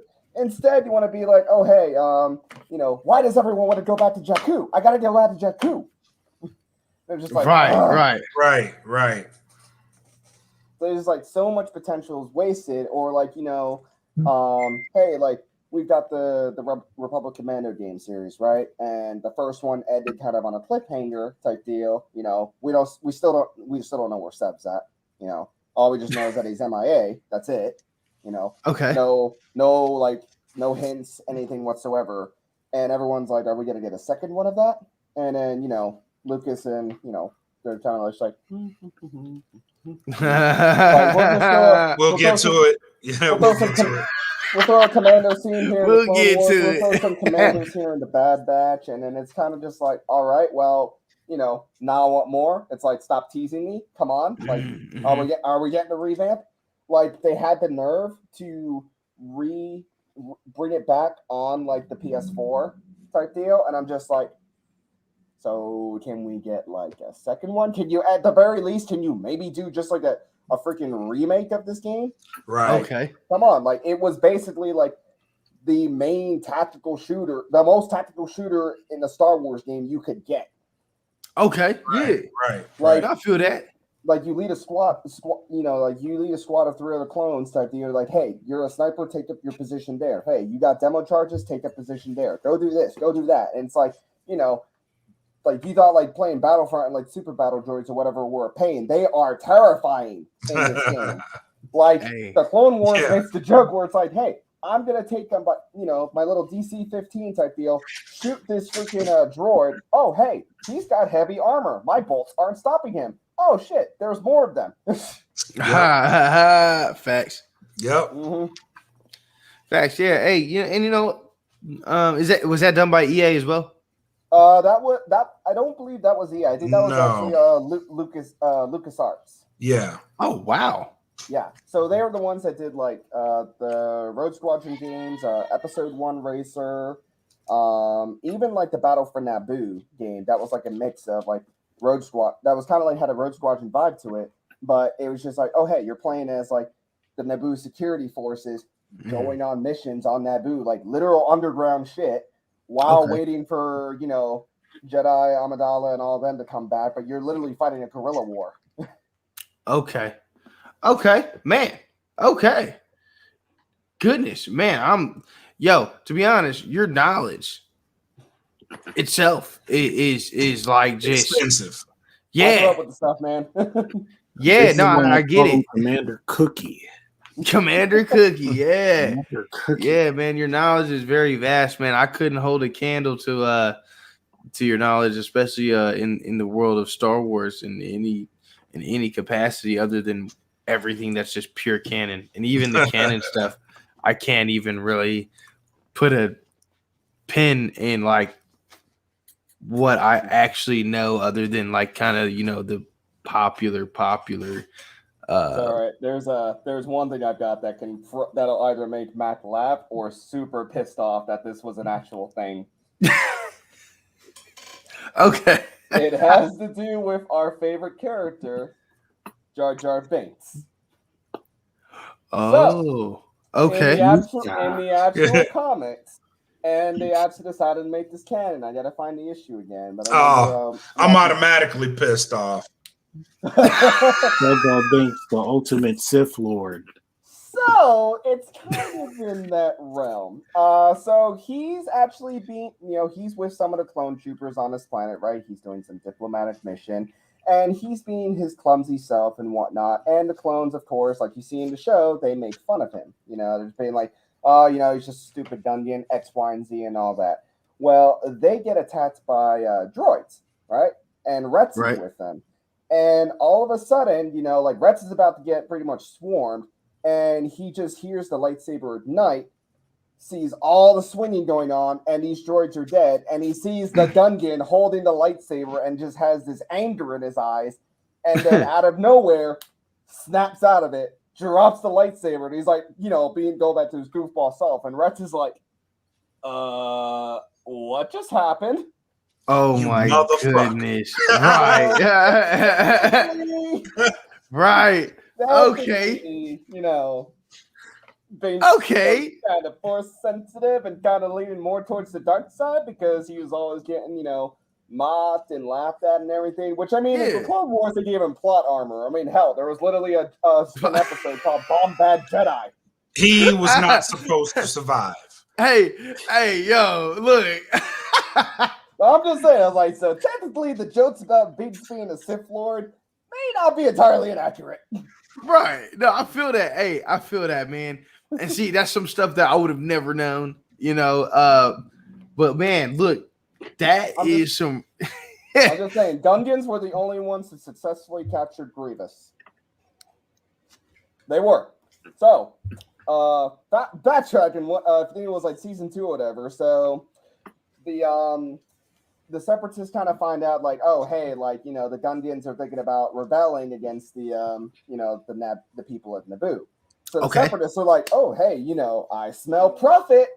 to be like, oh, hey, why does everyone want to go back to Jakku? I got to go back to Jakku. They're just like, right. There's like so much potential is wasted, or like, hey, like we've got the Republic Commando game series, right? And the first one ended kind of on a cliffhanger type deal. You know, we still don't know where Seb's at. You know, all we just know is that he's MIA. That's it. You know, Okay. No hints, anything whatsoever. And everyone's like, "Are we gonna get a second one of that?" And then Lucas and they're kind of like, we'll get to it. Yeah, we'll get to it. We'll throw a commando scene here. We'll get to We'll it. throw some commandos here in the Bad Batch, and then it's kind of just like, all right, well, now I want more. It's like, stop teasing me. Come on, like, are we getting a revamp? Like, they had the nerve to bring it back on like the PS4 type deal, and I'm just like, so can we get like a second one? Can you, at the very least, can you maybe do just like a freaking remake of this game? Right. Okay. Come on, like it was basically like the main tactical shooter, the most tactical shooter in the Star Wars game you could get. Okay. Right. Yeah. Right. Like I feel that. Like you lead a squad, like you lead a squad of 3 other clones type deal. Like, hey, you're a sniper, take up your position there. Hey, you got demo charges, take up position there. Go do this, go do that. And it's like, like you thought like playing Battlefront and like Super Battle Droids or whatever were a pain. They are terrifying in this game. Like the Clone Wars makes the joke where it's like, hey, I'm gonna take them, but my little DC-15 type deal, shoot this freaking droid. Oh, hey, he's got heavy armor. My bolts aren't stopping him. Oh shit, there's more of them. Facts. Yep. Mm-hmm. Facts. Yeah. Hey, and was that done by EA as well? I don't believe that was EA. I think that was actually LucasArts. Yeah. Oh wow. Yeah. So they were the ones that did like the Road Squadron games, Episode 1 Racer, even like the Battle for Naboo game. That was like a mix of like Road Squad. That was kind of like had a Road Squadron vibe to it, but it was just like, oh hey, you're playing as like the Naboo security forces going on missions on Naboo, like literal underground shit, while waiting for Jedi, Amidala, and all of them to come back. But you're literally fighting a guerrilla war. Okay, man. Okay, goodness, man. To be honest, your knowledge itself is like just expensive. I grew up with the stuff, man. Yeah, no, I get it. Commander Cookie. Commander Cookie, yeah. Yeah, man, your knowledge is very vast, man. I couldn't hold a candle to your knowledge, especially in the world of Star Wars in any capacity other than everything that's just pure canon. And even the canon stuff, I can't even really put a pin in like what I actually know other than like kind of the popular all right, there's one thing I've got that'll either make Mac laugh or super pissed off that this was an actual thing. Okay. It has to do with our favorite character, Jar Jar Binks. Oh, okay. In the actual comics, and they actually decided to make this canon. I gotta find the issue again. But I'm automatically pissed off. Jar Jar Binks, the ultimate Sith Lord. So it's kind of in that realm. So he's actually he's with some of the clone troopers on this planet, right? He's doing some diplomatic mission, and he's being his clumsy self and whatnot. And the clones, of course, like you see in the show, they make fun of him. They're just being like, oh, he's just a stupid Gungan, X, Y, and Z, and all that. Well, they get attacked by droids, right? And Rex is with them. And all of a sudden, like Rex is about to get pretty much swarmed, and he just hears the lightsaber ignite, sees all the swinging going on, and these droids are dead, and he sees the Gungan holding the lightsaber and just has this anger in his eyes, and then out of nowhere, snaps out of it, drops the lightsaber, and he's like, go back to his goofball self, and Rex is like, what just happened? Oh my goodness. Right. Right. Okay. Being kind of force sensitive and kind of leaning more towards the dark side because he was always getting, mocked and laughed at and everything. Which, in the Clone Wars, they gave him plot armor. Hell, there was literally an episode called Bomb Bad Jedi. He was not supposed to survive. Hey, yo, look. I'm just saying, I was like, so technically the jokes about Biggs being a Sith Lord may not be entirely inaccurate. Right. No, I feel that. Hey, I feel that, man. And see, that's some stuff that I would have never known, you know. But man, look, I'm just saying, Gungans were the only ones to successfully capture Grievous. They were. So, backtracking, I think it was like season 2 or whatever. So, the Separatists kind of find out, like, oh, hey, like, you know, the Gungans are thinking about rebelling against the, you know, the people of Naboo. So the Separatists are like, oh, hey, you know, I smell profit.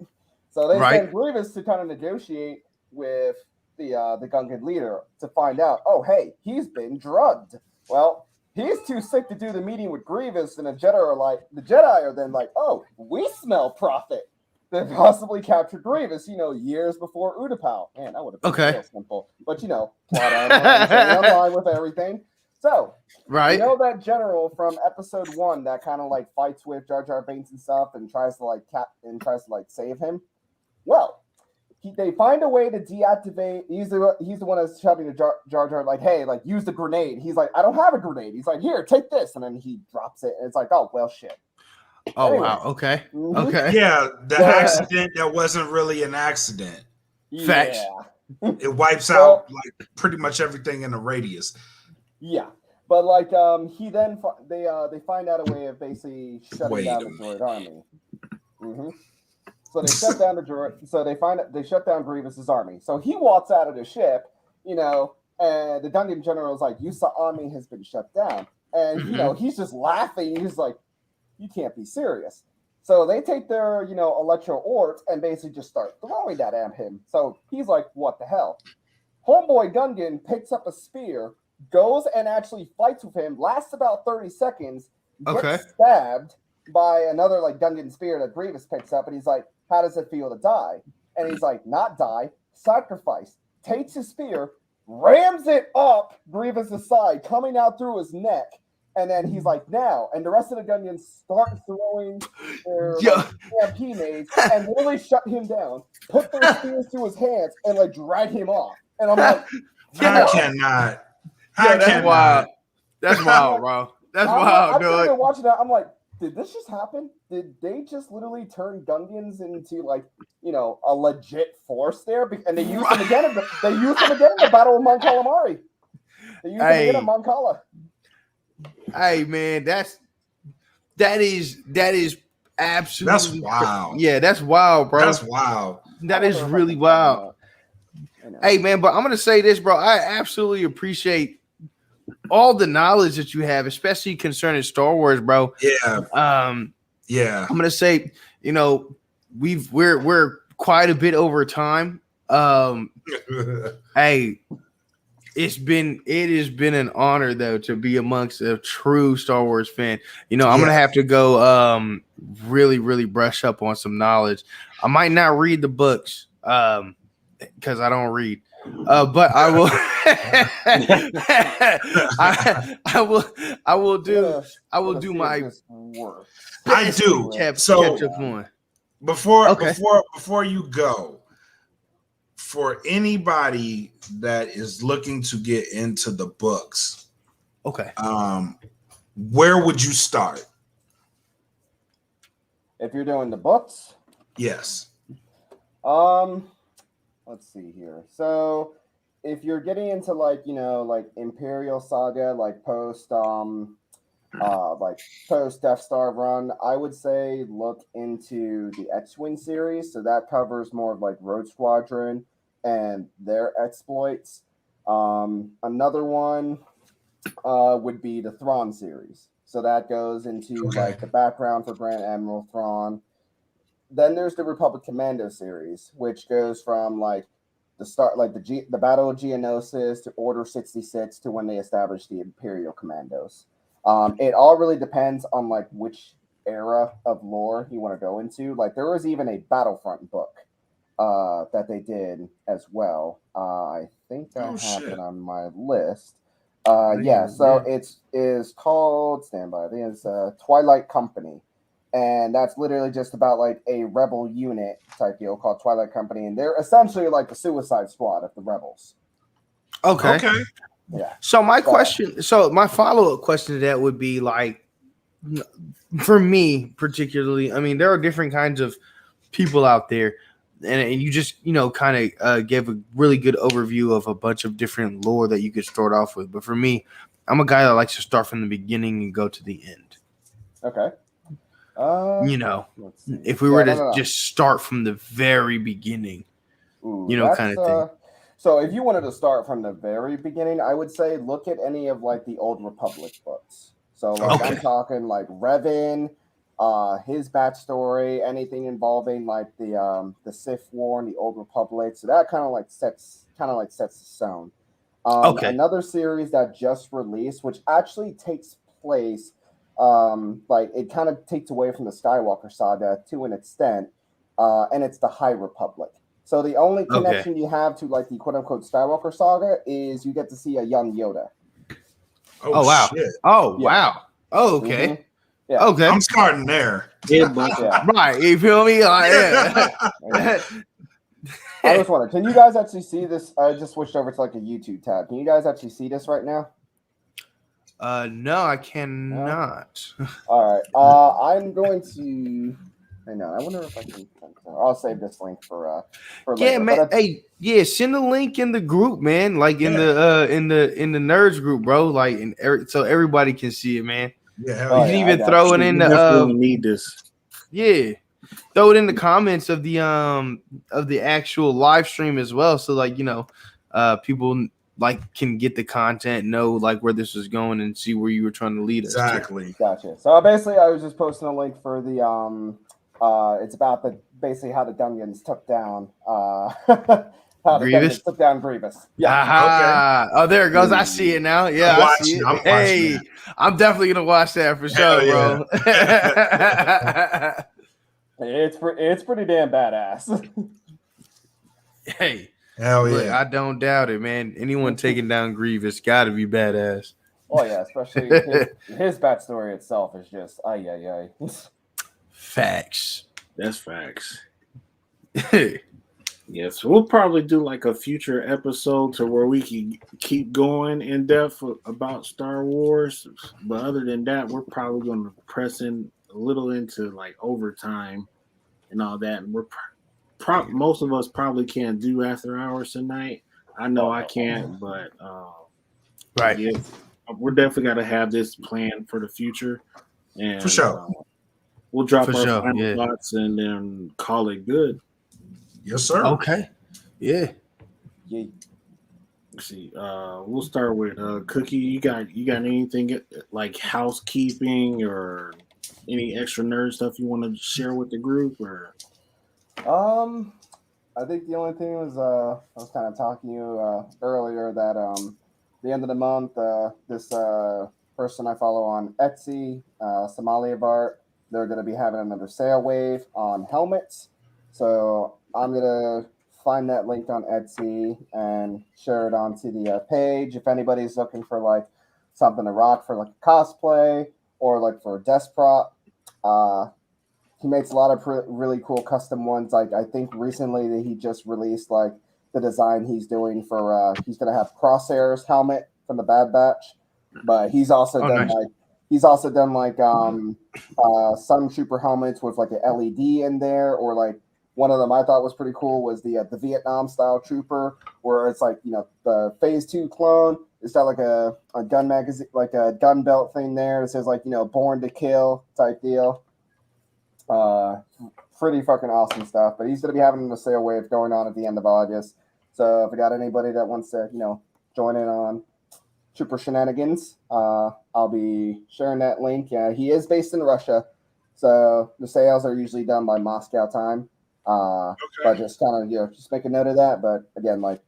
So they send Grievous to kind of negotiate with the Gungan leader to find out, oh, hey, he's been drugged. Well, he's too sick to do the meeting with Grievous, and the Jedi are then like, oh, we smell profit. They possibly captured Grievous, you know, years before Utapau. Man, that would have been real simple. But, you know, plot online with everything. So, you know that general from episode 1 that kind of like fights with Jar Jar Binks and stuff and tries to like save him? Well, they find a way to deactivate. He's the one that's shouting to Jar Jar like, hey, like, use the grenade. He's like, I don't have a grenade. He's like, here, take this. And then he drops it. And it's like, oh, well, shit. Oh, anyway. Wow. Okay. Okay. Yeah, the accident that wasn't really an accident. Facts. Yeah. It wipes out like pretty much everything in the radius. Yeah. But like they find out a way of basically shutting down the droid army. Mm-hmm. So they shut down the droid. So they shut down Grievous's army. So he walks out of the ship, you know, and the Gungan general is like, "Yusa army has been shut down," and you know he's just laughing. He's like, "You can't be serious." So they take their, you know, electro orbs and basically just start throwing that at him. So he's like, "What the hell?" Homeboy Gungan picks up a spear, goes and actually fights with him. Lasts about 30 seconds. Gets stabbed by another like Gungan spear that Grievous picks up, and he's like, "How does it feel to die?" And he's like, "Not die, sacrifice." Takes his spear, rams it up Grievous's side, coming out through his neck, and then he's like, "Now," and the rest of the Gungans start throwing their EMP nades and literally shut him down, put their spears to his hands, and like drag him off. And I'm like, I cannot. That's wild. That's wild, bro. That's wild, dude. I've been watching that. I'm like, did this just happen? Did they just literally turn Gungans into like, you know, a legit force there? And they used them again. In the Battle of Mon Calamari. They used them again in Mon Cala. Hey man, that is absolutely that's wild. Yeah, that's wild, bro. That's wild. That is really wild. Hey man, but I'm gonna say this, bro. I absolutely appreciate all the knowledge that you have, especially concerning Star Wars, bro. Yeah. Yeah. I'm gonna say, you know, we're quite a bit over time. Hey, it has been an honor though to be amongst a true Star Wars fan. You know, I'm gonna have to go really, really brush up on some knowledge. I might not read the books because I don't read. But I will I will do my work. I do. Catch up on. Before you go, for anybody that is looking to get into the books, where would you start? If you're doing the books? Yes. Let's see here. So if you're getting into like, you know, like Imperial Saga, like post Death Star run, I would say look into the X-Wing series. So that covers more of like Rogue Squadron and their exploits. Another one would be the Thrawn series. So that goes into like the background for Grand Admiral Thrawn. Then there's the Republic Commando series, which goes from like the start, like the Battle of Geonosis to Order 66 to when they established the Imperial Commandos. It all really depends on like which era of lore you want to go into. Like there was even a Battlefront book that they did as well. I think I have it on my list. So it is called, stand by, I think it's Twilight Company. and that's literally just about like a rebel unit type deal called Twilight Company, and they're essentially like the Suicide Squad of the rebels. Okay. Yeah. So my follow-up question to that would be like, for me particularly, I mean, there are different kinds of people out there, and you just kind of gave a really good overview of a bunch of different lore that you could start off with. But for me, I'm a guy that likes to start from the beginning and go to the end. Okay. If we were to just start from the very beginning, kind of thing. So if you wanted to start from the very beginning, I would say look at any of like the Old Republic books. So like I'm talking like Revan, his backstory, anything involving like the Sith War and the Old Republic. So that kind of like sets the stone. Another series that just released, which actually takes place, like it kind of takes away from the Skywalker saga to an extent, and it's the High Republic. So the only connection you have to like the quote unquote Skywalker saga is you get to see a young Yoda. Oh wow! Shit. Oh yeah. Wow! Oh, okay. Mm-hmm. Yeah. Okay. I'm starting there. Yeah, but right. You feel me? I just wonder, can you guys actually see this? I just switched over to like a YouTube tab. Can you guys actually see this right now? No, I cannot. All right. I'm going to. I know. I wonder if I can. I'll save this link for later. Yeah, man. Hey, send a link in the group, man. Like in the nerds group, bro. Like so everybody can see it, man. Yeah, you can even throw it in the. Need this. Yeah, throw it in the comments of the actual live stream as well. So like people like can get the content, know like where this is going, and see where you were trying to lead us. Exactly. Gotcha. So basically, I was just posting a link for the it's about basically how the Gungans took down Grievous? Took down Grievous. Yeah. Okay. Oh, there it goes. I see it now. Yeah, I see it. Hey, I'm definitely gonna watch that for sure, bro. It's pretty damn badass. Hey. Hell yeah. Look, I don't doubt it, man. Anyone taking down Grievous got to be badass. Oh yeah, especially his backstory itself is just ay. Facts. That's facts. Yes, we'll probably do like a future episode to where we can keep going in depth about Star Wars. But other than that, we're probably going to press in a little into like overtime and all that. And we're most of us probably can't do after hours tonight. I know I can't, but right. Yeah, we're definitely got to have this plan for the future. And for sure. We'll drop our final thoughts and then call it good. Yes, sir. Okay. Yeah. Let's see. We'll start with Cookie. You got anything like housekeeping or any extra nerd stuff you want to share with the group or? I think the only thing was I was kind of talking to you earlier that the end of the month this person I follow on Etsy, Somalia Bart, they're going to be having another sale wave on helmets. So I'm going to find that link on Etsy and share it onto the page. If anybody's looking for like something to rock for like a cosplay or like for a desk prop, he makes a lot of really cool custom ones. Like I think recently that he just released like the design he's doing for he's going to have Crosshair's helmet from the Bad Batch, but he's also done some trooper helmets with like an LED in there, or like one of them I thought was pretty cool was the Vietnam style trooper, where it's like the Phase 2 clone. It's got like a gun magazine, like a gun belt thing there. It says like Born to Kill type deal. Pretty fucking awesome stuff. But he's gonna be having a sale wave going on at the end of August. So if we got anybody that wants to join in on Trooper Shenanigans, I'll be sharing that link. He is based in Russia, so the sales are usually done by Moscow time. But just kind of just make a note of that. But again, like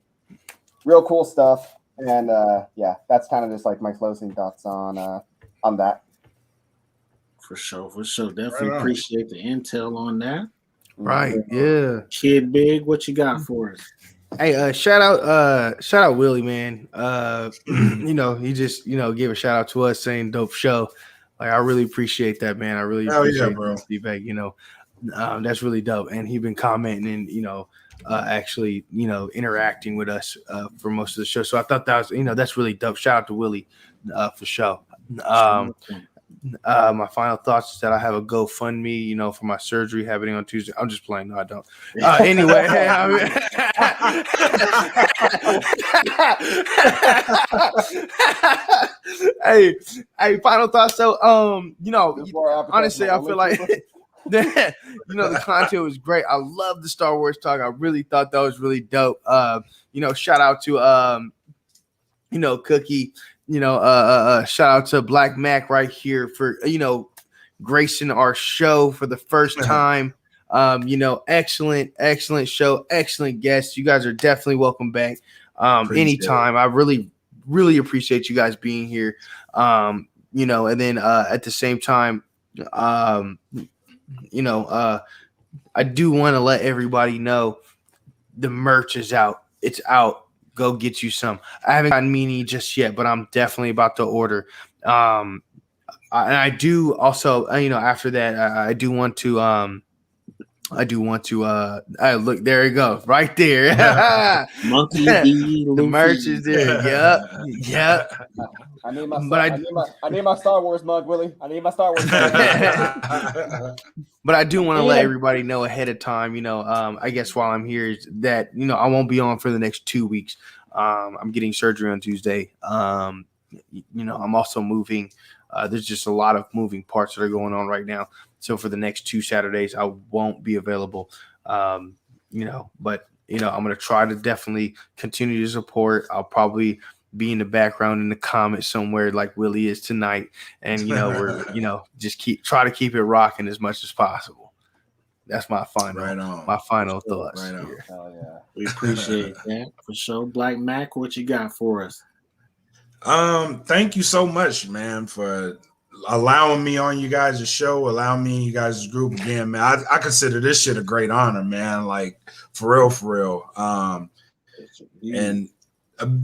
real cool stuff, and that's kind of just like my closing thoughts on that. For sure. Definitely appreciate the intel on that. Right, yeah. Kid Big, what you got for us? Hey, shout out Willie, man. He just gave a shout out to us saying dope show. Like, I really appreciate that, man. I really Hell yeah, appreciate bro. that feedback. That's really dope. And he been commenting and actually interacting with us for most of the show. So I thought that was that's really dope. Shout out to Willie for sure. My final thoughts is that I have a GoFundMe, for my surgery happening on Tuesday. I'm just playing. No, I don't. Anyway, hey, final thoughts. So, honestly, I feel like the content was great. I love the Star Wars talk. I really thought that was really dope. Shout out to Cookie. Shout out to Blak Makk right here for gracing our show for the first time. Excellent show, excellent guests. You guys are definitely welcome back anytime. I really appreciate you guys being here. And then at the same time, I do want to let everybody know the merch is out. It's out. Go get you some. I haven't gotten Meanie just yet, but I'm definitely about to order. And I do also, after that, I do want to look, there you go, right there. Monkey D. The merch is there. Yep. I need my Star Wars mug, Willie. I need my Star Wars mug. But I do want to let everybody know ahead of time, I guess while I'm here is that, I won't be on for the next 2 weeks. I'm getting surgery on Tuesday. I'm also moving. There's just a lot of moving parts that are going on right now. So for the next 2 Saturdays, I won't be available. But I'm going to try to definitely continue to support. I'll probably be in the background in the comments somewhere like Willie is tonight. And, we're, just try to keep it rocking as much as possible. That's my final thoughts. Right on. Here. Hell yeah. We appreciate that for sure. Blak Makk, what you got for us? Thank you so much, man, for allowing me on you guys' show, allowing me in you guys' group again, man. I consider this shit a great honor, man. Like, for real. And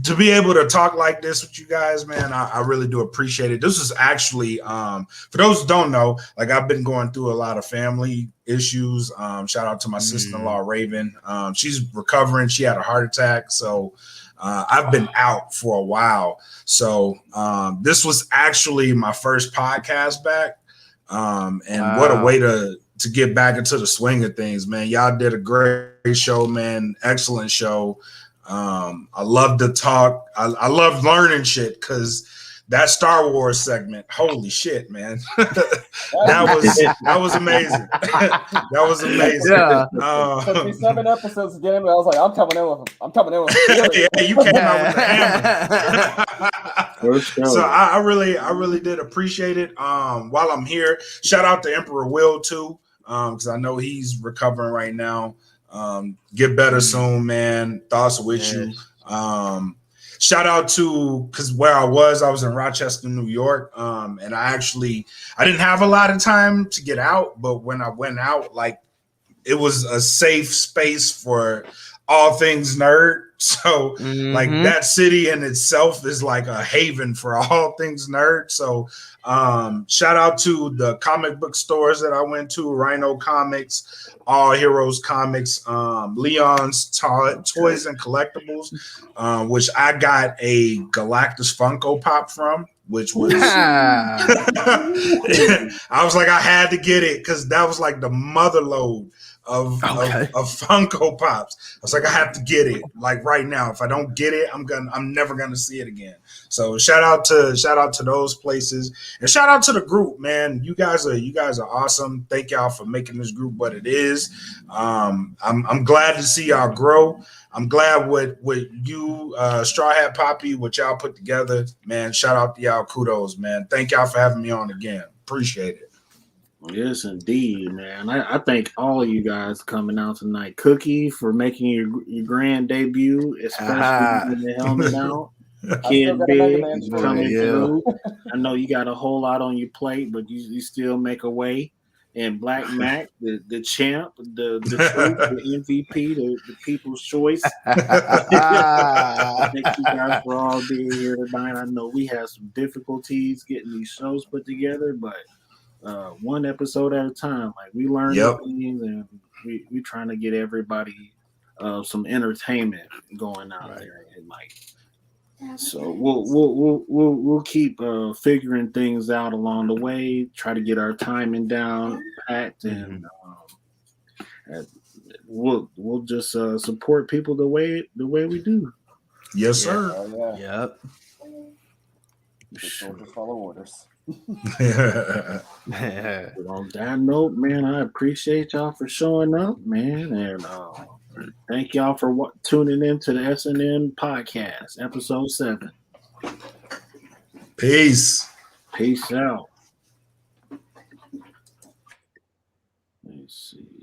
to be able to talk like this with you guys, man, I really do appreciate it. This is actually, for those who don't know, like, I've been going through a lot of family issues. Shout out to my sister-in-law, Raven. She's recovering. She had a heart attack. So I've been out for a while. So this was actually my first podcast back. And what a way to get back into the swing of things, man. Y'all did a great show, man. Excellent show. I love to talk. I love learning shit because that Star Wars segment, holy shit, man. that was amazing. That was amazing. Yeah. Took me 7 episodes to get in, but I was like, I'm coming in with him. Yeah, you came out with the hammer. So I really did appreciate it. While I'm here, shout out to Emperor Will too, because I know he's recovering right now. Get better soon, man. Thoughts with you. Shout out to, because where I was in Rochester, New York. And I didn't have a lot of time to get out, but when I went out, like, it was a safe space for all things nerd. So like that city in itself is like a haven for all things nerd. So shout out to the comic book stores that I went to, Rhino Comics, All Heroes Comics, Leon's Toys and Collectibles, which I got a Galactus Funko Pop from, which was I was like, I had to get it because that was like the mother load of Funko Pops. I was like, I have to get it like right now. If I don't get it, I'm never gonna see it again. So shout out to those places, and shout out to the group, man. You guys are awesome. Thank y'all for making this group what it is. I'm glad to see y'all grow. I'm glad with you, Straw Hat Poppy, what y'all put together, man. Shout out to y'all. Kudos, man. Thank y'all for having me on again. Appreciate it. Yes, indeed, man. I thank all of you guys coming out tonight. Cookie for making your grand debut, especially with the helmet out. Kid Big coming through. I know you got a whole lot on your plate, but you still make a way. and Blak Makk, the champ, the truth, the MVP, the people's choice. Thank you guys for all being here tonight. I know we had some difficulties getting these shows put together, but one episode at a time. Like we learn things, and we trying to get everybody some entertainment going out there, and like. So we'll keep figuring things out along the way. Try to get our timing down packed, and we'll just support people the way we do. Yes, sir. Yep. Soldiers follow orders. But on that note, man, I appreciate y'all for showing up, man, and thank y'all for tuning in to the SNN Podcast, episode 7. Peace. Peace out. Let me see.